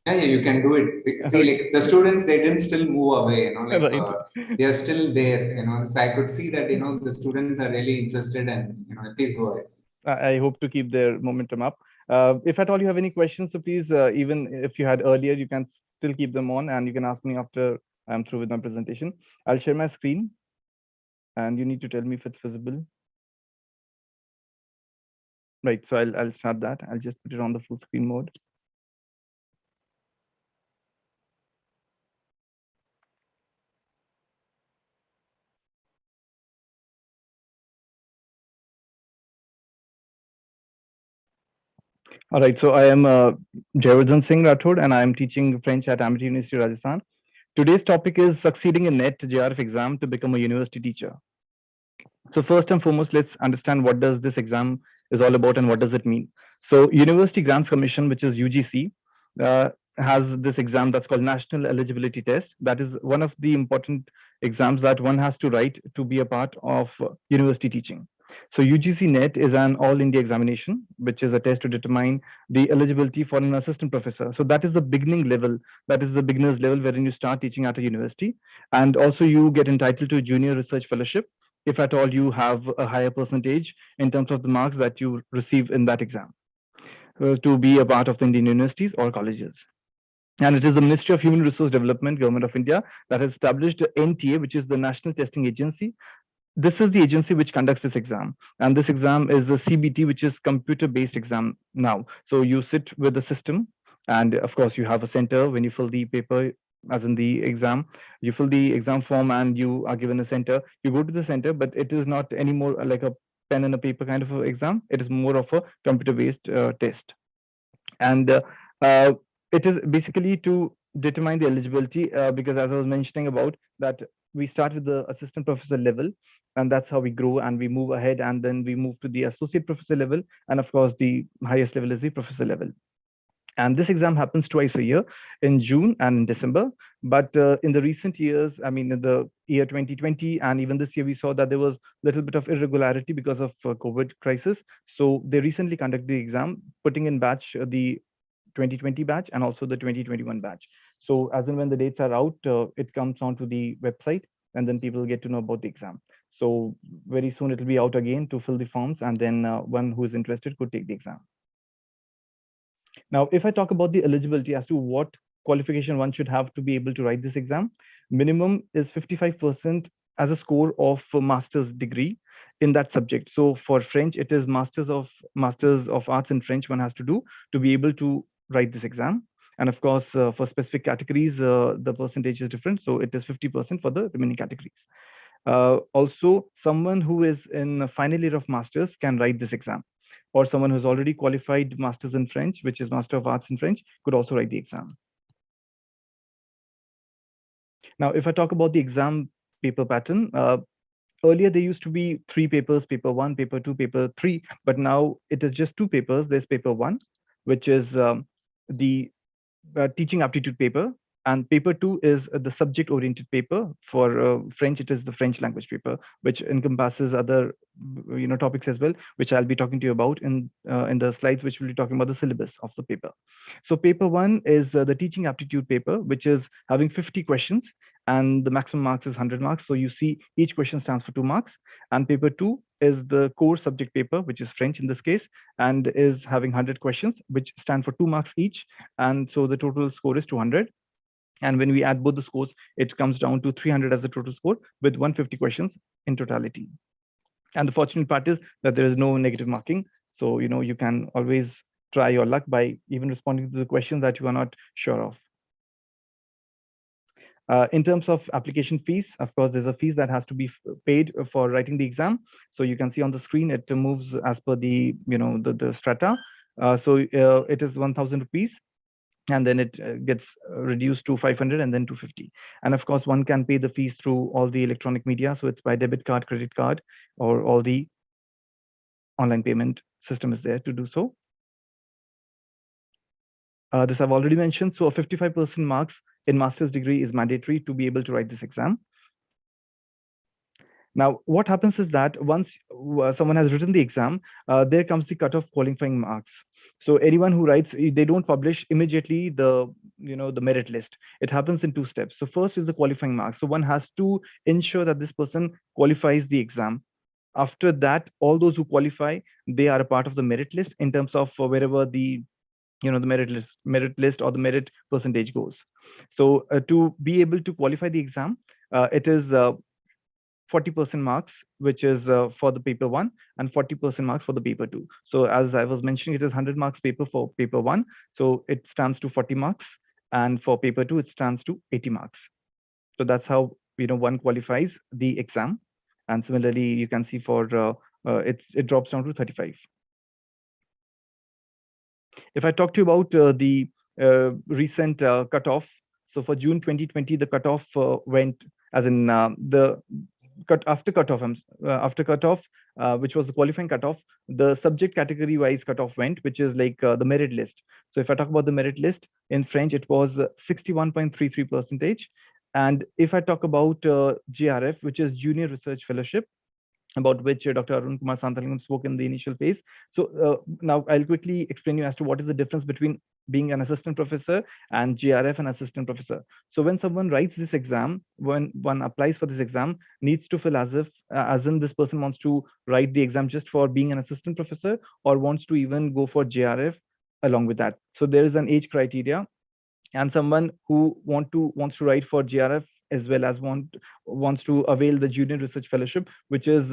Yeah, you can do it. See, like the students, they didn't still move away, they are still there, so I could see that, the students are really interested, and, please go ahead. I hope to keep their momentum up. If at all you have any questions, so please, even if you had earlier, you can still keep them on, and you can ask me after I'm through with my presentation. I'll share my screen, and you need to tell me if it's visible. Right, so I'll start that. I'll just put it on the full screen mode. All right, so I am Jayavardhan Singh Rathod, and I am teaching French at Amity University, Rajasthan. Today's topic is succeeding in NET JRF exam to become a university teacher. So first and foremost, let's understand what does this exam is all about and what does it mean. So University Grants Commission, which is UGC, has this exam that's called National Eligibility Test. That is one of the important exams that one has to write to be a part of university teaching. So UGC NET is an all India examination, which is a test to determine the eligibility for an assistant professor. So that is the beginning level, that is the beginner's level wherein you start teaching at a university. And also you get entitled to a junior research fellowship if at all you have a higher percentage in terms of the marks that you receive in that exam to be a part of the Indian universities or colleges. And it is the Ministry of Human Resource Development, Government of India, that has established NTA, which is the National Testing Agency. This is the agency which conducts this exam. And this exam is a CBT, which is computer-based exam now. So you sit with the system, and of course you have a center when you fill the paper, as in the exam. You fill the exam form and you are given a center. You go to the center, but it is not anymore like a pen and a paper kind of exam. It is more of a computer-based test. And it is basically to determine the eligibility because as I was mentioning about that, we start with the assistant professor level, and that's how we grow and we move ahead, and then we move to the associate professor level, and of course the highest level is the professor level. And this exam happens twice a year, in June and in December. But in the recent years, I mean, in the year 2020 and even this year, we saw that there was a little bit of irregularity because of COVID crisis. So they recently conducted the exam, putting in batch the 2020 batch and also the 2021 batch. So as and when the dates are out, it comes onto the website, and then people get to know about the exam. So very soon it will be out again to fill the forms, and then one who is interested could take the exam. Now, if I talk about the eligibility as to what qualification one should have to be able to write this exam, minimum is 55% as a score of a master's degree in that subject. So for French, it is Masters of Arts in French one has to do to be able to write this exam. And of course, for specific categories, the percentage is different. So it is 50% for the remaining categories. Also, someone who is in the final year of Masters can write this exam, or someone who's already qualified Masters in French, which is Master of Arts in French, could also write the exam. Now, if I talk about the exam paper pattern, earlier there used to be 3 papers, paper 1, paper 2, paper 3, but now it is just 2 papers. There's paper 1, which is the teaching aptitude paper, and paper 2 is the subject oriented paper. For French, it is the French language paper, which encompasses other topics as well, which I'll be talking to you about in the slides, which will be talking about the syllabus of the paper. So paper 1 is the teaching aptitude paper, which is having 50 questions, and the maximum marks is 100 marks. So you see each question stands for 2 marks. And paper 2 is the core subject paper, which is French in this case, and is having 100 questions, which stand for 2 marks each. And so the total score is 200. And when we add both the scores, it comes down to 300 as the total score, with 150 questions in totality. And the fortunate part is that there is no negative marking. So, you can always try your luck by even responding to the questions that you are not sure of. In terms of application fees, of course, there's a fees that has to be paid for writing the exam. So you can see on the screen, it moves as per the, the strata. So it is 1,000 rupees. And then it gets reduced to 500 and then 250. And of course, one can pay the fees through all the electronic media. So it's by debit card, credit card, or all the online payment system is there to do so. This I've already mentioned. So 55% marks in master's degree is mandatory to be able to write this exam. Now, what happens is that once someone has written the exam, there comes the cutoff qualifying marks. So anyone who writes, they don't publish immediately the merit list. It happens in 2 steps. So first is the qualifying marks. So one has to ensure that this person qualifies the exam. After that, all those who qualify, they are a part of the merit list in terms of wherever the the merit list or the merit percentage goes. So to be able to qualify the exam, it is 40% marks, which is for the paper 1, and 40% marks for the paper 2. So as I was mentioning, it is 100 marks paper for paper 1. So it stands to 40 marks. And for paper 2, it stands to 80 marks. So that's how one qualifies the exam. And similarly, you can see for it drops down to 35. If I talk to you about the recent cutoff, so for June 2020, the cutoff went as in the after cutoff, which was the qualifying cutoff, the subject category wise cutoff went, which is like the merit list. So if I talk about the merit list in French, it was 61.33%. And if I talk about JRF, which is Junior Research Fellowship, about which Dr. Arun Kumar Santalingam spoke in the initial phase. So now I'll quickly explain you as to what is the difference between being an assistant professor and JRF and assistant professor. So when someone writes this exam, when one applies for this exam, needs to fill as in this person wants to write the exam just for being an assistant professor, or wants to even go for JRF along with that. So there is an age criteria, and someone who wants to write for JRF as well as wants to avail the Junior Research Fellowship, which is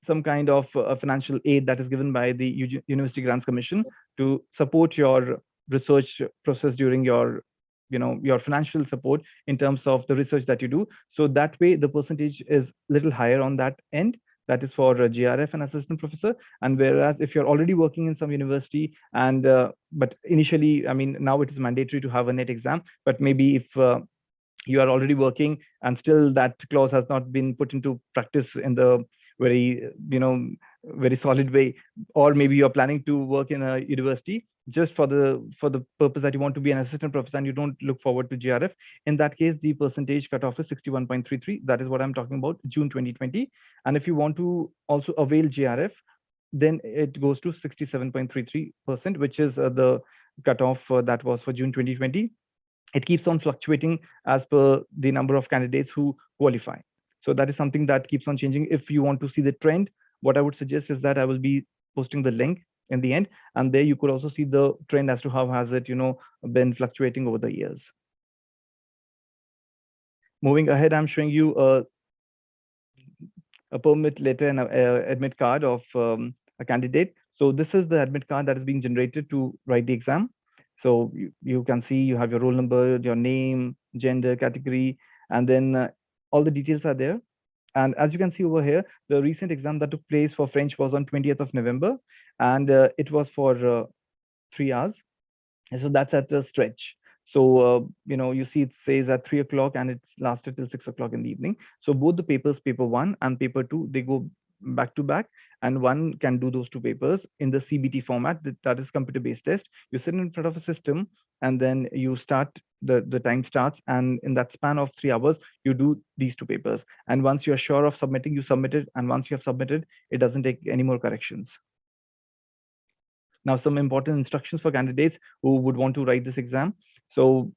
some kind of financial aid that is given by the University Grants Commission to support your research process during your financial support in terms of the research that you do. So that way the percentage is little higher on that end. That is for JRF and assistant professor. And whereas if you're already working in some university and but initially, I mean, now it is mandatory to have a NET exam, but maybe if you are already working and still that clause has not been put into practice in the very very solid way, or maybe you're planning to work in a university just for the purpose that you want to be an assistant professor and you don't look forward to JRF, in that case the percentage cutoff is 61.33. that is what I'm talking about, June 2020. And if you want to also avail JRF, then it goes to 67.33%, which is the cutoff that was for June 2020. It keeps on fluctuating as per the number of candidates who qualify. So that is something that keeps on changing. If you want to see the trend, what I would suggest is that I will be posting the link in the end, and there you could also see the trend as to how has it, been fluctuating over the years. Moving ahead, I'm showing you a permit letter and a admit card of a candidate. So this is the admit card that is being generated to write the exam. So you can see you have your roll number, your name, gender, category, and then all the details are there. And as you can see over here, the recent exam that took place for French was on 20th of November, and it was for 3 hours. And so that's at a stretch. So, you see it says at 3 o'clock and it's lasted till 6 o'clock in the evening. So both the papers, paper 1 and paper 2, they go back to back, and one can do those 2 papers in the CBT format. That is computer-based test. You sit in front of a system and then you start, the time starts, and in that span of 3 hours, you do these 2 papers. And once you're sure of submitting, you submit it. And once you have submitted, it doesn't take any more corrections. Now, some important instructions for candidates who would want to write this exam. So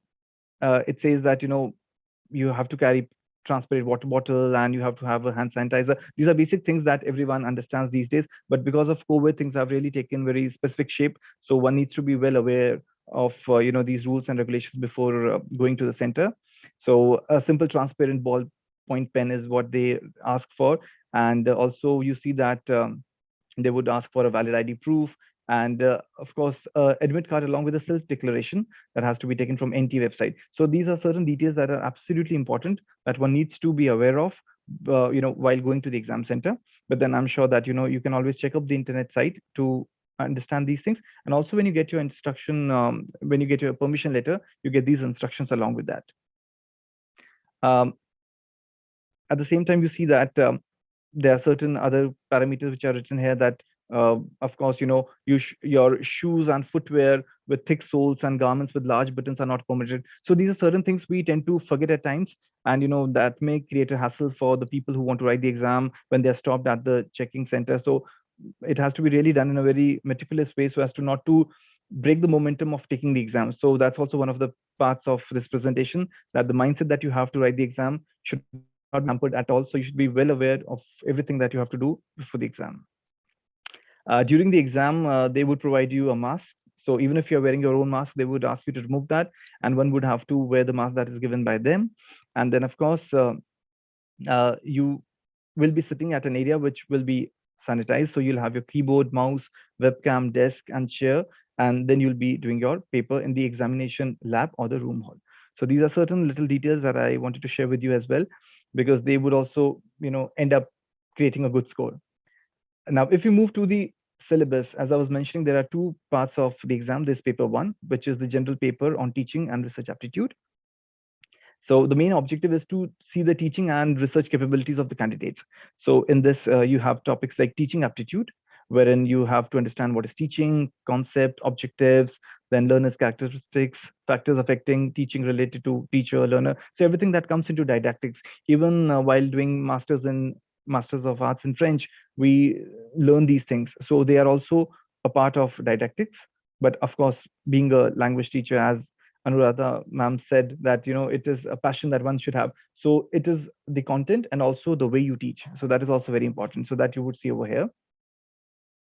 it says that, you have to carry transparent water bottle and you have to have a hand sanitizer. These are basic things that everyone understands these days, but because of COVID, things have really taken very specific shape. So one needs to be well aware of, these rules and regulations before going to the center. So a simple transparent ballpoint pen is what they ask for. And also you see that they would ask for a valid ID proof, and of course, admit card along with a self-declaration that has to be taken from NT website. So these are certain details that are absolutely important that one needs to be aware of, while going to the exam center. But then I'm sure that, you can always check up the internet site to understand these things. And also when you get your instruction, when you get your permission letter, you get these instructions along with that. At the same time, you see that there are certain other parameters which are written here that, of course, your shoes and footwear with thick soles and garments with large buttons are not permitted. So these are certain things we tend to forget at times, and that may create a hassle for the people who want to write the exam when they're stopped at the checking center. So it has to be really done in a very meticulous way so as to not to break the momentum of taking the exam. So that's also one of the parts of this presentation, that the mindset that you have to write the exam should not be hampered at all. So you should be well aware of everything that you have to do before the exam. During the exam, they would provide you a mask. So even if you're wearing your own mask, they would ask you to remove that, and one would have to wear the mask that is given by them. And then, of course, you will be sitting at an area which will be sanitized. So you'll have your keyboard, mouse, webcam, desk, and chair, and then you'll be doing your paper in the examination lab or the room hall. So these are certain little details that I wanted to share with you as well, because they would also, end up creating a good score. Now, if you move to the syllabus, as I was mentioning, there are 2 parts of the exam. There's paper 1, which is the general paper on teaching and research aptitude. So the main objective is to see the teaching and research capabilities of the candidates. So in this, you have topics like teaching aptitude, wherein you have to understand what is teaching, concept, objectives, then learners' characteristics, factors affecting teaching related to teacher, learner. So everything that comes into didactics. Even while doing Masters of Arts in French, we learn these things. So they are also a part of didactics. But of course, being a language teacher, as Anuradha ma'am said, that it is a passion that one should have. So it is the content and also the way you teach. So that is also very important. So that you would see over here.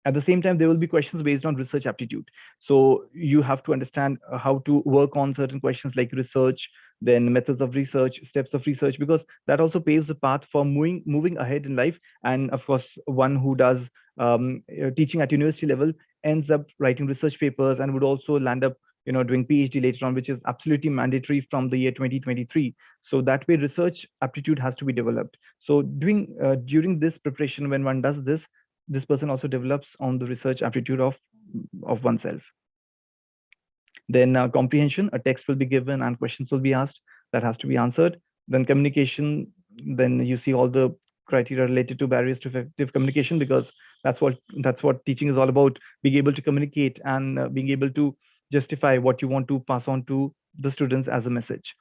At the same time, there will be questions based on research aptitude. So you have to understand how to work on certain questions like research, then methods of research, steps of research, because that also paves the path for moving ahead in life. And of course, one who does teaching at university level ends up writing research papers and would also land up doing PhD later on, which is absolutely mandatory from the year 2023. So that way, research aptitude has to be developed. So during this preparation, when one does this person also develops on the research aptitude of oneself. Then comprehension, a text will be given and questions will be asked that has to be answered. Then communication, then you see all the criteria related to barriers to effective communication, because that's what teaching is all about, being able to communicate and being able to justify what you want to pass on to the students as a message.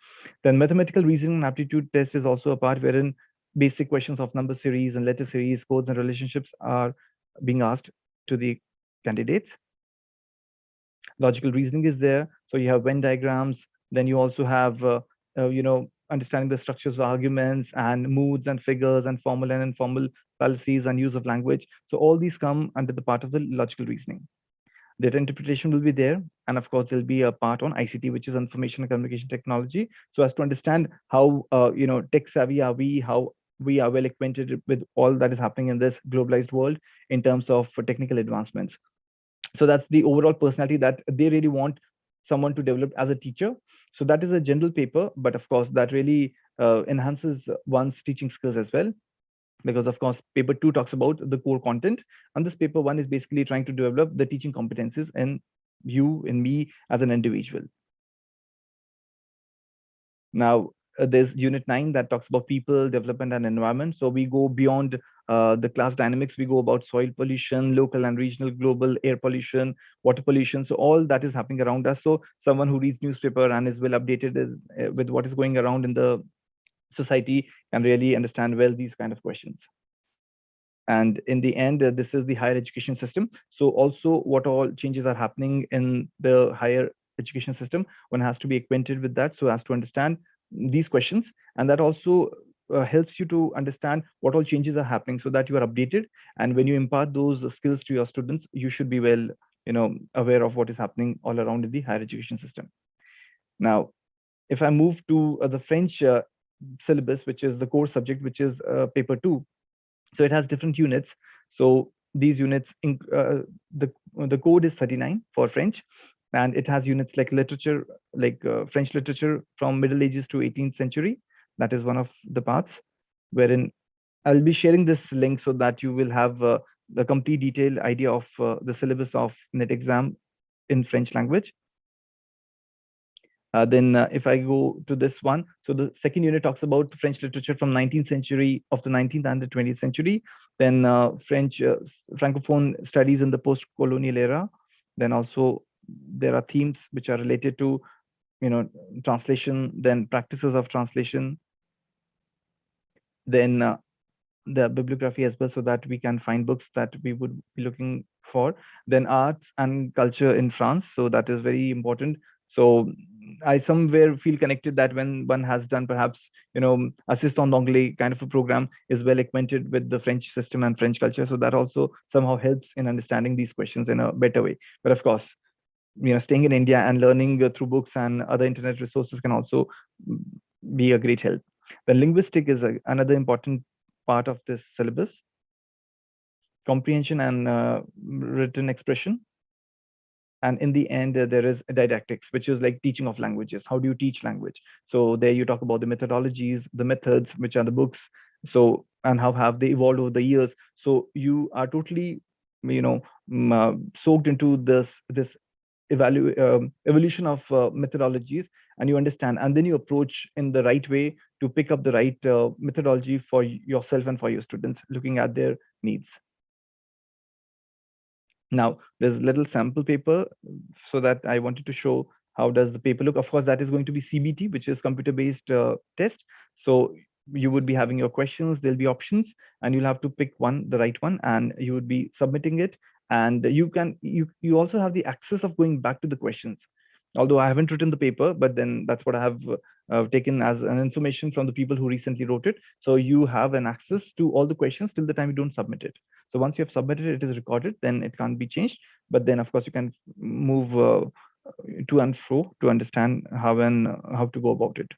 Then mathematical reasoning and aptitude test is also a part wherein basic questions of number series and letter series, codes and relationships are being asked to the candidates. Logical reasoning is there. So you have Venn diagrams. Then you also have, understanding the structures of arguments and moods and figures and formal and informal fallacies and use of language. So all these come under the part of the logical reasoning. Data interpretation will be there. And of course, there'll be a part on ICT, which is information and communication technology. So as to understand how, tech savvy are we, how we are well acquainted with all that is happening in this globalized world in terms of technical advancements. So that's the overall personality that they really want someone to develop as a teacher. So that is a general paper, but of course that really enhances one's teaching skills as well. Because of course, paper 2 talks about the core content, and this paper 1 is basically trying to develop the teaching competencies in you and me as an individual. Now, there's unit 9 that talks about people, development, and environment. So we go beyond the class dynamics. We go about soil pollution, local and regional, global, air pollution, water pollution. So all that is happening around us. So someone who reads newspaper and is well updated with what is going around in the society can really understand well these kind of questions. And in the end, this is the higher education system. So also what all changes are happening in the higher education system, one has to be acquainted with that so as to understand these questions. And that also helps you to understand what all changes are happening so that you are updated. And when you impart those skills to your students, you should be well, aware of what is happening all around in the higher education system. Now, if I move to the French syllabus, which is the core subject, which is paper 2. So it has different units. So these units, the code is 39 for French, and it has units like literature, like French literature from Middle Ages to 18th century. That is one of the parts, wherein I'll be sharing this link so that you will have the complete detailed idea of the syllabus of NET exam in French language. Then if I go to this one, so the second unit talks about French literature from 19th century, of the 19th and the 20th century. Then French Francophone studies in the post-colonial era. Then also there are themes which are related to, translation, then practices of translation. Then the bibliography as well, so that we can find books that we would be looking for. Then arts and culture in France. So that is very important. So I somewhere feel connected that when one has done perhaps, assistant d'anglais kind of a program, is well acquainted with the French system and French culture. So that also somehow helps in understanding these questions in a better way. But of course, staying in India and learning through books and other internet resources can also be a great help. The linguistic is another important part of this syllabus. Comprehension and written expression. And in the end, there is didactics, which is like teaching of languages. How do you teach language? So there you talk about the methodologies, the methods, which are the books. So, and how have they evolved over the years? So you are totally, soaked into this evolution of methodologies, and you understand, and then you approach in the right way to pick up the right methodology for yourself and for your students, looking at their needs. Now, there's a little sample paper so that I wanted to show how does the paper look. Of course, that is going to be CBT, which is computer-based test. So you would be having your questions, there'll be options, and you'll have to pick one, the right one, and you would be submitting it. And you also have the access of going back to the questions. Although I haven't written the paper, but then that's what I have taken as an information from the people who recently wrote it. So you have an access to all the questions till the time you don't submit it. So once you have submitted it, it is recorded, then it can't be changed. But then of course you can move to and fro to understand how to go about it.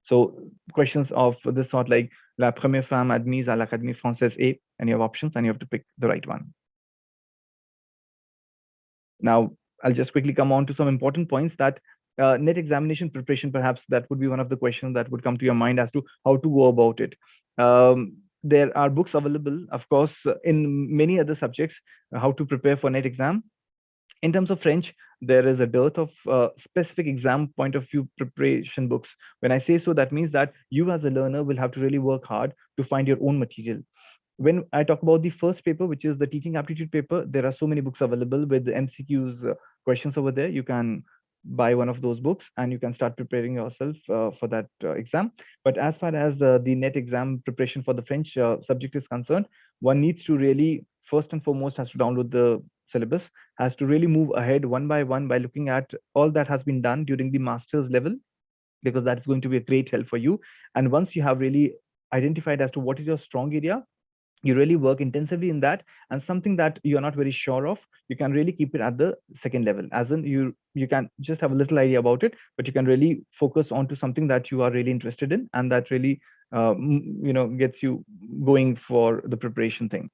So questions of this sort, like la première femme admise à l'Académie française est, and you have options and you have to pick the right one. Now, I'll just quickly come on to some important points that NET examination preparation, perhaps that would be one of the questions that would come to your mind as to how to go about it. There are books available, of course, in many other subjects, how to prepare for NET exam. In terms of French, there is a dearth of specific exam point of view preparation books. When I say so, that means that you as a learner will have to really work hard to find your own material. When I talk about the first paper, which is the teaching aptitude paper, there are so many books available with the MCQs questions over there. You can buy one of those books and you can start preparing yourself for that exam. But as far as the NET exam preparation for the French subject is concerned, one needs to really, first and foremost, has to download the syllabus, has to really move ahead one by one by looking at all that has been done during the master's level, because that's going to be a great help for you. And once you have really identified as to what is your strong area, you really work intensively in that, and something that you're not very sure of, you can really keep it at the second level, as in you can just have a little idea about it, but you can really focus on to something that you are really interested in, and that really gets you going for the preparation thing.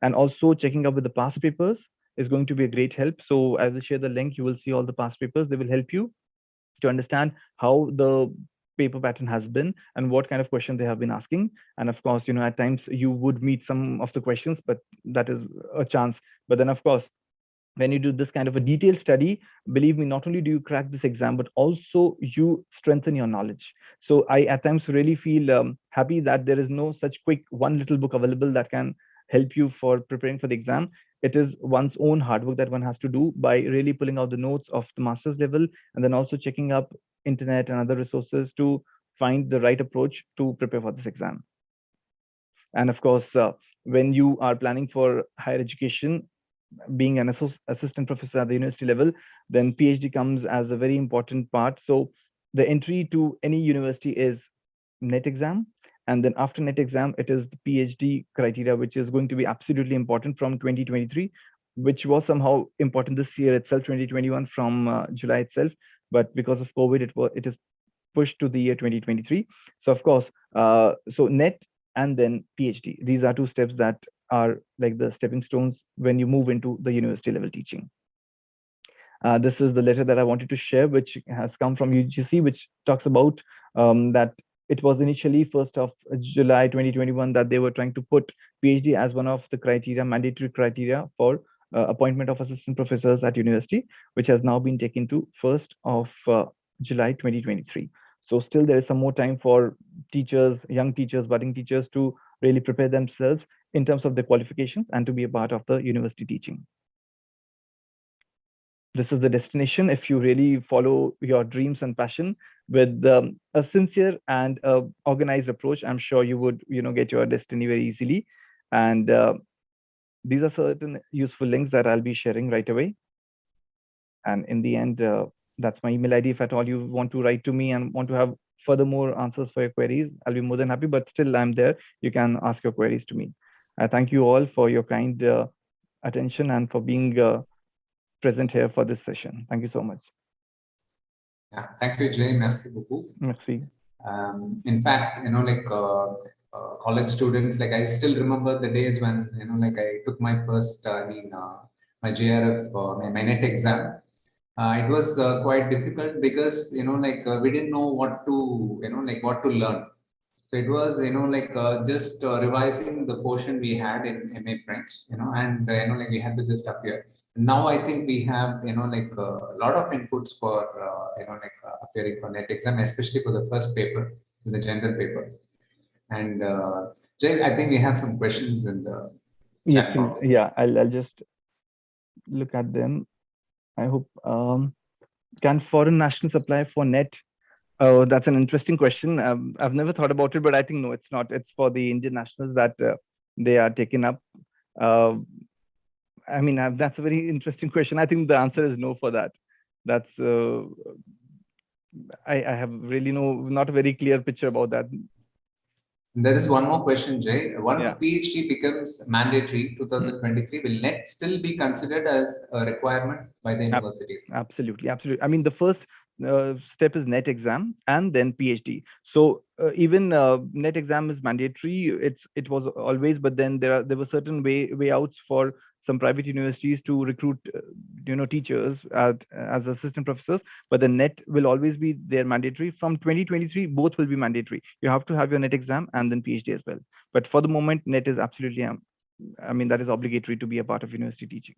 And also checking up with the past papers is going to be a great help. So I will share the link. You will see all the past papers. They will help you to understand how the paper pattern has been and what kind of question they have been asking. And of course, at times you would meet some of the questions, but that is a chance. But then of course, when you do this kind of a detailed study, believe me, not only do you crack this exam, but also you strengthen your knowledge. So I at times really feel happy that there is no such quick one little book available that can help you for preparing for the exam. It is one's own hard work that one has to do by really pulling out the notes of the master's level, and then also checking up internet and other resources to find the right approach to prepare for this exam. And of course, when you are planning for higher education, being an assistant professor at the university level, then PhD comes as a very important part. So the entry to any university is NET exam. And then after NET exam, it is the PhD criteria, which is going to be absolutely important from 2023, which was somehow important this year itself, 2021 from July itself. But because of COVID, it is pushed to the year 2023. So of course, so NET and then PhD. These are two steps that are like the stepping stones when you move into the university level teaching. This is the letter that I wanted to share, which has come from UGC, which talks about that it was initially 1st of July 2021 that they were trying to put PhD as one of the criteria, mandatory criteria for appointment of assistant professors at university, which has now been taken to 1st of July 2023. So still there is some more time for teachers, young teachers, budding teachers to really prepare themselves in terms of their qualifications and to be a part of the university teaching. This is the destination. If you really follow your dreams and passion with a sincere and organized approach, I'm sure you would, get your destiny very easily. And these are certain useful links that I'll be sharing right away. And in the end, that's my email ID. If at all you want to write to me and want to have furthermore answers for your queries, I'll be more than happy, but still I'm there. You can ask your queries to me. I thank you all for your kind attention and for being present here for this session. Thank you so much. Yeah, thank you, Jay. Merci beaucoup. Merci. In fact, college students, like I still remember the days when, I took my first, my JRF, my NET exam. It was quite difficult because, we didn't know what to, what to learn. So it was, just revising the portion we had in MA French, and, we had to just appear. Now I think we have, a lot of inputs for, appearing for NET exam, especially for the first paper, the general paper. And Jay, I think we have some questions in the chat box. Yeah, I'll just look at them. I hope, can foreign nationals apply for NET? Oh, that's an interesting question. I've never thought about it, but I think no, it's not. It's for the Indian nationals that they are taken up. I mean, that's a very interesting question. I think the answer is no for that. That's I have really not a very clear picture about that. There is one more question, Jay. Once PhD becomes mandatory 2023, will NET still be considered as a requirement by the universities? Absolutely, absolutely. I mean, the first step is NET exam and then PhD. So even NET exam is mandatory. It was always, but then there were certain way outs for some private universities to recruit teachers as assistant professors. But the NET will always be there mandatory. From 2023, both will be mandatory. You have to have your NET exam and then PhD as well. But for the moment, NET is absolutely I mean, that is obligatory to be a part of university teaching.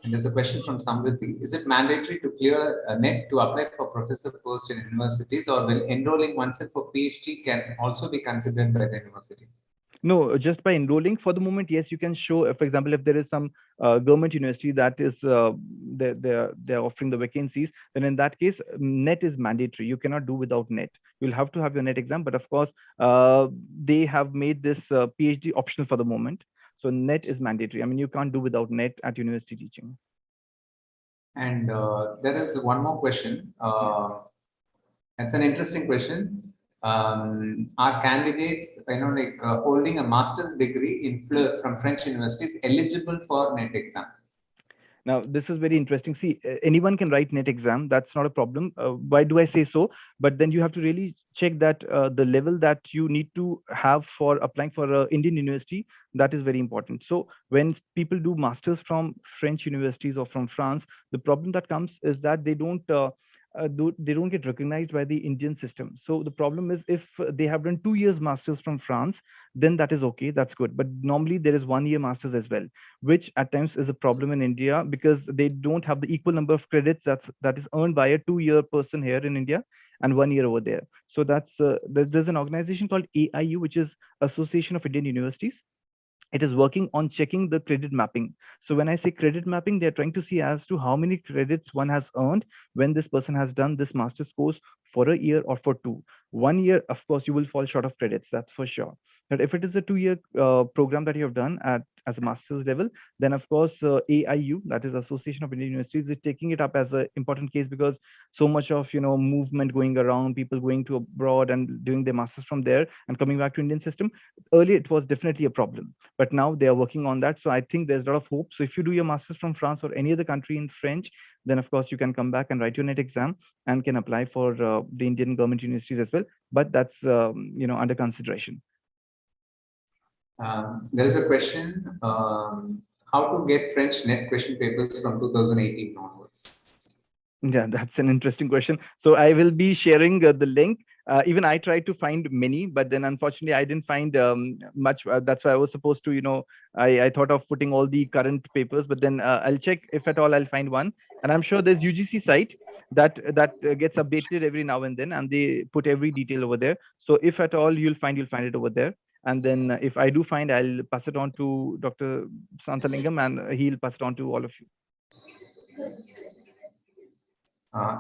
And there's a question from Samriddhi. Is it mandatory to clear a NET to apply for professor post in universities, or will enrolling oneself for PhD can also be considered by the universities? No, just by enrolling for the moment, yes, you can show, for example, if there is some government university that is they're offering the vacancies, then in that case, NET is mandatory. You cannot do without NET. You'll have to have your NET exam, but of course, they have made this PhD optional for the moment. So NET is mandatory. I mean, you can't do without NET at university teaching. And there is one more question. That's an interesting question. Are candidates, holding a master's degree from French universities eligible for NET exam? Now, this is very interesting. See, anyone can write NET exam. That's not a problem. Why do I say so? But then you have to really check that the level that you need to have for applying for an Indian university, that is very important. So when people do masters from French universities or from France, the problem that comes is that they don't get recognized by the Indian system. So the problem is if they have done 2 years masters from France, then that is okay, that's good. But normally there is 1 year masters as well, which at times is a problem in India because they don't have the equal number of credits that is earned by a 2-year person here in India and 1 year over there. So that's there's an organization called AIU, which is Association of Indian Universities. It is working on checking the credit mapping. So when I say credit mapping, they're trying to see as to how many credits one has earned when this person has done this master's course for a year or for 2. 1 year, of course, you will fall short of credits, that's for sure. But if it is a 2-year program that you have done as a master's level, then of course AIU, that is Association of Indian Universities, is taking it up as an important case because so much of movement going around, people going to abroad and doing their masters from there and coming back to Indian system. Earlier it was definitely a problem, but now they are working on that. So I think there's a lot of hope. So if you do your masters from France or any other country in French, then of course you can come back and write your NET exam and can apply for the Indian government universities as well. But that's under consideration. There is a question, how to get French NET question papers from 2018 onwards? Yeah, that's an interesting question. So I will be sharing the link. Even I tried to find many, but then unfortunately I didn't find much. That's why I was supposed to, I thought of putting all the current papers, but then I'll check if at all I'll find one. And I'm sure there's UGC site that gets updated every now and then, and they put every detail over there. So if at all you'll find it over there. And then if I do find, I'll pass it on to Dr. Santalingam and he'll pass it on to all of you.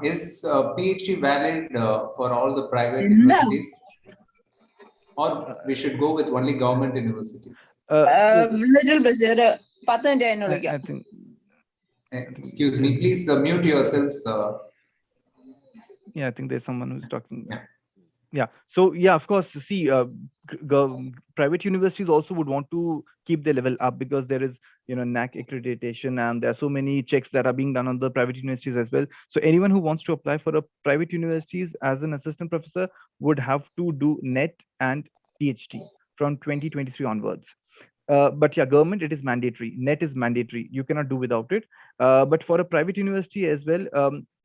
Is PhD valid for all the private universities? Or we should go with only government universities? I think, excuse me, please mute yourselves. Yeah, I think there's someone who's talking. Yeah. So yeah, of course, see, private universities also would want to keep their level up because there is, NAC accreditation, and there are so many checks that are being done on the private universities as well. So anyone who wants to apply for a private universities as an assistant professor would have to do NET and PhD from 2023 onwards. But yeah, government, it is mandatory. NET is mandatory. You cannot do without it. But for a private university as well,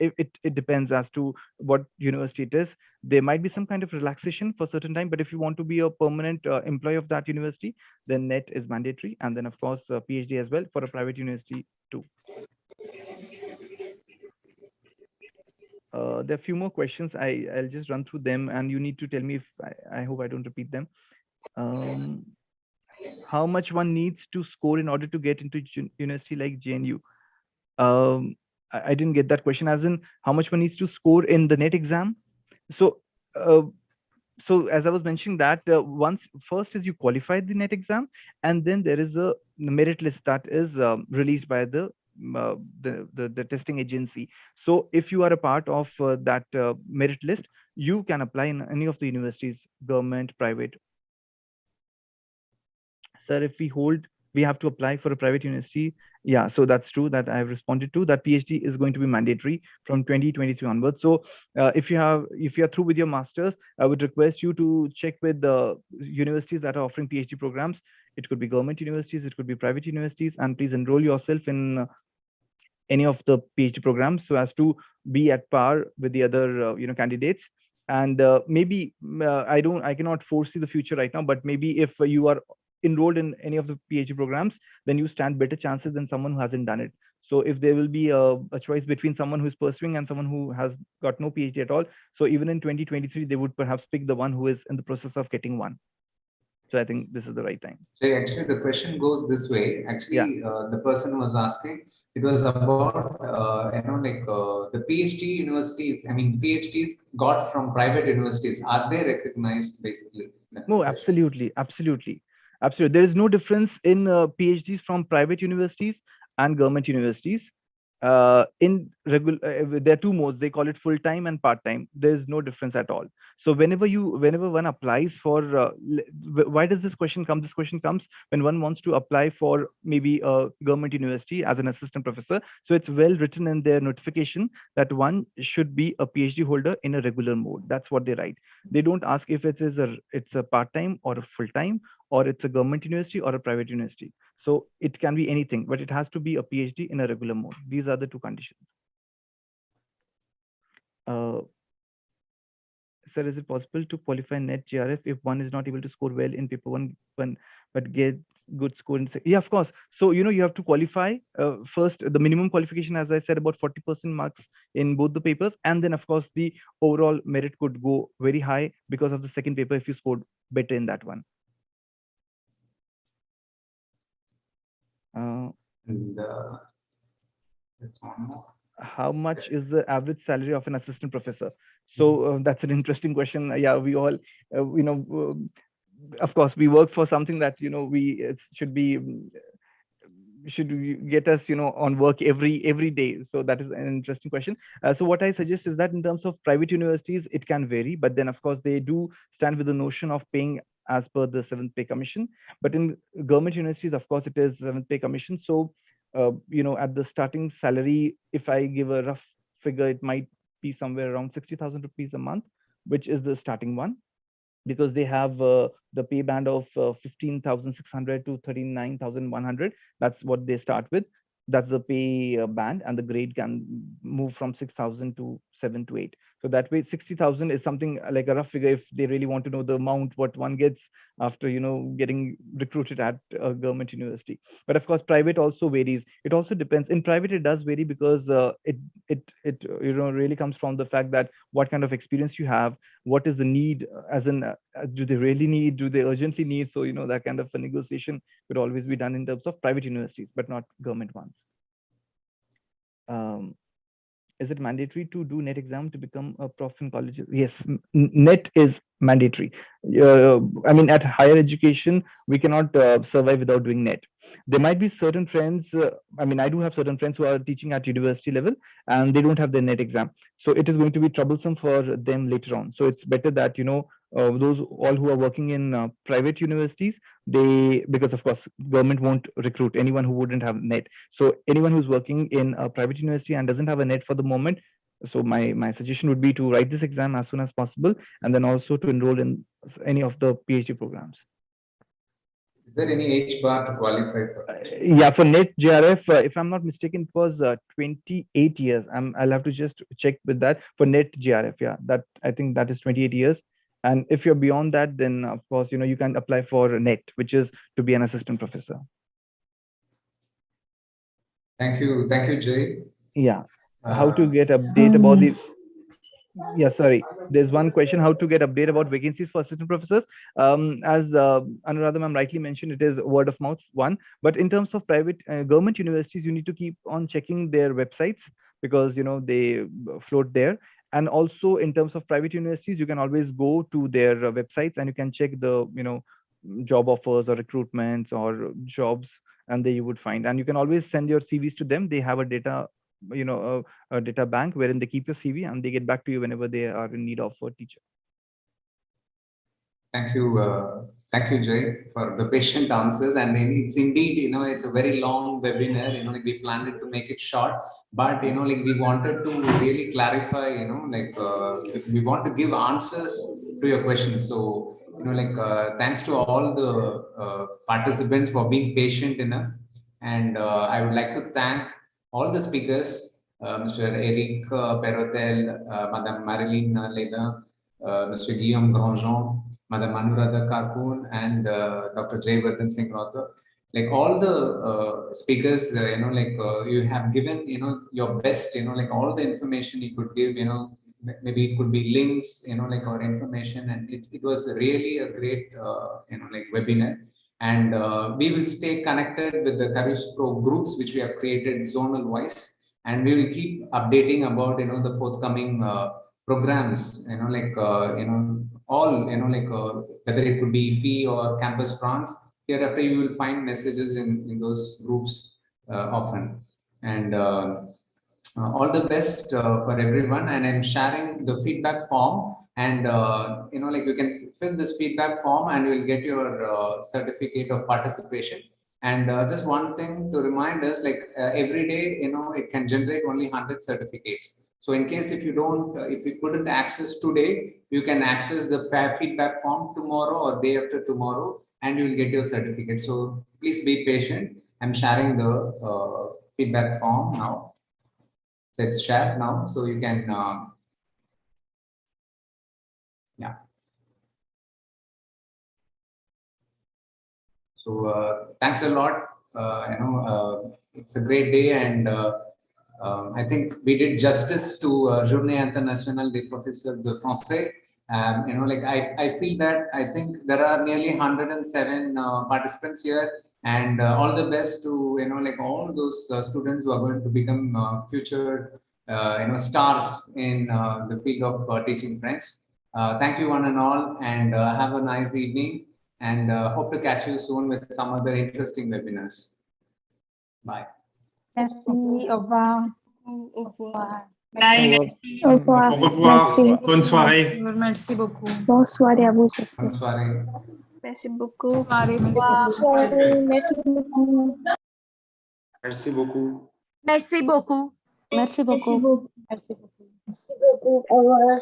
it depends as to what university it is. There might be some kind of relaxation for a certain time, but if you want to be a permanent employee of that university, then NET is mandatory. And then of course, PhD as well for a private university too. There are a few more questions. I'll just run through them and you need to tell me if I hope I don't repeat them. How much one needs to score in order to get into university like JNU? I didn't get that question, as in how much one needs to score in the NET exam. So as I was mentioning that first is you qualify the NET exam, and then there is a merit list that is released by the testing agency. So if you are a part of that merit list, you can apply in any of the universities, government, private. Sir, if we have to apply for a private university. Yeah, so that's true that I've responded to. That PhD is going to be mandatory from 2023 onwards. So if you are through with your masters, I would request you to check with the universities that are offering PhD programs. It could be government universities, it could be private universities, and please enroll yourself in any of the PhD programs so as to be at par with the other candidates. And maybe I cannot foresee the future right now, but maybe if you are enrolled in any of the PhD programs, then you stand better chances than someone who hasn't done it. So if there will be a choice between someone who's pursuing and someone who has got no PhD at all, so even in 2023, they would perhaps pick the one who is in the process of getting one. So I think this is the right time. So actually the question goes this way. Actually, the person was asking, it was about, the PhD universities, PhDs got from private universities, are they recognized basically? No, absolutely. There is no difference in PhDs from private universities and government universities. in regular, there are two modes. They call it full-time and part-time. There's no difference at all. So whenever one applies for, why does this question come? This question comes when one wants to apply for maybe a government university as an assistant professor. So it's well written in their notification that one should be a PhD holder in a regular mode. That's what they write. They don't ask if it's a part-time or a full-time, or it's a government university or a private university. So it can be anything, but it has to be a PhD in a regular mode. These are the two conditions. Sir, is it possible to qualify NET GRF if one is not able to score well in paper one, but gets good score in? Yeah, of course. So, you have to qualify first, the minimum qualification, as I said, about 40% marks in both the papers. And then, of course, the overall merit could go very high because of the second paper if you scored better in that one. How much is the average salary of an assistant professor? So that's an interesting question. Yeah, we all, of course, we work for something that, it should get us, on work every day. So that is an interesting question. So what I suggest is that in terms of private universities, it can vary, but then of course they do stand with the notion of paying as per the 7th pay commission. But in government universities, of course, it is 7th pay commission. So, at the starting salary, if I give a rough figure, it might be somewhere around 60,000 rupees a month, which is the starting one, because they have the pay band of 15,600 to 39,100. That's what they start with. That's the pay band, and the grade can move from 6,000 to 7 to 8. So that way, 60,000 is something like a rough figure if they really want to know the amount what one gets after getting recruited at a government university. But of course, private also varies. It also depends. In private, it does vary because it really comes from the fact that what kind of experience you have, what is the need, as in do they really need, do they urgently need? So that kind of a negotiation could always be done in terms of private universities, but not government ones. Is it mandatory to do NET exam to become a prof in colleges? Yes, NET is mandatory. I mean, at higher education, we cannot survive without doing NET. There might be certain friends, I mean, I do have certain friends who are teaching at university level and they don't have their NET exam. So it is going to be troublesome for them later on. So it's better that, those all who are working in private universities, because of course, government won't recruit anyone who wouldn't have NET. So anyone who's working in a private university and doesn't have a NET for the moment, so my suggestion would be to write this exam as soon as possible, and then also to enroll in any of the PhD programs. Is there any age bar to qualify for? Yeah, for NET GRF, if I'm not mistaken, it was 28 years. I'll have to just check with that for NET GRF. Yeah, that I think that is 28 years. And if you're beyond that, then of course, you can apply for NET, which is to be an assistant professor. Thank you, Jay. Yeah, how to get update about the. Yeah, sorry. There's one question: how to get update about vacancies for assistant professors? As Anuradha ma'am rightly mentioned, it is word of mouth one. But in terms of private government universities, you need to keep on checking their websites because they float there. And also in terms of private universities, you can always go to their websites and you can check the job offers or recruitments or jobs, and there you would find. And you can always send your CVs to them. They have a data a data bank wherein they keep your CV and they get back to you whenever they are in need of a teacher. Thank you, Jay, for the patient answers. And it's indeed, it's a very long webinar. We planned it to make it short, but we wanted to really clarify. We want to give answers to your questions. So thanks to all the participants for being patient enough. And I would like to thank all the speakers, Mr. Eric Perrotel, Madame Marilyn Leda, Mr. Guillaume Grandjean, Madam Anuradha Karpoon, and Dr. Jayvardhan Singh Rothar. All the speakers, you have given, your best, all the information you could give, maybe it could be links, or information, and it was really a great, webinar. And we will stay connected with the CARRUS PRO groups, which we have created zonal wise, and we will keep updating about, the forthcoming programs, all, whether it could be FEE or Campus France. Hereafter, you will find messages in those groups often. And all the best for everyone, and I'm sharing the feedback form, and you can fill this feedback form and you'll get your certificate of participation. And just one thing to remind us, every day, it can generate only 100 certificates. So in case if you don't, if you couldn't access today, you can access the feedback form tomorrow or day after tomorrow, and you will get your certificate. So please be patient. I'm sharing the feedback form now. So it's shared now, so you can, yeah. So thanks a lot. It's a great day, and I think we did justice to Journée Internationale des Professeurs de Français. I feel that I think there are nearly 107 participants here, and all the best to all those students who are going to become future stars in the field of teaching French. Thank you one and all, and have a nice evening, and hope to catch you soon with some other interesting webinars. Bye. Merci, au revoir. Au revoir. Bye. Au revoir. Au revoir. Merci. Bonne soirée. Merci beaucoup. Bonne soirée à vous. Bonne soirée. Merci beaucoup. Soirée, merci beaucoup. Merci beaucoup. Merci beaucoup. Merci beaucoup. Merci beaucoup. Merci beaucoup. Au revoir.